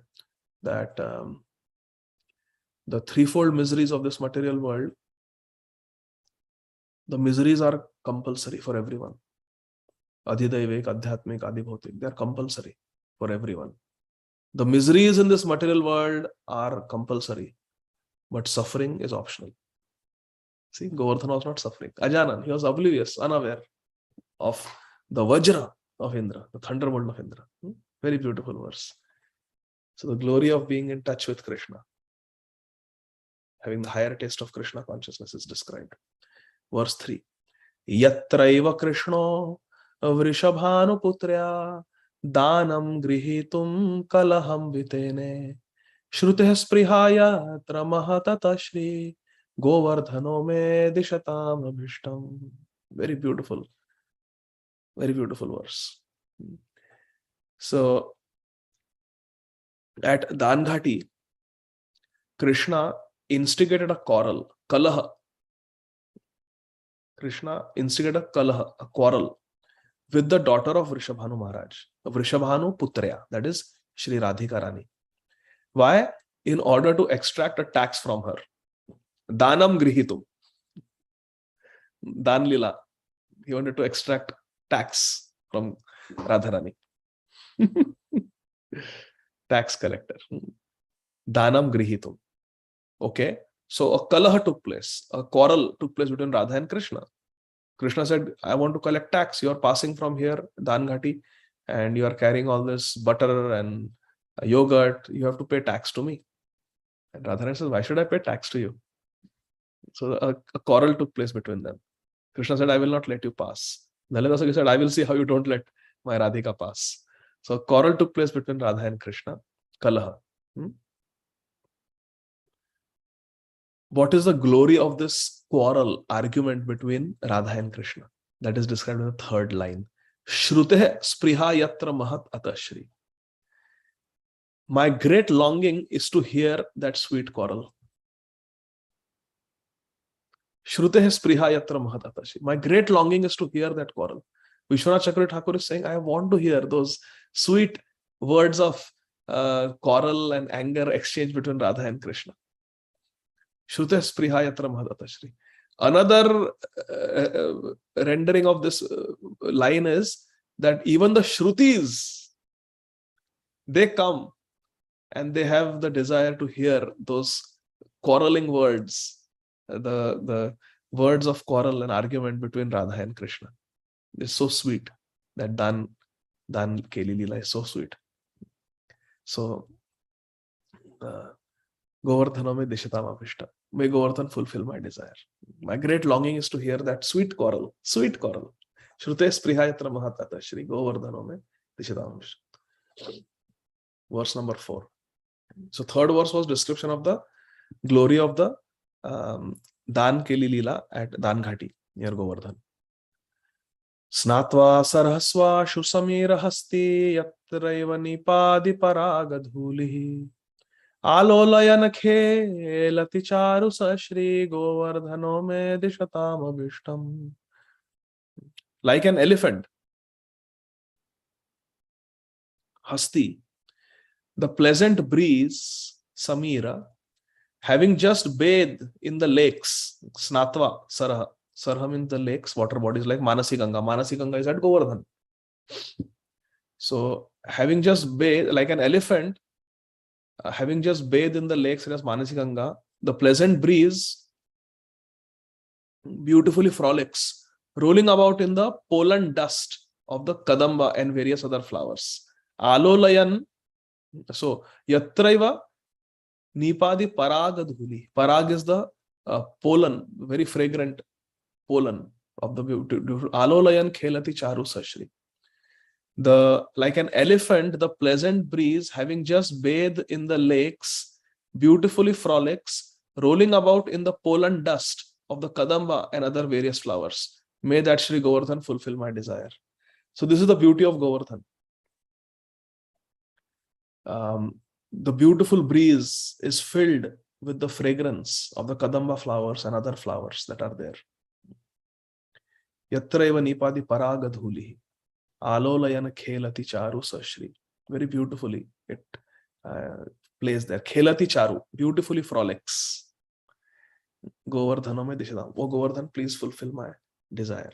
that the threefold miseries of this material world, the miseries are compulsory for everyone. Adhidaivik, Adhyatmik, Adibhautik, they are compulsory for everyone. The miseries in this material world are compulsory, but suffering is optional. See, Govardhan was not suffering. Ajanan, he was oblivious, unaware of the Vajra of Indra, the thunderbolt of Indra. Very beautiful verse. So the glory of being in touch with Krishna, having the higher taste of Krishna consciousness, is described. Verse 3. Yatraiva Krishno vrishabhanuputrya danam grihitum kalaham vitene shruteh sprihaya tramahata shri govardhano me dishatam abhishtam. Very beautiful verse. So at Danghati, Krishna instigated a quarrel, kalaha. Krishna instigated a kalaha, a quarrel, with the daughter of Vrishabhanu Maharaj, Vrishabhanu Putrya, that is Shri Radhika Rani. Why? In order to extract a tax from her. Danam grihitum. Dan Lila. He wanted to extract tax from Radharani. Tax collector. Danam grihitum. Okay, so a kalaha took place, a quarrel took place between Radha and Krishna. Krishna said, I want to collect tax. You are passing from here, Danghati, and you are carrying all this butter and yogurt. You have to pay tax to me. And Radharani says, why should I pay tax to you? So a quarrel took place between them. Krishna said, I will not let you pass. Lalita said, I will see how you don't let my Radhika pass. So a quarrel took place between Radha and Krishna. Kalaha. What is the glory of this quarrel, argument between Radha and Krishna? That is described in the third line. Shruteh spriha yatra mahat atashri. My great longing is to hear that sweet quarrel. Shruteh spriha yatra mahat atashri. My great longing is to hear that quarrel. Vishwanath Chakravarti Thakur is saying, I want to hear those sweet words of quarrel and anger exchange between Radha and Krishna. Shruteh spriha yatra mahat atashri. Another rendering of this line is that even the Shrutis, they come and they have the desire to hear those quarreling words, the words of quarrel and argument between Radha and Krishna. It's so sweet. That Dan Keli Leela is so sweet. So, Govardhana me dishatam avishta. May Govardhan fulfill my desire. My great longing is to hear that sweet quarrel. Shrute sprihayatra mahatata Shri Govardhana me dishatam avishta. Verse number 4. So third verse was description of the glory of the Dan Keli Leela at Danghati near Govardhan. Snatva sarhasva shusamira hasti yatraiva nipadi paragadhulihi Alolayan khelati charu sashri Govardhano me dishatam abhishtam. Like an elephant, Hasti, the pleasant breeze, Samira, having just bathed in the lakes, Snatva, Sarha. Sarha means the lakes, water bodies like Manasi Ganga. Manasi Ganga is at Govardhan. So, having just bathed, like an elephant, having just bathed in the lakes as Manasi Ganga, the pleasant breeze beautifully frolics, rolling about in the pollen dust of the Kadamba and various other flowers. Alolayan, so Yatraiva Nipadi Paragadhuli. Parag is the pollen, very fragrant pollen of the beautiful. Alolayan Khelati Charu Sashri. Like an elephant, the pleasant breeze, having just bathed in the lakes, beautifully frolics, rolling about in the pollen dust of the Kadamba and other various flowers. May that Shri Govardhan fulfill my desire. So this is the beauty of Govardhan. The beautiful breeze is filled with the fragrance of the Kadamba flowers and other flowers that are there. Yatraiva nipadi paragadhuli. Alolayan khelati charu sashri. Very beautifully it plays there. Khelati charu, beautifully frolics. Govardhana me dishadam. Oh Govardhan, please fulfill my desire.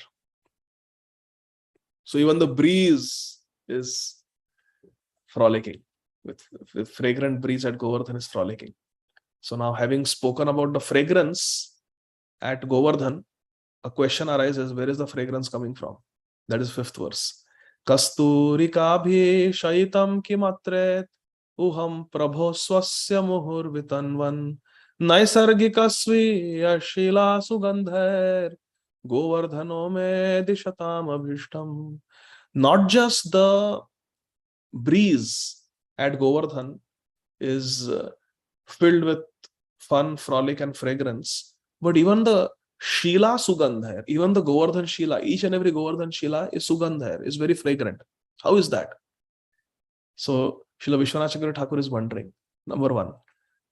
So even the breeze is frolicking. With fragrant breeze at Govardhan is frolicking. So now, having spoken about the fragrance at Govardhan, a question arises, where is the fragrance coming from? That is 5th verse. Kasturika bhi shaitam kimatret uham prabho swasya muhur vitanvan naisargikasvi ashila sugandhair Govardhano me dishatam abhishtam. Not just the breeze at Govardhan is filled with fun, frolic and fragrance, but even the Shila Sugandhair, even the Govardhan Shila, each and every Govardhan Shila is Sugandhair, is very fragrant. How is that? So Srila Vishwanath Chakravarti Thakur is wondering, number 1,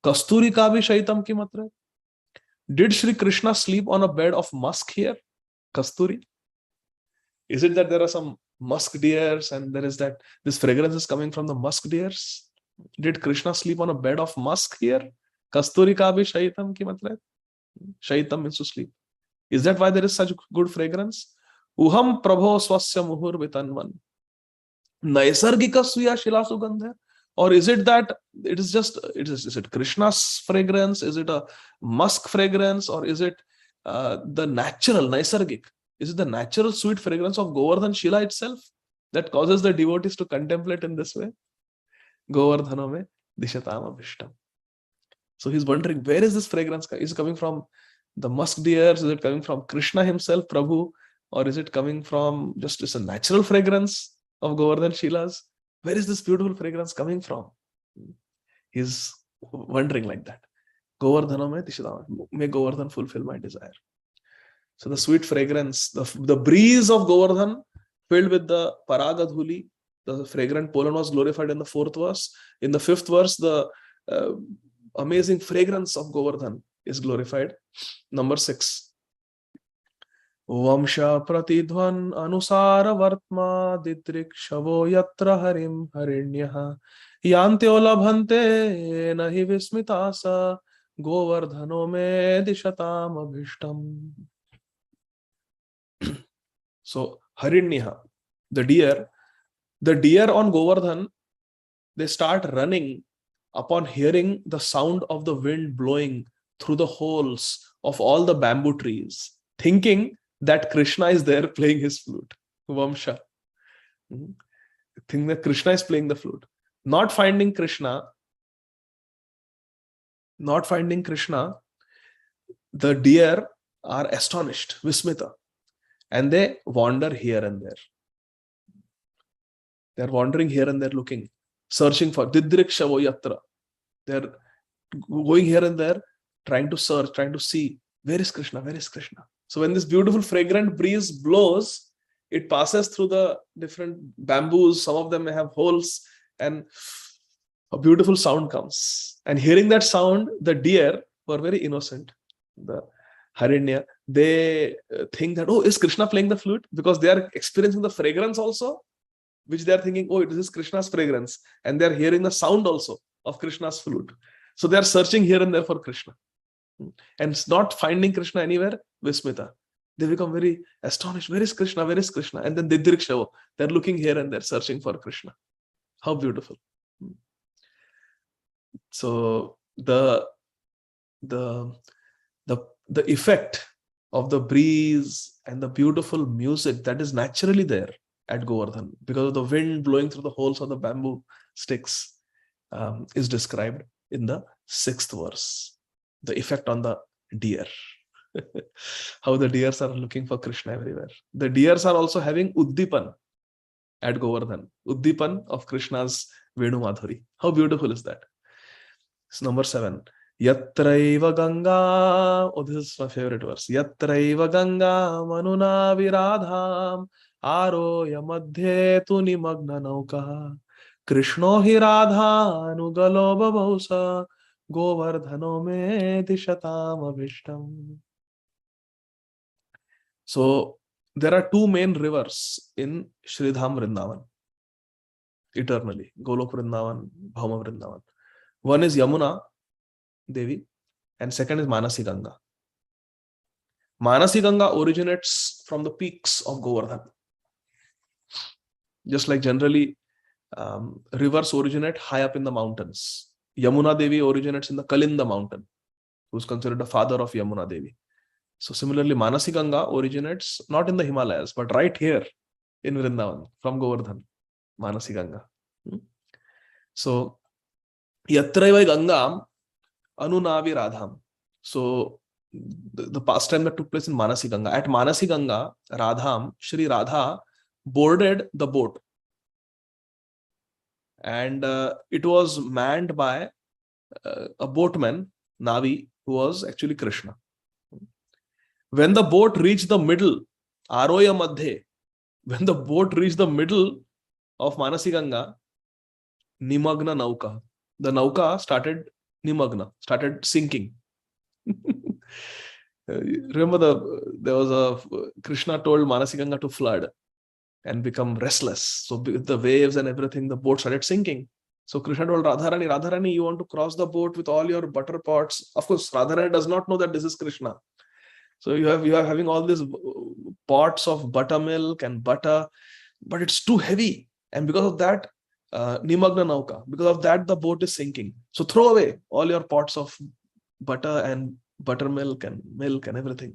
Kasturi ka bhi shaitam ki matre? Did Shri Krishna sleep on a bed of musk here? Kasturi? Is it that there are some musk deers and there is that this fragrance is coming from the musk deers? Did Krishna sleep on a bed of musk here? Kasturi ka bhi shaitam ki matre? Shaitam means to sleep. Is that why there is such good fragrance? Uham prabho swasya muhur vitanvan. Naisargika suya shila sugandha. Or is it that is it Krishna's fragrance? Is it a musk fragrance? Or is it the natural, naisargik? Is it the natural sweet fragrance of Govardhan Shila itself that causes the devotees to contemplate in this way? Govardhano me dishatam abhishtam. So he's wondering, where is this fragrance? Is it coming from the musk deers? Is it coming from Krishna himself, Prabhu? Or is it coming from just a natural fragrance of Govardhan Shilas? Where is this beautiful fragrance coming from? He's wondering like that. Govardhana me dishatam. May Govardhan fulfill my desire. So the sweet fragrance, the breeze of Govardhan filled with the Paragadhuli, the fragrant pollen was glorified in the 4th verse. In the 5th verse, the amazing fragrance of Govardhan is glorified. Number 6. Vamsha pratidhvan anusara vartma didrik shavo yatra harim harinyaha yantyo labhante nahi vismitasa govardhano me dishatam abhishtam. So Harinyaha, the deer on Govardhan, they start running upon hearing the sound of the wind blowing through the holes of all the bamboo trees, thinking that Krishna is there playing his flute. Vamsha. Think that Krishna is playing the flute. Not finding Krishna, the deer are astonished, Vismita. And they wander here and there. They're wandering here and there, looking, searching for Didrik Shavo Yatra. They're going here and there, trying to search, trying to see, where is Krishna? Where is Krishna? So when this beautiful fragrant breeze blows, it passes through the different bamboos. Some of them may have holes, and a beautiful sound comes. And hearing that sound, the deer were very innocent. The Harinya, they think that, oh, is Krishna playing the flute? Because they are experiencing the fragrance also, which they are thinking, oh, this is Krishna's fragrance. And they are hearing the sound also of Krishna's flute. So they are searching here and there for Krishna. And not finding Krishna anywhere, Vismita. They become very astonished. Where is Krishna? Where is Krishna? And then Didrik Shavo. They're looking here and there, searching for Krishna. How beautiful. So the effect of the breeze and the beautiful music that is naturally there at Govardhan because of the wind blowing through the holes of the bamboo sticks is described in the 6th verse. The effect on the deer. How the deers are looking for Krishna everywhere. The deers are also having Uddipan at Govardhan. Uddipan of Krishna's Venu Madhuri. How beautiful is that? It's number 7. Yatraiva Ganga. Oh, this is my favorite verse. Yatraiva Ganga Manuna Viradham Aroya Madhye Tuni Magna Nauka Krishno hi Radha Anugalo Babausa Govardhano me dishatam abhishtam. So there are 2 main rivers in Shridham Vrindavan. Eternally. Golok Vrindavan, Bhauma Vrindavan. One is Yamuna Devi, and second is Manasi Ganga. Manasi Ganga originates from the peaks of Govardhan. Just like generally rivers originate high up in the mountains. Yamuna Devi originates in the Kalinda mountain, who's considered the father of Yamuna Devi. So similarly, Manasi Ganga originates not in the Himalayas, but right here in Vrindavan, from Govardhan, Manasi Ganga. So, Yatraiva Ganga Anunavi Radham. So the pastime that took place in Manasi Ganga. At Manasi Ganga, Radham, Shri Radha boarded the boat. And it was manned by a boatman, Navi, who was actually Krishna. When the boat reached the middle, Aroya Madhe, when the boat reached the middle of Manasi Ganga, Nimagna Nauka, the Nauka started Nimagna, started sinking. Remember there was a Krishna told Manasi Ganga to flood and become restless. So with the waves and everything, the boat started sinking. So Krishna told Radharani, you want to cross the boat with all your butter pots. Of course, Radharani does not know that this is Krishna. So you are having all these pots of buttermilk and butter, but it's too heavy. And because of that, Nimagna Nauka. Because of that, the boat is sinking. So throw away all your pots of butter and buttermilk and milk and everything.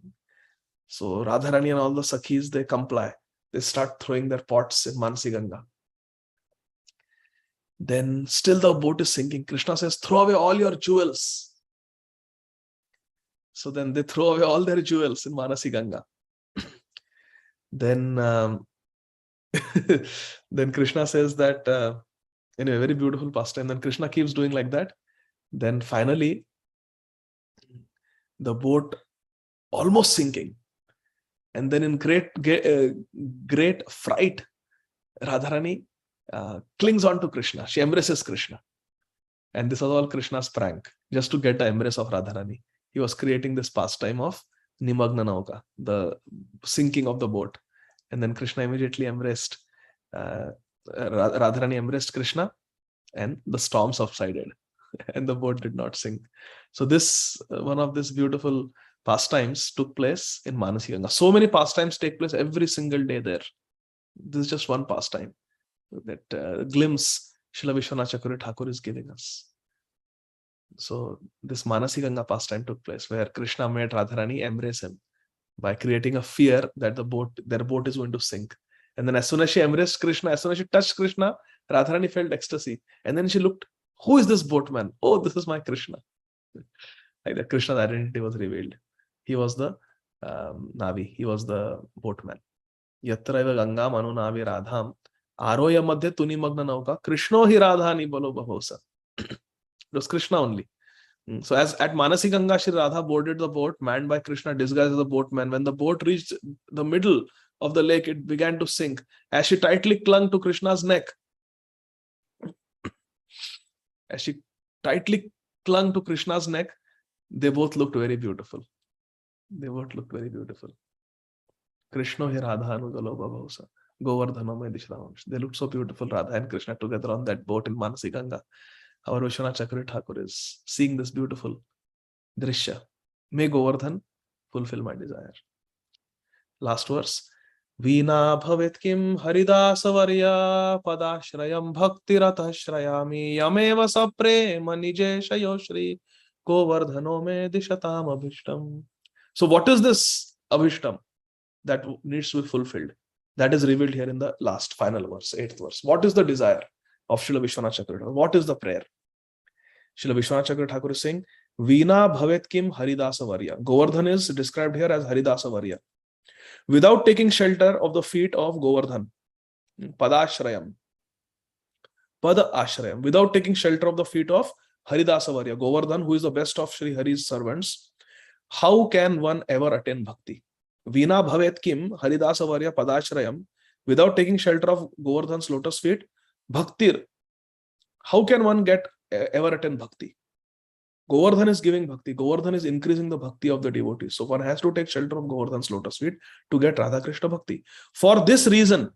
So Radharani and all the Sakhis, they comply. They start throwing their pots in Manasi Ganga. Then still the boat is sinking. Krishna says, throw away all your jewels. So then they throw away all their jewels in Manasi Ganga. Then then Krishna says that in a very beautiful pastime. Then Krishna keeps doing like that. Then finally, the boat almost sinking. And then in great fright, Radharani clings on to Krishna. She embraces Krishna. And this was all Krishna's prank, just to get the embrace of Radharani. He was creating this pastime of Nimagna Nauka, the sinking of the boat. And then Krishna immediately embraced, Radharani embraced Krishna, and the storm subsided and the boat did not sink. So this, one of these beautiful pastimes took place in Manasi Ganga. So many pastimes take place every single day there. This is just one pastime, that glimpse Srila Vishwanath Chakravarti Thakur is giving us. So this Manasi Ganga pastime took place where Krishna made Radharani embrace him by creating a fear that their boat is going to sink. And then as soon as she embraced Krishna, as soon as she touched Krishna, Radharani felt ecstasy. And then she looked, who is this boatman? Oh, this is my Krishna. Like that, Krishna's identity was revealed. He was the Navi. He was the boatman. Yatraiva Ganga Manu Navi Radham Aroya Madhya Tuni Magna Nauka Krishno hi Radhani Balo Bahosa. It was Krishna only. So as at Manasi Ganga, Shri Radha boarded the boat manned by Krishna disguised as a boatman. When the boat reached the middle of the lake, it began to sink. As she tightly clung to Krishna's neck, they both looked very beautiful. Krishna hi Radha Anugalo Bhavausa. Govardhanam Dishram. They looked so beautiful, Radha and Krishna together on that boat in Manasi Ganga. Our Vishwanath Chakravarti Thakur is seeing this beautiful drishya. May Govardhan fulfill my desire. Last verse. Veena bhavet kim haridasavarya padashrayam bhaktirata shrayami yameva saprema nijeshayo shri govardhano me dishatam abhishtam. So what is this abhishtam that needs to be fulfilled? That is revealed here in the last final verse, 8th verse. What is the desire of Srila Vishwanath Chakravarti? What is the prayer? Srila Vishwanath Chakravarti Thakur is saying, Veena bhavet kim haridasa varya. Govardhan is described here as haridasa varya. Without taking shelter of the feet of Govardhan, Padashrayam. Without taking shelter of the feet of Haridasa varya, Govardhan, who is the best of Sri Hari's servants, how can one ever attain bhakti? Veena bhavet kim haridasa varya padashrayam. Without taking shelter of Govardhan's lotus feet, bhaktir. How can one ever attain bhakti? Govardhan is giving bhakti. Govardhan is increasing the bhakti of the devotees. So one has to take shelter of Govardhan's lotus feet to get Radha Krishna bhakti. For this reason,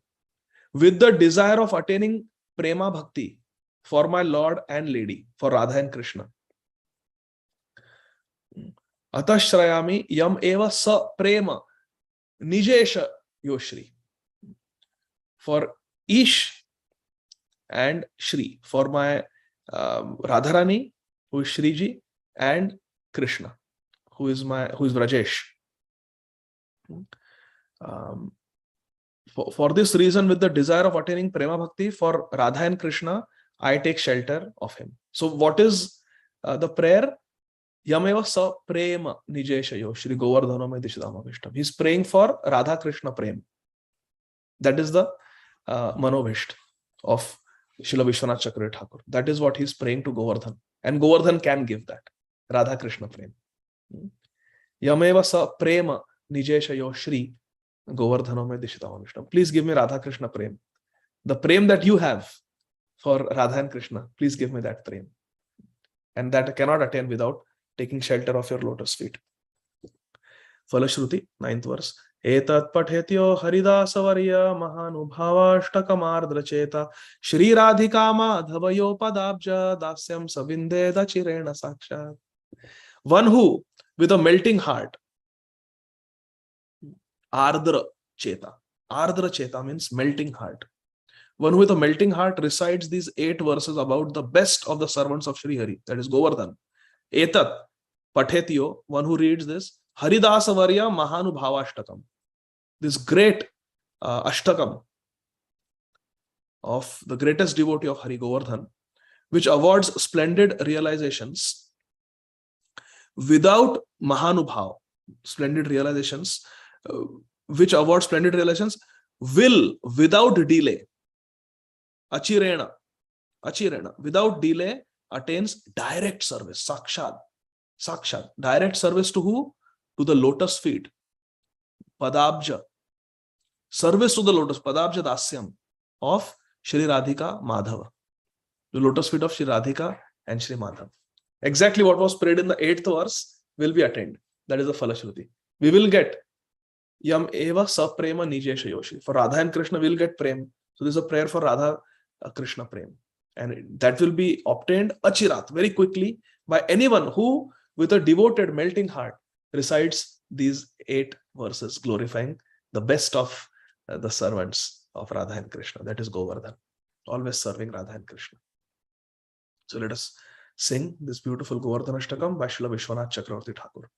with the desire of attaining prema bhakti for my Lord and Lady, for Radha and Krishna, Atashrayami yam eva sa prema nijesha yoshri. For Ish and Shri, for my Radharani, who is Shriji, and Krishna, who is Rajesh. For this reason, with the desire of attaining prema bhakti for Radha and Krishna, I take shelter of him. So what is the prayer? Yameva sa prema nijeshayo Shri Govardhano me dishadam abhishtam. He's praying for Radha Krishna prem. That is the manovhisht of Srila Vishwanath Chakravarti Thakur. That is what he's praying to Govardhan. And Govardhan can give that. Radha Krishna prem. Yameva sa prema nijeshayo Shri Govardhano me dishadam abhishtam. Please give me Radha Krishna prem. The prem that you have for Radha and Krishna, please give me that prem. And that I cannot attain without taking shelter of your lotus feet. Falashruti, 9th verse. Etat pathetyo haridasavarya mahanubhavashtakam cheta Shri Radhika madhavayo padabja dasyam savinde dachirena sakshat. One who, with a melting heart, ardra cheta means melting heart, one with a melting heart recites these 8 verses about the best of the servants of Sri Hari, that is Govardhan. Etat pathetyo, one who reads this, Haridasa Varya Mahanubhavashtakam, this great ashtakam of the greatest devotee of Hari, Govardhan, which awards splendid realizations without Mahanubhav. Splendid realizations, which awards splendid realizations, will without delay, achirena, without delay attains direct service, sakshat, direct service to who? To the lotus feet, padabja, service to the lotus, padabja dasyam of Shri Radhika Madhava, the lotus feet of Shri Radhika and Shri Madhava. Exactly what was prayed in the 8th verse will be attained. That is the Falashruti. We will get Yam eva saprema nijesha yoshi. For Radha and Krishna, we will get prem. So this is a prayer for Radha Krishna prem. And that will be obtained achirat, very quickly, by anyone who, with a devoted, melting heart, recites these 8 verses, glorifying the best of the servants of Radha and Krishna. That is Govardhan, always serving Radha and Krishna. So let us sing this beautiful Govardhan Ashtakam by Srila Vishwanath Chakravarti Thakur.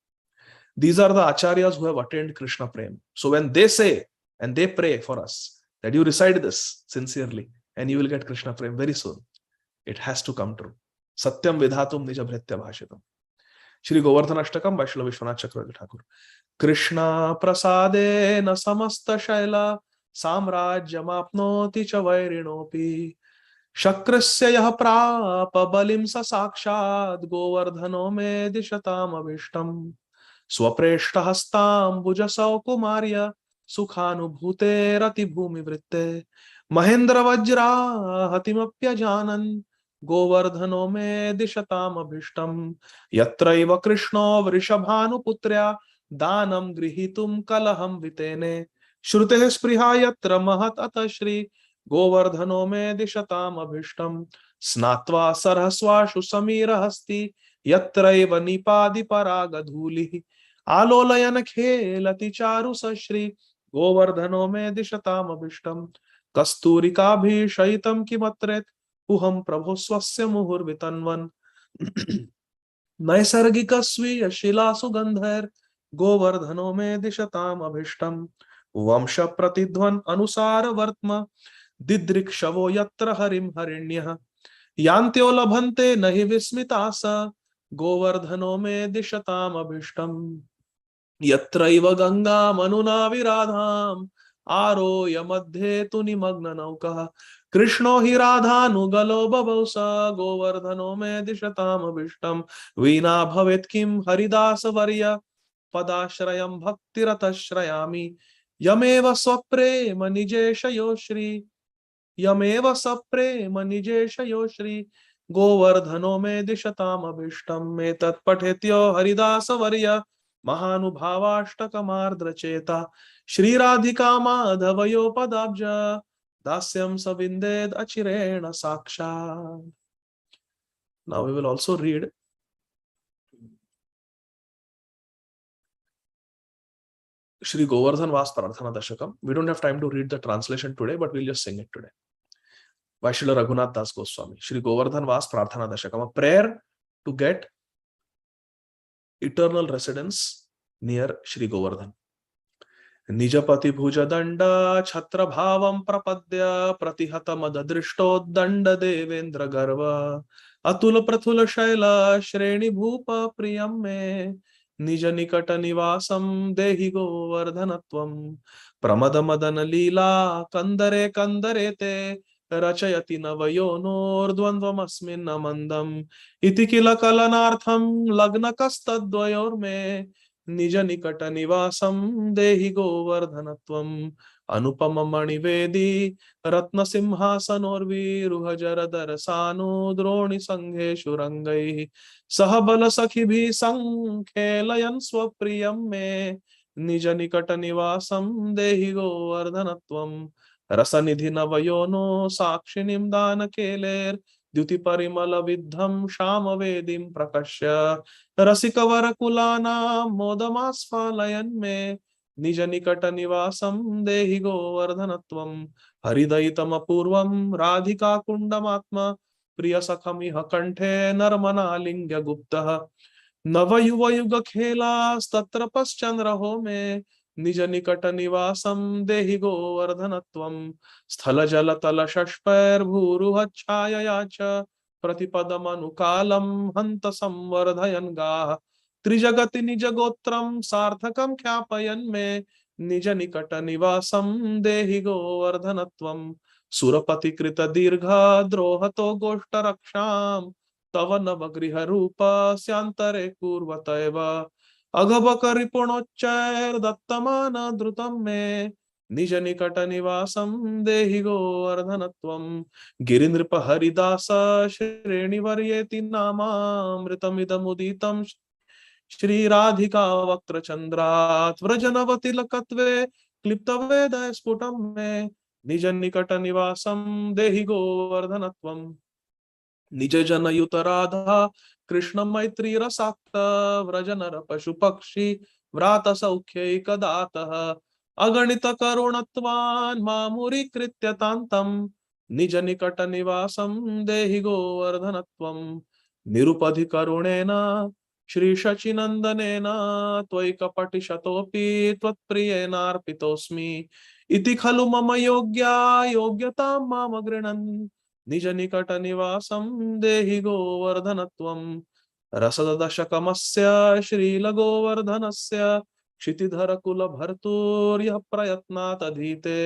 These are the acharyas who have attained Krishna prem. So when they say and they pray for us that you recite this sincerely and you will get Krishna prem very soon, it has to come true. Satyam vidhatum nija bhritya bhashitam. Shri Govardhan Ashtakam by Srila Vishwanath Chakravarti Thakur. Krishna prasade na samasta shaila samrajyamapnoti cha vairinopi. Shakrasya yah prapa balim sa sakshad Govardhano me dishatam abhishtam. Swapreshta hastam bujasau kumarya sukhanubhute rati bhumi vritte Mahendra vajra hatimapya janan Govardhano me dishatam abhishtam. Yatraiva Krishno vrishabhanu putrya danam grihitum kalaham vitene Shrutehe spriha yatra mahat atashri Govardhano me dishatam abhishtam. Snatva sarhasvashu samira hasti Yatraiva nipadi paragadhuli Alolayan khelati charu sashri Govardhano me dishatam abhishtam. Kasturika bhishaitam kimatret Uham prabho swasya muhur vitanvan. Naisargika sviya shila sugandhair Govardhano me dishatam abhishtam. Vamsha pratidhvan anusara vartma Didrikshavo yatra harim harinyah. Yantyo labhante nahi vismitasa Govardhano me dishatam abhishtam. Yatraiva ganga manuna viradham Aroya madhe tu nimagna naukah. Krishno hi radhanugalo babausa Govardhano me dishatam abhishtam. Veena bhavet kim haridasa varya Padashrayam bhaktiratashhrayami. Yameva swaprema nijesha yoshri Yameva saprema nijesha yoshri Govardhano me dishatam abhishtam. Etat pathetyo haridasa varya Mahanubhavashtakam cheta Shri Radhika Madhavayo padabja Dasyam savinded achirena saksha. Now we will also read Shri Govardhan Vas Prarthana Dashakam. We don't have time to read the translation today, but we'll just sing it today. By Srila Raghunath Das Goswami. Shri Govardhan Vas Prarthana Dashakam. A prayer to get eternal residence near Shri Govardhan. Nijapati bhuja danda chhatra bhavam prapadya pratihata madadrishto danda devendra garva atula prathula shaila shreni bhupa priyam me nija nikata nivasam dehi govardhanatvam pramada madana leela kandare kandarete rachayati navayono dvandvam asmin namandam iti kila kalanartham lagna kastadvayor me Nija nikata nivasam dehi govardhanatvam anupama manivedi ratna simhasanorvi ruhajara darasanu droni sanghe shurangai sahabala sakhibhi sankhelayan swapriyam me nija nikata nivasam dehi govardhanatvam rasanidhi navayono sakshinim dana keler Dyuti parimala vidham shama vedim prakashya Rasikavara kulana modamasphalayan me निज निकट निवासं देहि गोवर्धनत्वं हरिदयितमपूर्वं राधिका कुण्डमात्मा प्रिय सखमिह कंठे नर्मनालिंग्य गुप्तः नवयुवयुग खेलास्तत्र पश्चंद्रहो में निज निकट निवासं देहि गोवर्धनत्वं स्थल जल तल शष्पैर्भूरुह छायया च प्रतिपदमनुकालं हन्त संवर्धयन् गाः त्रिजगति निज गोत्रं सार्थकं ख्यापयन् मे निज निकट निवासं देहि गोवर्धनत्वं सुरपति कृत दीर्घ द्रोहतो गोष्ठ रक्षाम तव नवगृह रूप स्यांतरे कुर्वतैव अघबक रिपुणोच्चैर दत्तमान द्रुतं मे निज निकट निवासं देहि गोवर्धनत्वं गिरिनृप हरिदास श्रेणिवर्येति नामामृतमिदमुदितं श्री राधिका वक्त्रचन्द्रात् व्रजनवति लकत्वे क्लिप्तवेद स्फुटं मे निज निकट निवासं देहि गोवर्धनत्वं निज जनयुत राधा कृष्ण मैत्री रसाक्त व्रज नर पशु पक्षी व्रात सौख्यैकदातः अगणित करुणत्वान् मामुरीकृत्य तान्तं निज निकट निवासं देहि गोवर्धनत्वं निरुपधि करुणेन श्री शचिनंदनेन त्वयि कपटिशतोऽपि त्वत्प्रियेणार्पितोऽस्मि इति खलु मम योग्यतां माम गृह्णन् निज निकट निवासं देहि गोवर्धनत्वं रसदशकमस्य श्रीलगोवर्धनस्य क्षितिधर कुल भर्तुर्यः प्रयत्नात् अधीते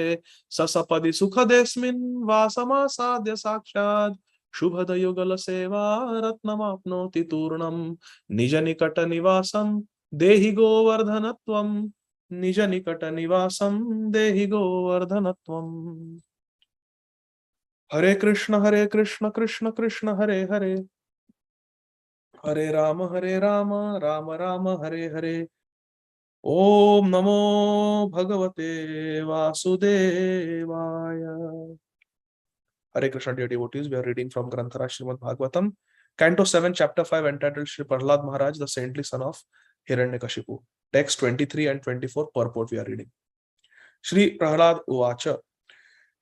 ससपदि सुखदेस्मिन् वासमासाद्य साक्षात् शुभद युगल सेवा रत्नमाप्नोति तूर्णं निज निकट निवासं देहि गोवर्धनत्वं निज निकट निवासं देहि गोवर्धनत्वं हरे कृष्ण कृष्ण कृष्ण हरे हरे हरे राम राम राम हरे हरे ओम नमो भगवते वासुदेवाय Hare Krishna, dear devotees. We are reading from Granthara Srimad Bhagavatam, Canto 7, Chapter 5, entitled Shri Prahlad Maharaj, the saintly son of Hiranyakashipu. Text 23 and 24, purport we are reading. Shri Prahlad Uvacha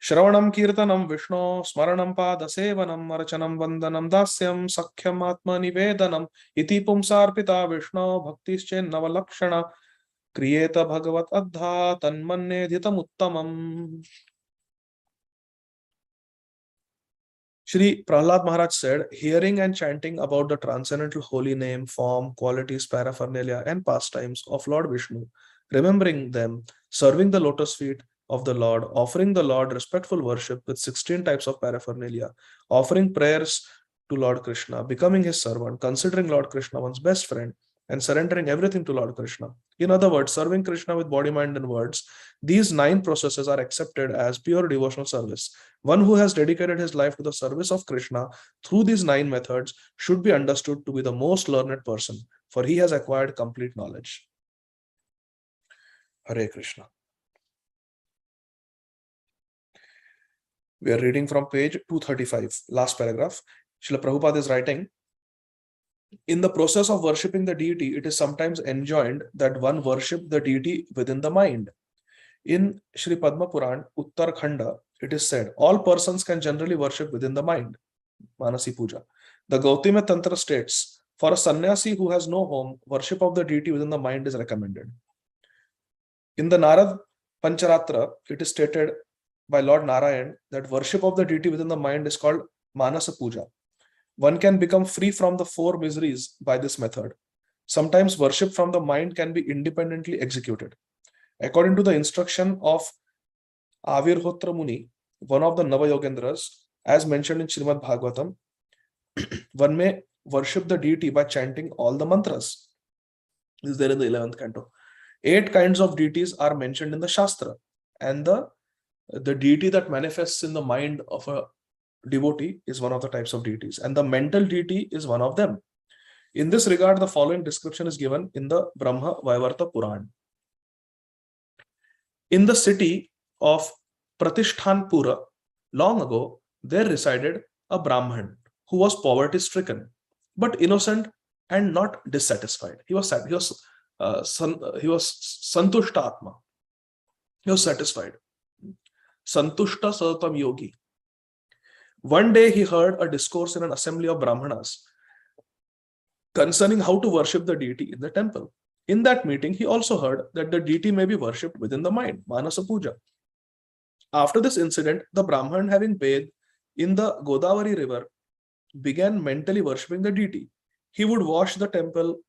Shravanam Kirtanam Vishno Smaranam Padasevanam Arachanam Vandanam Dasyam Sakhyam Atma Nivedanam Iti Pumsarpita Vishno Bhaktische Navalakshana Kriyeta Bhagavat Adha Tanmanne Dhitam Uttamam. Shri Prahlad Maharaj said, hearing and chanting about the transcendental holy name, form, qualities, paraphernalia, and pastimes of Lord Vishnu, remembering them, serving the lotus feet of the Lord, offering the Lord respectful worship with 16 types of paraphernalia, offering prayers to Lord Krishna, becoming his servant, considering Lord Krishna one's best friend, and surrendering everything to Lord Krishna. In other words, serving Krishna with body, mind, and words, these 9 processes are accepted as pure devotional service. One who has dedicated his life to the service of Krishna through these 9 methods should be understood to be the most learned person, for he has acquired complete knowledge. Hare Krishna. We are reading from page 235, last paragraph. Srila Prabhupada is writing, in the process of worshipping the deity, it is sometimes enjoined that one worship the deity within the mind. In Sri Padma Puran, Uttarakhanda, it is said, all persons can generally worship within the mind, Manasi Puja. The Gautama Tantra states, for a sannyasi who has no home, worship of the deity within the mind is recommended. In the Narad Pancharatra, it is stated by Lord Narayan that worship of the deity within the mind is called Manasa Puja. One can become free from the 4 miseries by this method. Sometimes worship from the mind can be independently executed. According to the instruction of Avirhotra Muni, one of the Navayogendras, as mentioned in Srimad Bhagavatam, one may worship the deity by chanting all the mantras. This is there in the 11th canto. 8 kinds of deities are mentioned in the Shastra, and the deity that manifests in the mind of a devotee is one of the types of deities, and the mental deity is one of them. In this regard, the following description is given in the Brahma Vaivarta Puran. In the city of Pratishtanpura, long ago, there resided a Brahman who was poverty-stricken, but innocent and not dissatisfied. He was sad. He was he was santushta atma. He was satisfied. Santushta satam yogi. One day he heard a discourse in an assembly of Brahmanas concerning how to worship the deity in the temple. In that meeting, he also heard that the deity may be worshipped within the mind, Manasa Puja. After this incident, the Brahman, having bathed in the Godavari river, began mentally worshipping the deity. He would wash the temple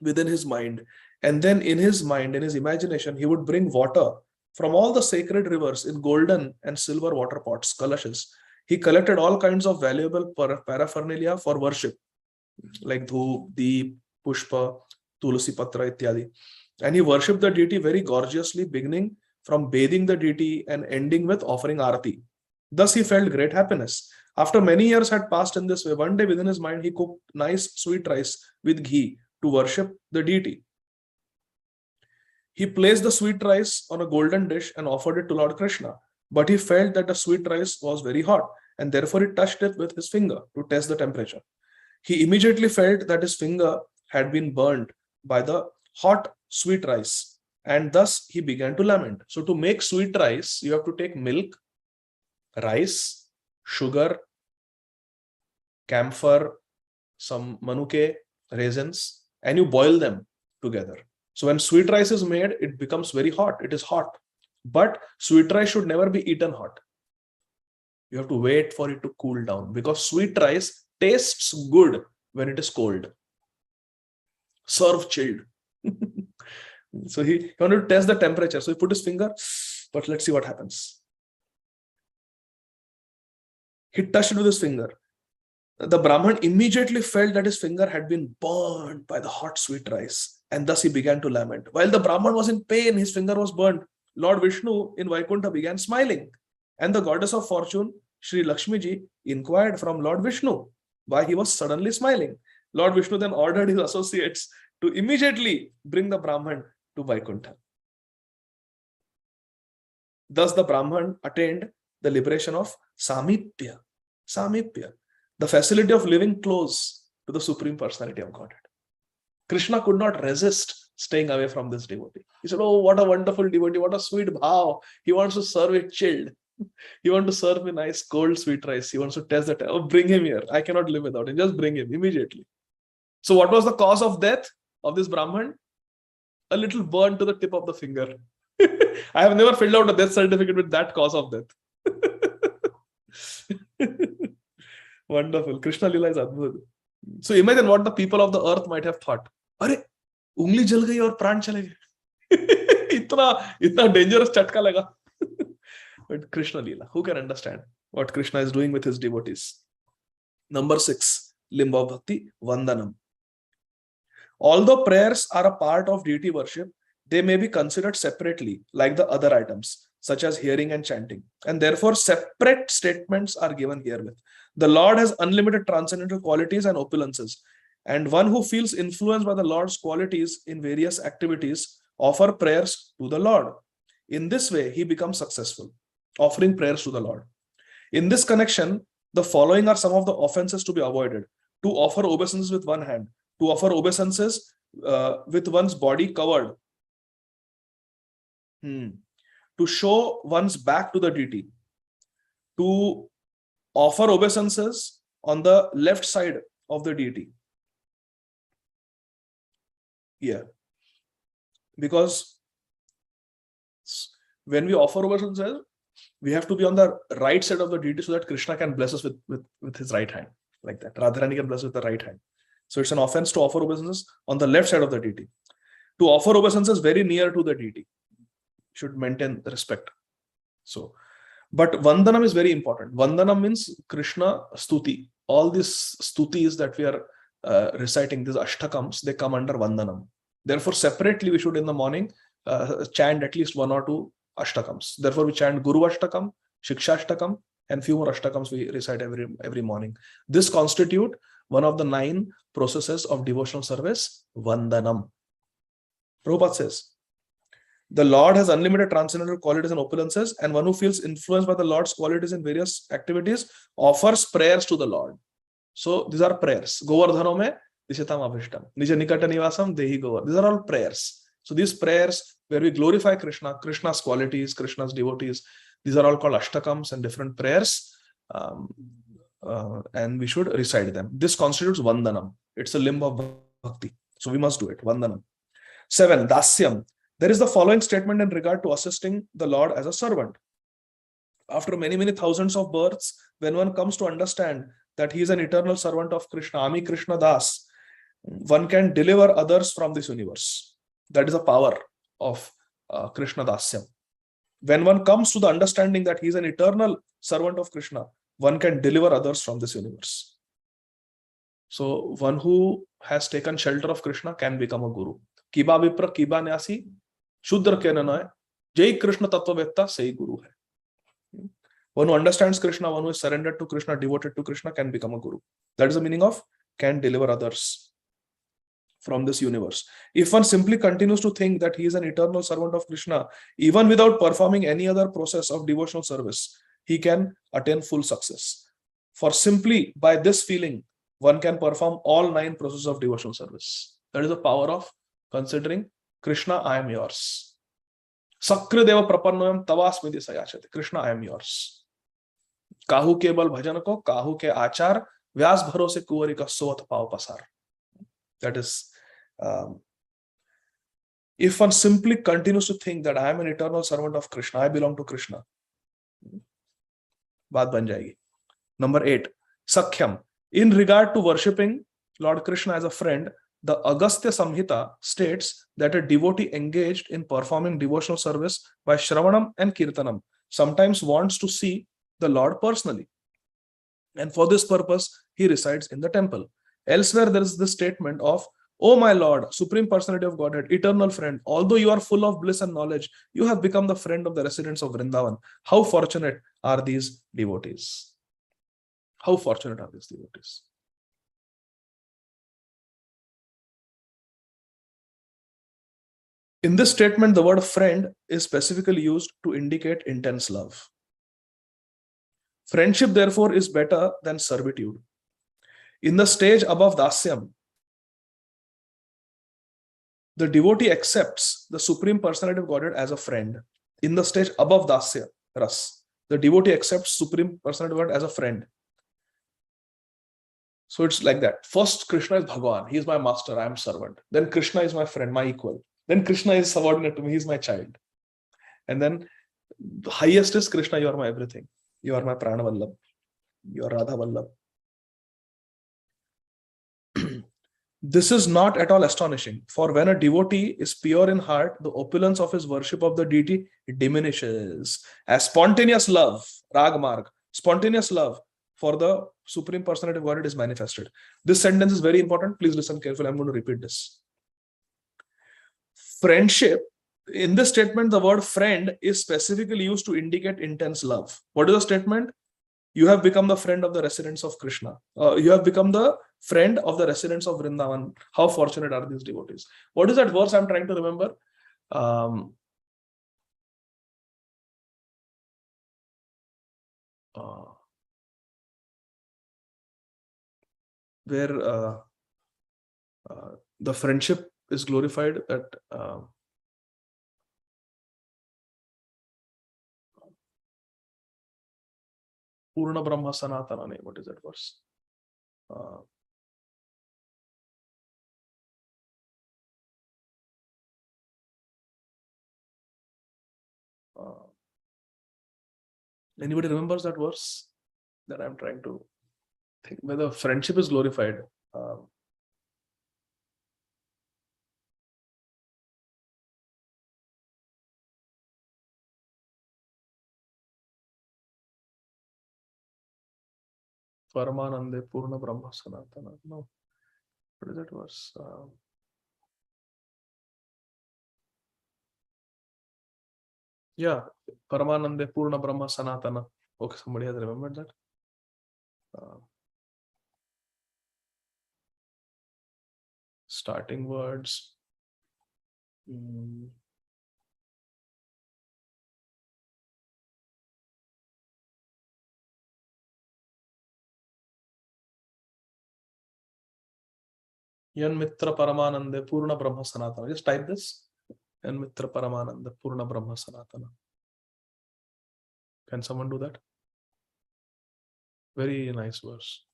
within his mind, and then in his mind, in his imagination, he would bring water from all the sacred rivers in golden and silver water pots, kalashas. He collected all kinds of valuable paraphernalia for worship, like dhoop, deep, pushpa, tulasi patra, ityadi. And he worshipped the deity very gorgeously, beginning from bathing the deity and ending with offering arati. Thus he felt great happiness. After many years had passed in this way, one day within his mind, he cooked nice sweet rice with ghee to worship the deity. He placed the sweet rice on a golden dish and offered it to Lord Krishna. But he felt that the sweet rice was very hot, and therefore he touched it with his finger to test the temperature. He immediately felt that his finger had been burned by the hot sweet rice, and thus he began to lament. So to make sweet rice, you have to take milk, rice, sugar, camphor, some manuke, raisins, and you boil them together. So when sweet rice is made, it becomes very hot. It is hot. But sweet rice should never be eaten hot. You have to wait for it to cool down, because sweet rice tastes good when it is cold. Serve chilled. So he wanted to test the temperature. So he put his finger, but let's see what happens. He touched it with his finger. The Brahman immediately felt that his finger had been burned by the hot sweet rice, and thus he began to lament. While the Brahman was in pain, his finger was burned. Lord Vishnu in Vaikuntha began smiling, and the goddess of fortune, Sri Lakshmi ji, inquired from Lord Vishnu why he was suddenly smiling. Lord Vishnu then ordered his associates to immediately bring the Brahman to Vaikuntha. Thus the Brahman attained the liberation of Samipya. Samipya, the facility of living close to the Supreme Personality of Godhead. Krishna could not resist staying away from this devotee. He said, oh, what a wonderful devotee, what a sweet bhav. He wants to serve it chilled. He wants to serve me nice cold sweet rice. He wants to test that. Oh, bring him here. I cannot live without him. Just bring him immediately. So what was the cause of death of this Brahman? A little burn to the tip of the finger. I have never filled out a death certificate with that cause of death. Wonderful. Krishna Lila is adbhut. So imagine what the people of the earth might have thought. Arey, ungli jal gayi aur pran chale gaye. Itna dangerous chatka laga. But Krishna Lila, who can understand what Krishna is doing with his devotees? Number 6, Limba Bhakti, Vandanam. Although prayers are a part of deity worship, they may be considered separately, like the other items, such as hearing and chanting. And therefore, separate statements are given herewith. The Lord has unlimited transcendental qualities and opulences, and one who feels influenced by the Lord's qualities in various activities offer prayers to the Lord. In this way, he becomes successful, offering prayers to the Lord. In this connection, the following are some of the offenses to be avoided. To offer obeisances with one hand, to offer obeisances with one's body covered, to show one's back to the deity, to offer obeisances on the left side of the deity. Yeah. Because when we offer obeisances, we have to be on the right side of the deity so that Krishna can bless us with his right hand. Like that. Radharani can bless with the right hand. So it's an offense to offer obeisances on the left side of the deity. To offer obeisances very near to the deity. Should maintain respect. So, but Vandanam is very important. Vandanam means Krishna Stuti. All these Stutis that we are reciting, these Ashtakams, they come under Vandanam. Therefore, separately we should in the morning chant at least 1 or 2 Ashtakams. Therefore, we chant Guru Ashtakam, Shiksha Ashtakam, and few more Ashtakams we recite every morning. This constitute one of the 9 processes of devotional service, Vandanam. Prabhupada says, the Lord has unlimited transcendental qualities and opulences, and one who feels influenced by the Lord's qualities in various activities offers prayers to the Lord. So these are prayers. Govardhano mein Dishatam Abhishtam. Nija Nikata Nivasam Dehi Govar. These are all prayers. So these prayers where we glorify Krishna, Krishna's qualities, Krishna's devotees, these are all called ashtakams and different prayers. And we should recite them. This constitutes Vandanam. It's a limb of bhakti. So we must do it. Vandanam. 7. Dasyam. There is the following statement in regard to assisting the Lord as a servant. After many, many thousands of births, when one comes to understand that he is an eternal servant of Krishna, Ami Krishna Das, one can deliver others from this universe. That is the power of Krishna Dasyam. When one comes to the understanding that he is an eternal servant of Krishna, one can deliver others from this universe. So one who has taken shelter of Krishna can become a guru. Kiba Vipra Kiba Nyasi Shudra Kenanoy Jai Krishna Tattvavetta Sei Guru hai. One who understands Krishna, one who is surrendered to Krishna, devoted to Krishna, can become a guru. That is the meaning of can deliver others from this universe. If one simply continues to think that he is an eternal servant of Krishna, even without performing any other process of devotional service, he can attain full success. For simply by this feeling, one can perform all 9 processes of devotional service. That is the power of considering Krishna, I am yours. Sakrideva prapannoyam tavasmiti sayachate. Krishna, I am yours. काहू के बल भजन को काहू के आचार व्यास भरोसे कुंवरी का सोत पाव पसार. That is, if one simply continues to think that I am an eternal servant of Krishna, I belong to Krishna, बात बन जाएगी. Number 8, Sakhyam. In regard to worshipping Lord Krishna as a friend, the Agastya Samhita states that a devotee engaged in performing devotional service by Shravanam and Kirtanam sometimes wants to see the Lord personally. And for this purpose, he resides in the temple. Elsewhere, there is the statement of, "O my Lord, Supreme Personality of Godhead, eternal friend, although you are full of bliss and knowledge, you have become the friend of the residents of Vrindavan. How fortunate are these devotees?" How fortunate are these devotees? In this statement, the word friend is specifically used to indicate intense love. Friendship, therefore, is better than servitude. In the stage above Dasyam, the devotee accepts the Supreme Personality of Godhead as a friend. In the stage above Dasya, Ras, the devotee accepts Supreme Personality of Godhead as a friend. So it's like that. First, Krishna is Bhagavan. He is my master. I am servant. Then Krishna is my friend, my equal. Then Krishna is subordinate to me. He is my child. And then the highest is Krishna. You are my everything. You are my Prana Vallabh. You are Radha Vallabh. This is not at all astonishing, for when a devotee is pure in heart, the opulence of his worship of the deity diminishes. As spontaneous love, Rag Marg, spontaneous love for the Supreme Personality of Godhead is manifested. This sentence is very important. Please listen carefully. I'm going to repeat this. Friendship, in this statement, the word friend is specifically used to indicate intense love. What is the statement? You have become the friend of the residents of Krishna. You have become the friend of the residents of Vrindavan. How fortunate are these devotees? What is that verse I'm trying to remember? Where the friendship is glorified, that Purna Brahma Sanatana. What is that verse? Anybody remembers that verse that I'm trying to think? Whether friendship is glorified. Paramanande Purna Brahma Sanatana. No. What is that verse? Yeah, Paramanande Purna Brahma Sanatana. Okay, somebody has remembered that. Starting words. Yan Mitra Paramananda Purna Brahma Sanatana. Just type this. Yan Mitra Paramananda Purna Brahma Sanatana. Can someone do that? Very nice verse.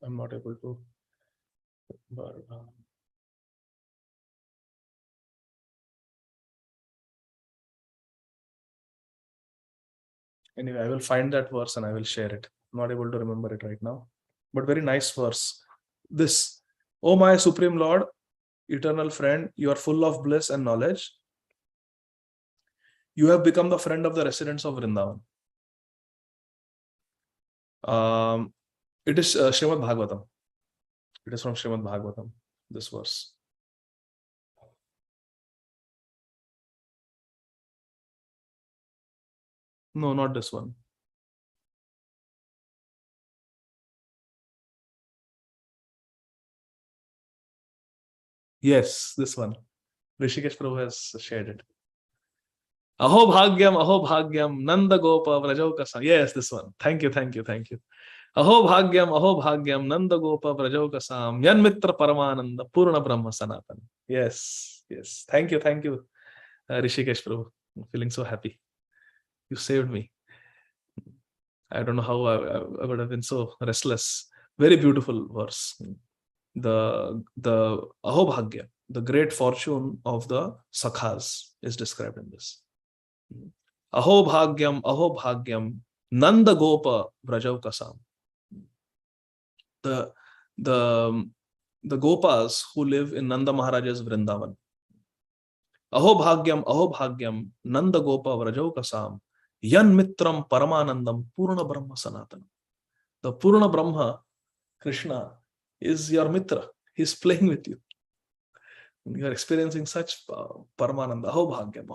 I'm not able to. But, anyway, I will find that verse and I will share it. I'm not able to remember it right now. But very nice verse. This, O my Supreme Lord, eternal friend, you are full of bliss and knowledge. You have become the friend of the residents of Vrindavan. It is Srimad Bhagavatam. It is from Srimad Bhagavatam, this verse. No, not this one. Yes, this one. Rishikesh Prabhu has shared it. Aho bhagyam, Nanda Gopa Vrajaukasa. Yes, this one. Thank you. Aho bhagyam, Nanda Gopa Vrajaukasam, Yan Mitra Paramananda, Purna Brahma Sanatan. Yes. Thank you, Rishikesh Prabhu. I'm feeling so happy. You saved me. I don't know how I would have been so restless. Very beautiful verse. The Aho Bhagya, the great fortune of the Sakhas, is described in this. Aho bhagyam, Nanda Gopa Vrajaukasam. The Gopas who live in Nanda Maharaja's Vrindavan. Aho bhagyam, Nanda Gopa Vrajaukasam, Yan Mitram Paramanandam Purna Brahma Sanatana. The Purna Brahma, Krishna, is your Mitra. He's playing with you. You are experiencing such Paramananda. Aho bhagyam.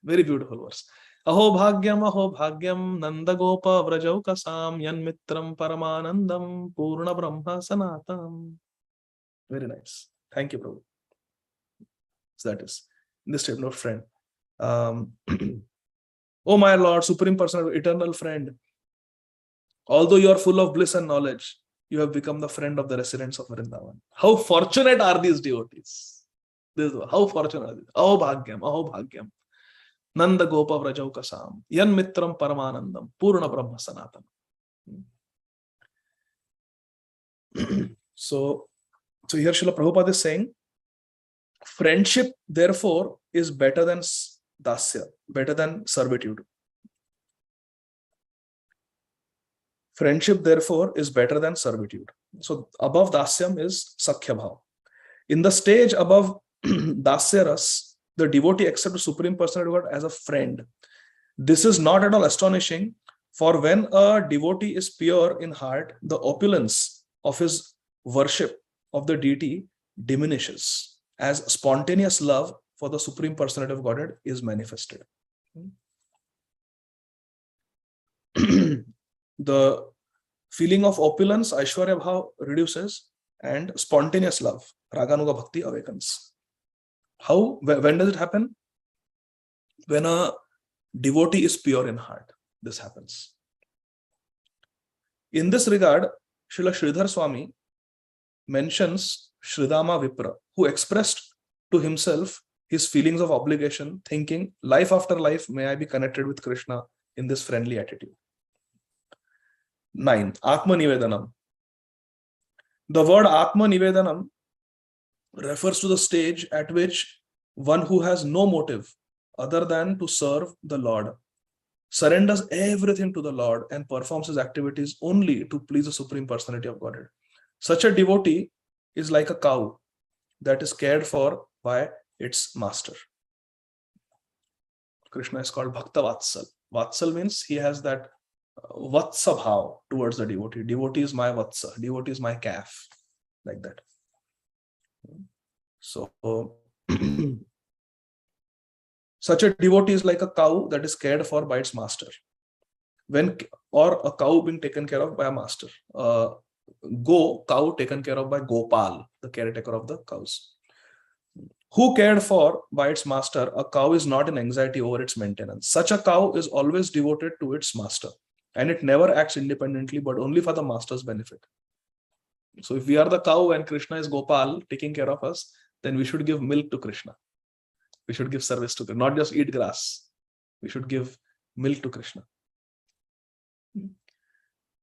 Very beautiful verse. Aho bhagyam, Nanda Gopa Vrajaukasam, Yan Mitram Paramanandam, Purna Brahma Sanatam. Very nice. Thank you, Prabhu. So that is in this statement of friend. Oh my Lord, Supreme Personal, eternal friend, although you are full of bliss and knowledge, you have become the friend of the residents of Vrindavan. How fortunate are these devotees? How fortunate are these? Aho bhagyam. Nanda Gopa Vrajaukasam, Yan Mitram Paramanandam, Purna Brahma Sanatam. So here Srila Prabhupada is saying, friendship, therefore, is better than dasya, better than servitude. Friendship, therefore, is better than servitude. So above dasyam is sakhya bhav. In the stage above dasya ras, the devotee accepts the Supreme Personality of God as a friend. This is not at all astonishing, for when a devotee is pure in heart, the opulence of his worship of the deity diminishes as spontaneous love for the Supreme Personality of Godhead is manifested. The feeling of opulence, Aishwarya Bhav, reduces and spontaneous love, Raganuga Bhakti, awakens. How? When does it happen? When a devotee is pure in heart, this happens. In this regard, Srila Sridhar Swami mentions Sridama Vipra, who expressed to himself his feelings of obligation, thinking, life after life, may I be connected with Krishna in this friendly attitude. 9. Atma Nivedanam. The word Atma Nivedanam refers to the stage at which one who has no motive other than to serve the Lord surrenders everything to the Lord and performs his activities only to please the Supreme Personality of Godhead. Such a devotee is like a cow that is cared for by its master. Krishna is called Bhakta Vatsal. Vatsal means he has that Vatsa bhav towards the devotee. Devotee is my Vatsa. Devotee is my calf. Like that. So, such a devotee is like a cow that is cared for by its master. or a cow being taken care of by a master. Cow taken care of by Gopal, the caretaker of the cows. Who cared for by its master, a cow is not in anxiety over its maintenance. Such a cow is always devoted to its master, and it never acts independently, but only for the master's benefit. So if we are the cow and Krishna is Gopal taking care of us, then we should give milk to Krishna. We should give service to Krishna, not just eat grass. We should give milk to Krishna.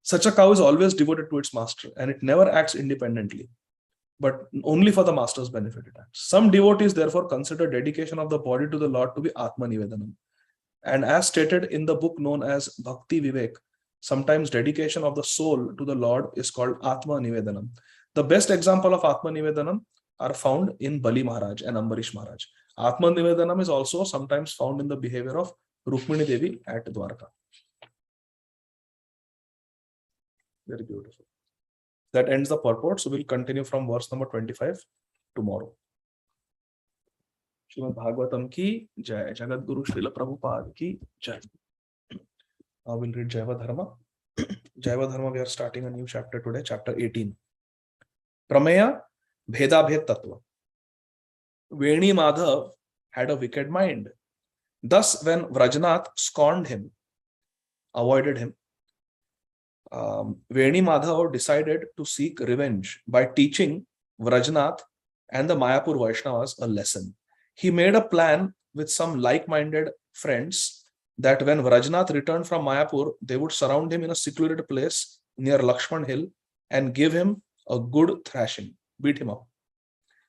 Such a cow is always devoted to its master, and it never acts independently, but only for the master's benefit it acts. Some devotees therefore consider dedication of the body to the Lord to be Atma Nivedanam. And as stated in the book known as Bhakti Vivek, sometimes dedication of the soul to the Lord is called Atma Nivedanam. The best example of Atma Nivedanam are found in Bali Maharaj and Ambarish Maharaj. Atma Nivedanam is also sometimes found in the behavior of Rukmini Devi at Dwarka. Very beautiful. That ends the purport. So we'll continue from verse number 25 tomorrow. Srimad Bhagavatam ki jai. Jagat Guru Srila Prabhupada ki jai. Now we'll read Jaiva Dharma. Jaiva Dharma, we are starting a new chapter today, chapter 18. Prameya Bhedabhed Tattva. Veni Madhav had a wicked mind. Thus, when Vrajanath scorned him, avoided him, Veni Madhav decided to seek revenge by teaching Vrajanath and the Mayapur Vaishnavas a lesson. He made a plan with some like-minded friends that when Vrajanath returned from Mayapur, they would surround him in a secluded place near Lakshman Hill and give him a good thrashing, beat him up.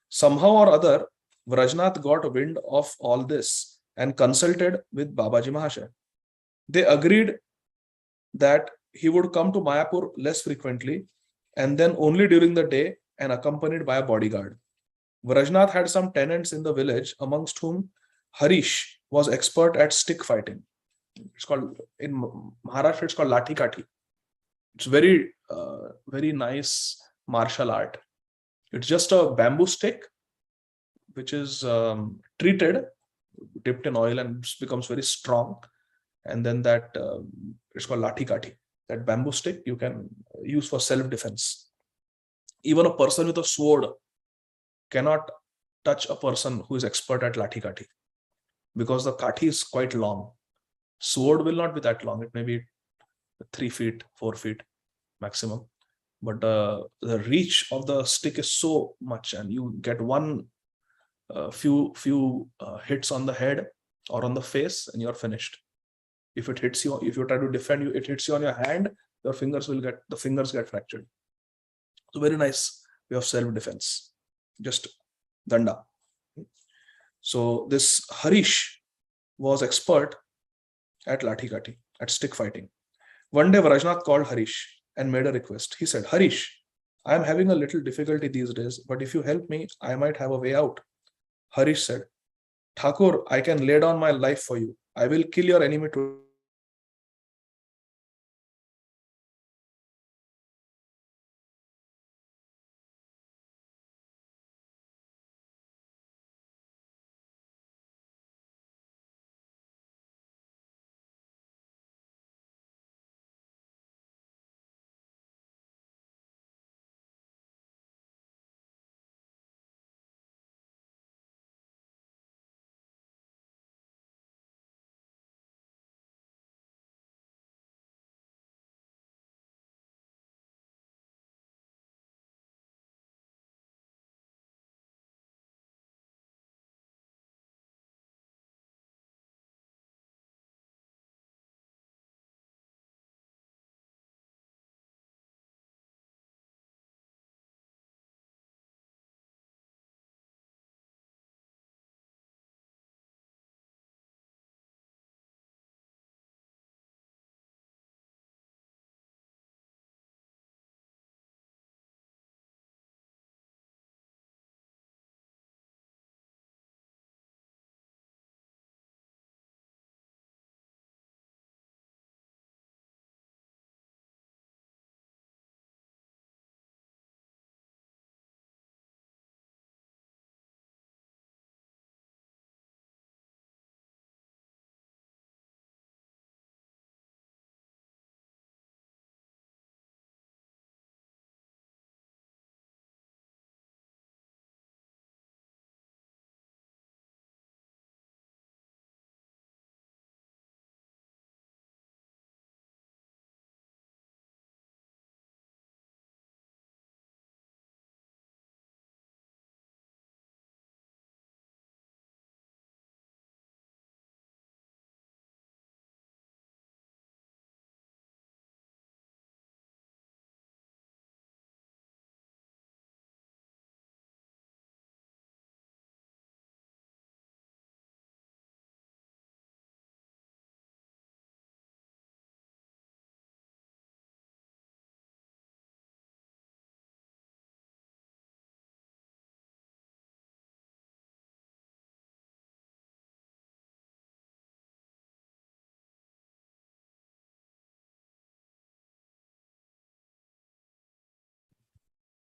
Somehow or other, Vrajanath got wind of all this and consulted with Babaji Mahasaya. They agreed that he would come to Mayapur less frequently and then only during the day and accompanied by a bodyguard. Vrajnath had some tenants in the village, amongst whom Harish was expert at stick fighting. It's called, in Maharashtra, it's called Lathi Kathi. It's very, very nice martial art. It's just a bamboo stick, which is treated, dipped in oil and becomes very strong. And then that, it's called Lathi Kathi. That bamboo stick you can use for self-defense. Even a person with a sword cannot touch a person who is expert at Lathi Kathi because the Kathi is quite long. Sword will not be that long. It may be 3 feet, 4 feet maximum. But the reach of the stick is so much, and you get one few hits on the head or on the face and you're finished. If it hits you, if you try to defend you, it hits you on your hand, the fingers get fractured. So very nice way of self-defense. Just danda. So this Harish was expert at Lathi Kathi, at stick fighting. One day Vrajnath called Harish and made a request. He said, Harish, I am having a little difficulty these days, but if you help me, I might have a way out. Harish said, Thakur, I can lay down my life for you. I will kill your enemy to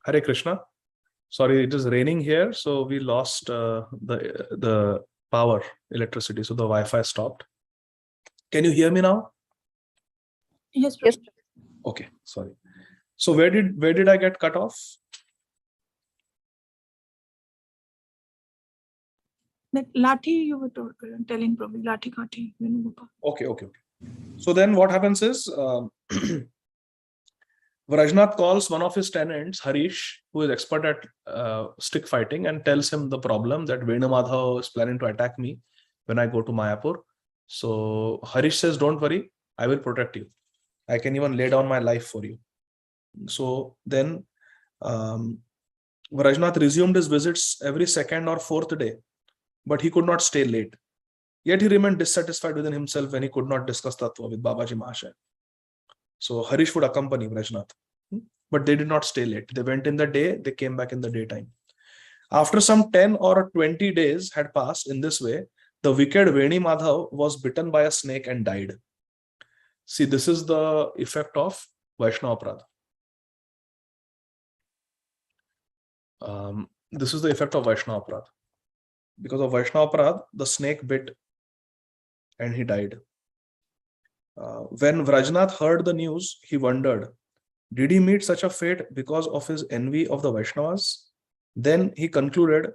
Hare Krishna. Sorry, it is raining here, so we lost the power, electricity, so the Wi-Fi stopped. Can you hear me now? Yes, Prabhu. Okay, sorry. So where did I get cut off? That Lathi you were telling Prabhu, Lathi Kathi, Venugopal. Okay. So then what happens is Vrajnath calls one of his tenants, Harish, who is expert at stick fighting, and tells him the problem that Venumadhav is planning to attack me when I go to Mayapur. So Harish says, don't worry, I will protect you. I can even lay down my life for you. So then Vrajnath resumed his visits every second or fourth day, but he could not stay late. Yet he remained dissatisfied within himself when he could not discuss Tattva with Babaji Mahasaya. So Harish would accompany Vrajnath, but they did not stay late. They went in the day, they came back in the daytime. After some 10 or 20 days had passed in this way, the wicked Veni Madhav was bitten by a snake and died. See, this is the effect of Vaishnava Prad. This is the effect of Vaishnava Prad. Because of Vaishnava Prad, the snake bit and he died. When Vrajnath heard the news, he wondered, did he meet such a fate because of his envy of the Vaishnavas? Then he concluded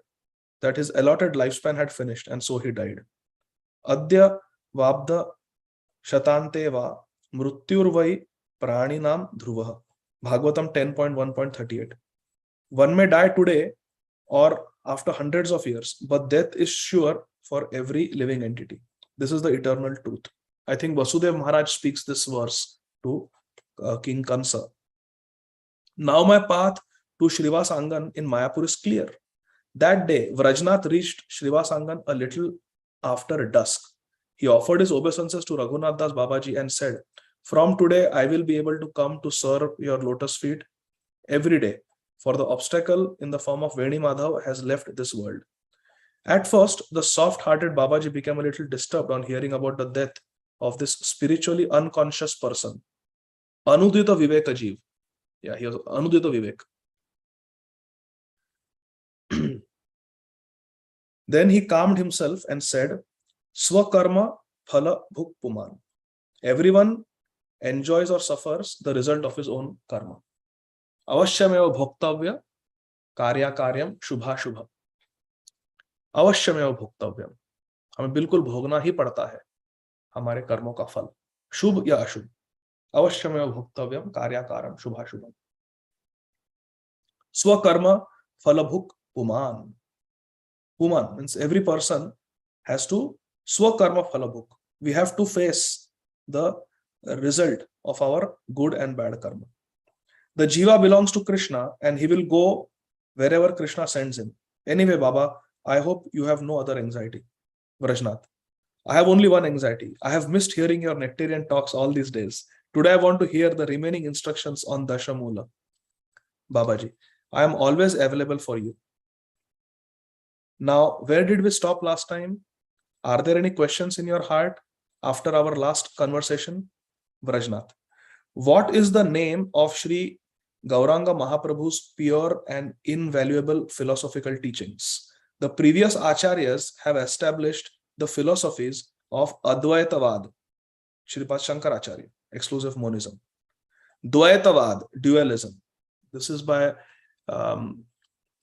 that his allotted lifespan had finished, and so he died. Adya vabda shatante va mrutyurvai praninam dhruvaha. Bhagavatam 10.1.38. One may die today or after hundreds of years, but death is sure for every living entity. This is the eternal truth. I think Vasudev Maharaj speaks this verse to King Kansa. Now my path to Shrivas Angan in Mayapur is clear. That day, Vrajnath reached Shrivas Angan a little after dusk. He offered his obeisances to Raghunath Das Babaji and said, from today, I will be able to come to serve your lotus feet every day, for the obstacle in the form of Veni Madhav has left this world. At first, the soft-hearted Babaji became a little disturbed on hearing about the death of this spiritually unconscious person. Anudita Vivek Ajiv. Yeah, he was Anudita Vivek. Then he calmed himself and said, Swakarma phala bhuk puman. Everyone enjoys or suffers the result of his own karma. Avashyameva bhoktavya karya karyam shubha shubha. Avashyameva bhoktavya. हमें बिल्कुल भोगना ही पड़ता है हमारे कर्मों का फल, शुभ या अशुभ. अवश्यमेव भोक्तव्यम कार्याकारम शुभाशुभम. Swakarma phalabhuk puman. Puman means every person has to swakarma phalabhuk. We have to face the result of our good and bad karma. The jiva belongs to Krishna and he will go wherever Krishna sends him. Anyway, Baba, I hope you have no other anxiety. Vrajnath, I have only one anxiety. I have missed hearing your nectarian talks all these days. Today I want to hear the remaining instructions on Dashamula. Babaji, I am always available for you. Now, where did we stop last time? Are there any questions in your heart after our last conversation? Vrajnath, what is the name of Sri Gauranga Mahaprabhu's pure and invaluable philosophical teachings? The previous acharyas have established the philosophies of Advaitavad, Shripad Shankaracharya, exclusive monism. Dvaitavad, dualism. This is by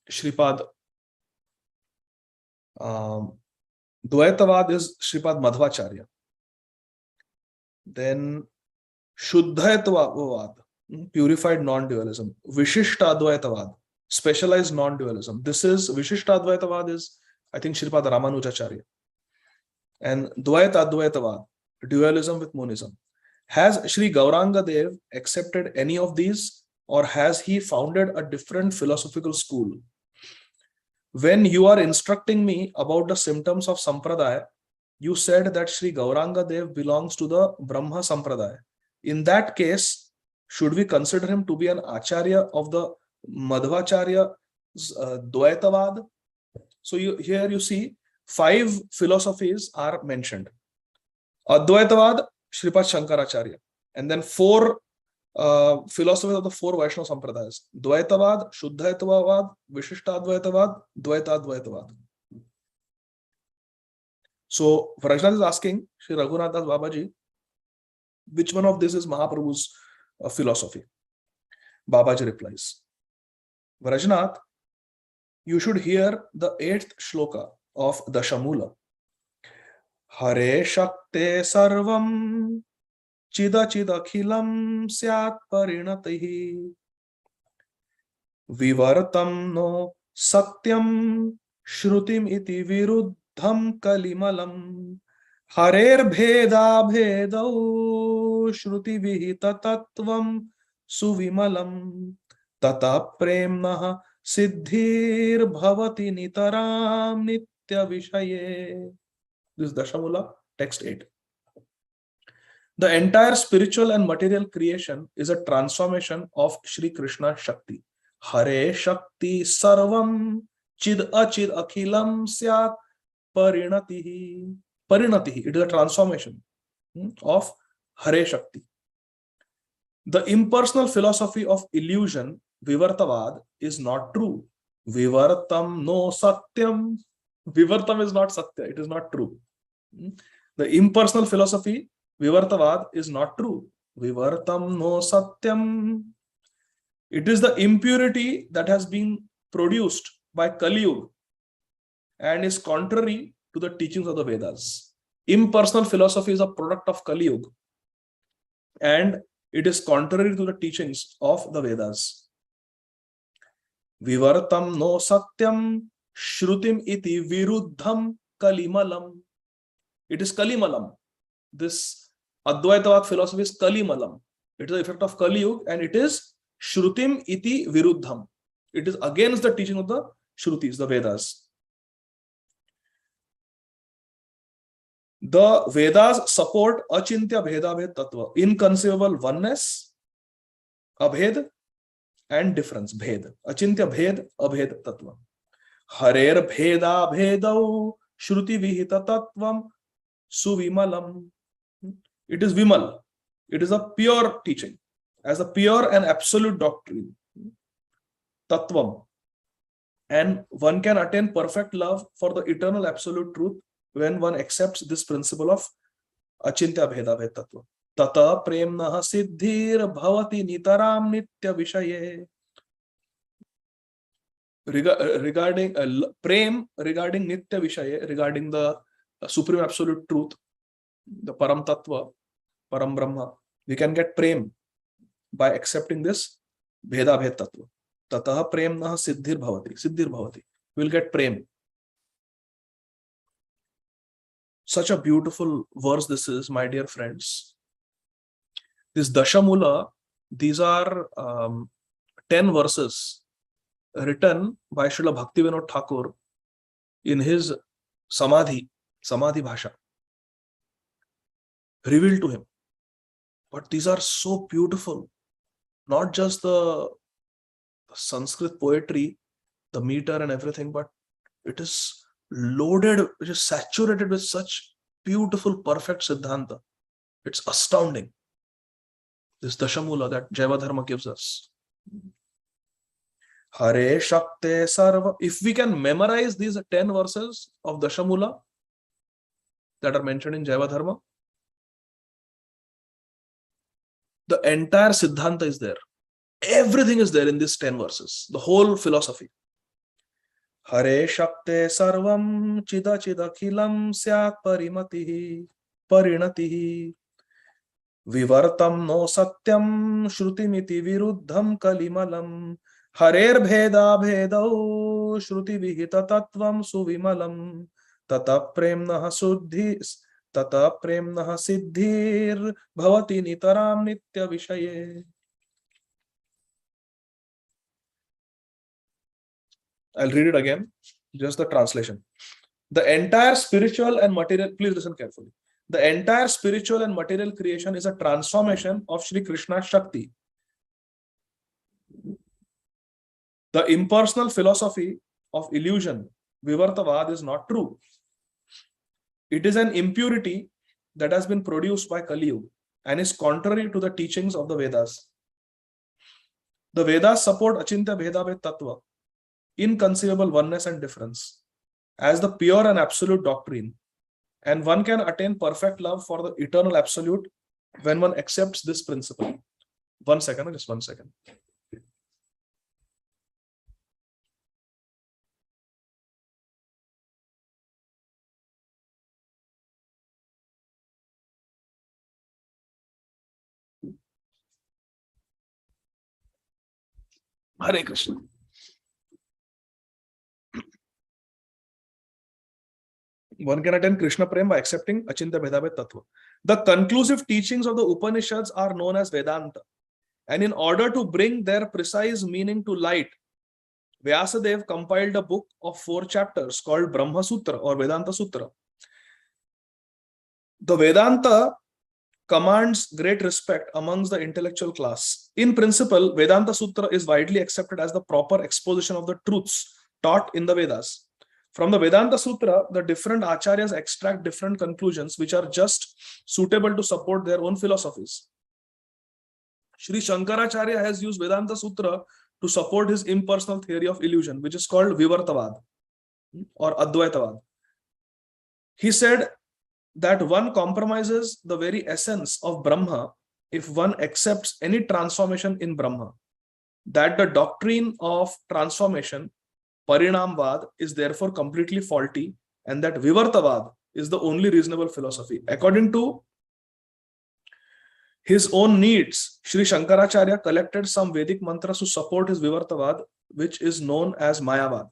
Shripad. Dvaitavad is Shripad Madhvacharya. Then Shuddhaitavad, purified non-dualism. Vishishta Advaitavad, specialized non-dualism. This is Vishishta Advaitavad is, I think, Shripad Ramanujacharya. And Dvaita Advaitavad, dualism with monism. Has Sri Gauranga Dev accepted any of these, or has he founded a different philosophical school? When you are instructing me about the symptoms of Sampradaya, you said that Sri Gauranga Dev belongs to the Brahma Sampradaya. In that case, should we consider him to be an Acharya of the Madhvacharya Dvaitavad? So here you see 5 philosophies are mentioned. Advaitavad, Shripad Shankaracharya. And then 4 philosophies of the four Vaishnava Sampradayas: Dvaitavad, Shuddhaitavad, Vishishtadvaitavad, Dvaitadvaitavad. So Vrajnath is asking Sri Raghunath Das Babaji, which one of this is Mahaprabhu's philosophy? Babaji replies, Vrajnath, you should hear the 8th shloka of Dashamula. Hare Shakte Sarvam Chida Chidakhilam Syat Parinatihi Vivartam no Satyam Shrutim iti Viruddham Kalimalam Harer Bheda Bhedau Shruti Vihita Tattvam Suvimalam Tata Premnaha Siddhir Bhavati Nitaram Nitya Vishaye. This is Dashamula, text 8. The entire spiritual and material creation is a transformation of Shri Krishna Shakti. Hare Shakti Sarvam Chid Achid Akhilam Syat Parinatihi. Parinatihi, it is a transformation of Hare Shakti. The impersonal philosophy of illusion, Vivartavad, is not true. Vivartam no Satyam. Vivartam is not Satya, it is not true. The impersonal philosophy, Vivartavad, is not true. Vivartam no Satyam. It is the impurity that has been produced by Kali Yuga and is contrary to the teachings of the Vedas. Impersonal philosophy is a product of Kali Yuga and it is contrary to the teachings of the Vedas. Vivartam no Satyam Shrutim iti Viruddham Kalimalam. It is Kalimalam. This Advaitavad philosophy is Kalimalam. It is the effect of Kali Yuga and it is Shrutim iti Viruddham. It is against the teaching of the Shrutis, the Vedas. The Vedas support Achintya Bhedabhed Tattva, inconceivable oneness, Abhed, and difference, Bhed. Achintya Bhed, Abhed Tattva. Harer Bheda Bhedau Shruti Vihita Tattvam Suvimalam. It is Vimal. It is a pure teaching, as a pure and absolute doctrine. Tattvam. And one can attain perfect love for the eternal absolute truth when one accepts this principle of Achintya Bheda Bhed Tattva. Tata Premnaha Siddhir Bhavati Nitaram Nitya Vishaye. Regarding Prem, regarding Nitya Vishaye, regarding the supreme absolute truth, the Param Tattva, Param Brahma, we can get Prem by accepting this Bheda Bhed Tattva. Tataha Premnaha Siddhir Bhavati. Siddhir Bhavati. We will get Prem. Such a beautiful verse this is, my dear friends. This Dashamula, these are 10 verses written by Srila Bhaktivinoda Thakur in his Samadhi Bhasha, revealed to him. But these are so beautiful, not just the Sanskrit poetry, the meter and everything, but it is loaded, it is saturated with such beautiful, perfect Siddhanta. It's astounding. This Dashamula that Jayavadharma gives us. Hare Shakte Sarva. If we can memorize these 10 verses of Dashamula that are mentioned in Jayavadharma, the entire Siddhanta is there. Everything is there in these 10 verses. The whole philosophy. Hare Shakte Sarvam Chida Chidakhilam Syat Parinatihi Vivartam no Satyam Shrutimiti Viruddham Kalimalam Harer Bheda Bhedau Shruti Vihita Tattvam Suvimalam Tata Premnaha Siddhir Bhavati Nitaram Nitya Vishaye. I'll read it again, just the translation. The entire spiritual and material, please listen carefully. The entire spiritual and material creation is a transformation of Shri Krishna Shakti. The impersonal philosophy of illusion, Vivartavad, is not true. It is an impurity that has been produced by Kali Yuga and is contrary to the teachings of the Vedas. The Vedas support Achintya Bhedabhed Tattva, inconceivable oneness and difference, as the pure and absolute doctrine. And one can attain perfect love for the eternal absolute when one accepts this principle. 1 second, just 1 second. Hare Krishna. One can attain Krishna Prem by accepting Achintya Bhedabhed Tattva. The conclusive teachings of the Upanishads are known as Vedanta. And in order to bring their precise meaning to light, Vyasadeva compiled a book of 4 chapters called Brahma Sutra or Vedanta Sutra. The Vedanta commands great respect amongst the intellectual class. In principle, Vedanta Sutra is widely accepted as the proper exposition of the truths taught in the Vedas. From the Vedanta Sutra, the different acharyas extract different conclusions which are just suitable to support their own philosophies. Sri Shankaracharya has used Vedanta Sutra to support his impersonal theory of illusion, which is called Vivartavad or Advaitavad. He said that one compromises the very essence of Brahma if one accepts any transformation in Brahma. That the doctrine of transformation, Parinamvad, is therefore completely faulty, and that Vivartavad is the only reasonable philosophy. According to his own needs, Sri Shankaracharya collected some Vedic mantras to support his Vivartavad, which is known as Mayavad.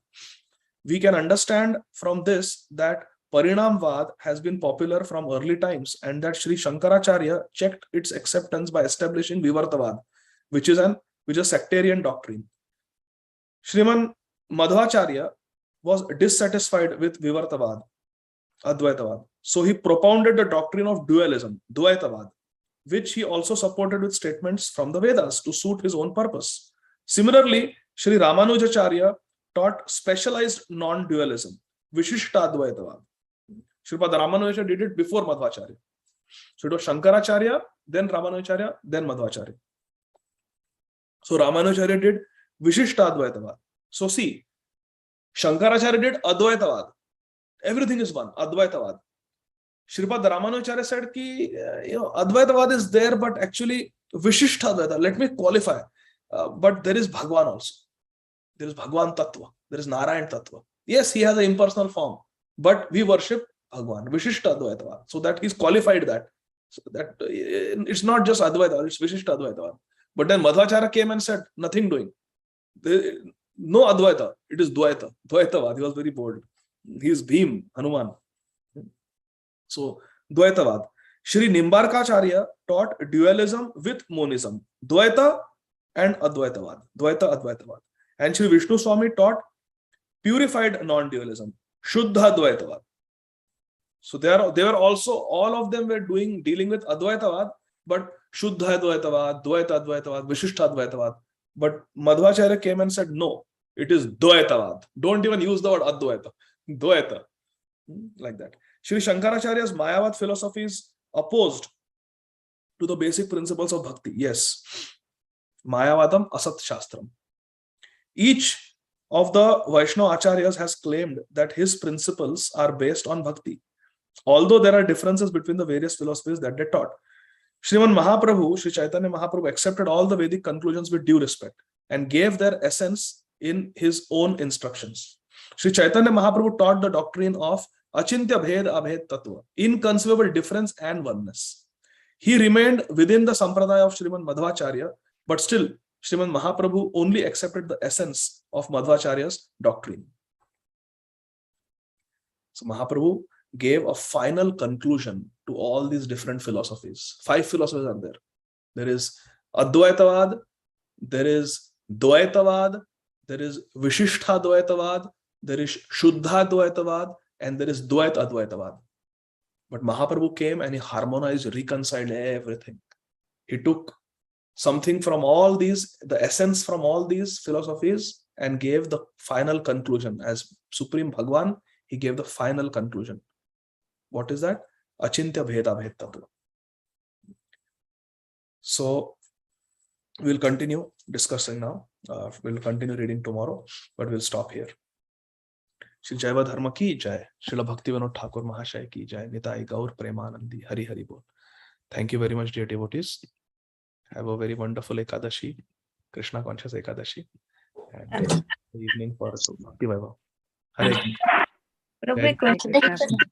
We can understand from this that Parinamvad has been popular from early times and that Sri Shankaracharya checked its acceptance by establishing Vivartavad, which is a sectarian doctrine. Sriman Madhvacharya was dissatisfied with Vivartavad, Advaitavad. So he propounded the doctrine of dualism, Dvaitavad, which he also supported with statements from the Vedas to suit his own purpose. Similarly, Sri Ramanujacharya taught specialized non-dualism, Vishishtadvaitavad. Sripad Ramanujacharya did it before Madhvacharya. So it was Shankaracharya, then Ramanujacharya, then Madhvacharya. So Ramanujacharya did Vishishtadvaitavad. So see, Shankaracharya did Advaitavad. Everything is one, Advaitavad. Sripad Ramanujacharya said ki, Advaitavad is there, but actually Vishishtadvaitavad. Let me qualify. But there is Bhagwan also. There is Bhagwan Tattva. There is Narayan Tattva. Yes, he has an impersonal form, but we worship Bhagwan, Vishishtadvaitavad. So that he's qualified that. So that it's not just Advaitavad, it's Vishishtadvaitavad. But then Madhvacharya came and said, nothing doing. No Advaita, it is Dvaita. Dvaitavad. He was very bold. He is Bhim, Hanuman. So, Dvaitavad. Sri Nimbarkacharya taught dualism with monism. Dvaita and Advaitavad. Dvaita, Advaitavad. And Sri Vishnu Swami taught purified non-dualism. Shuddha Dvaitavad. So they were also, all of them were dealing with Advaitavad, but Shuddha Advaitavad, Dvaita Advaitavad, Vishishta Advaitavad. But Madhvacharya came and said, no, it is Dvaitavad. Don't even use the word Advaita. Dvaita. Like that. Sri Shankaracharya's Mayavad philosophy is opposed to the basic principles of bhakti. Yes. Mayavadam Asat Shastram. Each of the Vaishnava Acharyas has claimed that his principles are based on bhakti, although there are differences between the various philosophies that they taught. Sriman Mahaprabhu, Sri Chaitanya Mahaprabhu, accepted all the Vedic conclusions with due respect and gave their essence in his own instructions. Sri Chaitanya Mahaprabhu taught the doctrine of Achintya Bhed Abhed Tattva, inconceivable difference and oneness. He remained within the sampradaya of Sriman Madhvacharya, but still Sriman Mahaprabhu only accepted the essence of Madhvacharya's doctrine. So Mahaprabhu gave a final conclusion to all these different philosophies. 5 philosophies are there. There is Advaitavad, there is Dvaitavad, there is Vishishtha Dvaitavad, there is Shuddha Dvaitavad, and there is Dvaita Advaitavad. But Mahaprabhu came and he harmonized, reconciled everything. He took something from all these, the essence from all these philosophies, and gave the final conclusion. As Supreme Bhagwan, he gave the final conclusion. What is that? Achintya Bheda Bhed Tattva. So, We'll continue discussing now. We'll continue reading tomorrow, but we'll stop here. Shri Jaiva Dharma ki jai. Srila Bhaktivinoda Thakur Mahashaya ki jai. Nitai Gaur Premanandi. Hari Hari Bol. Thank you very much, dear devotees. Have a very wonderful Ekadashi, Krishna conscious Ekadashi, and the evening for Bhakti Vaibhav. Hare Krishna. Prabhu,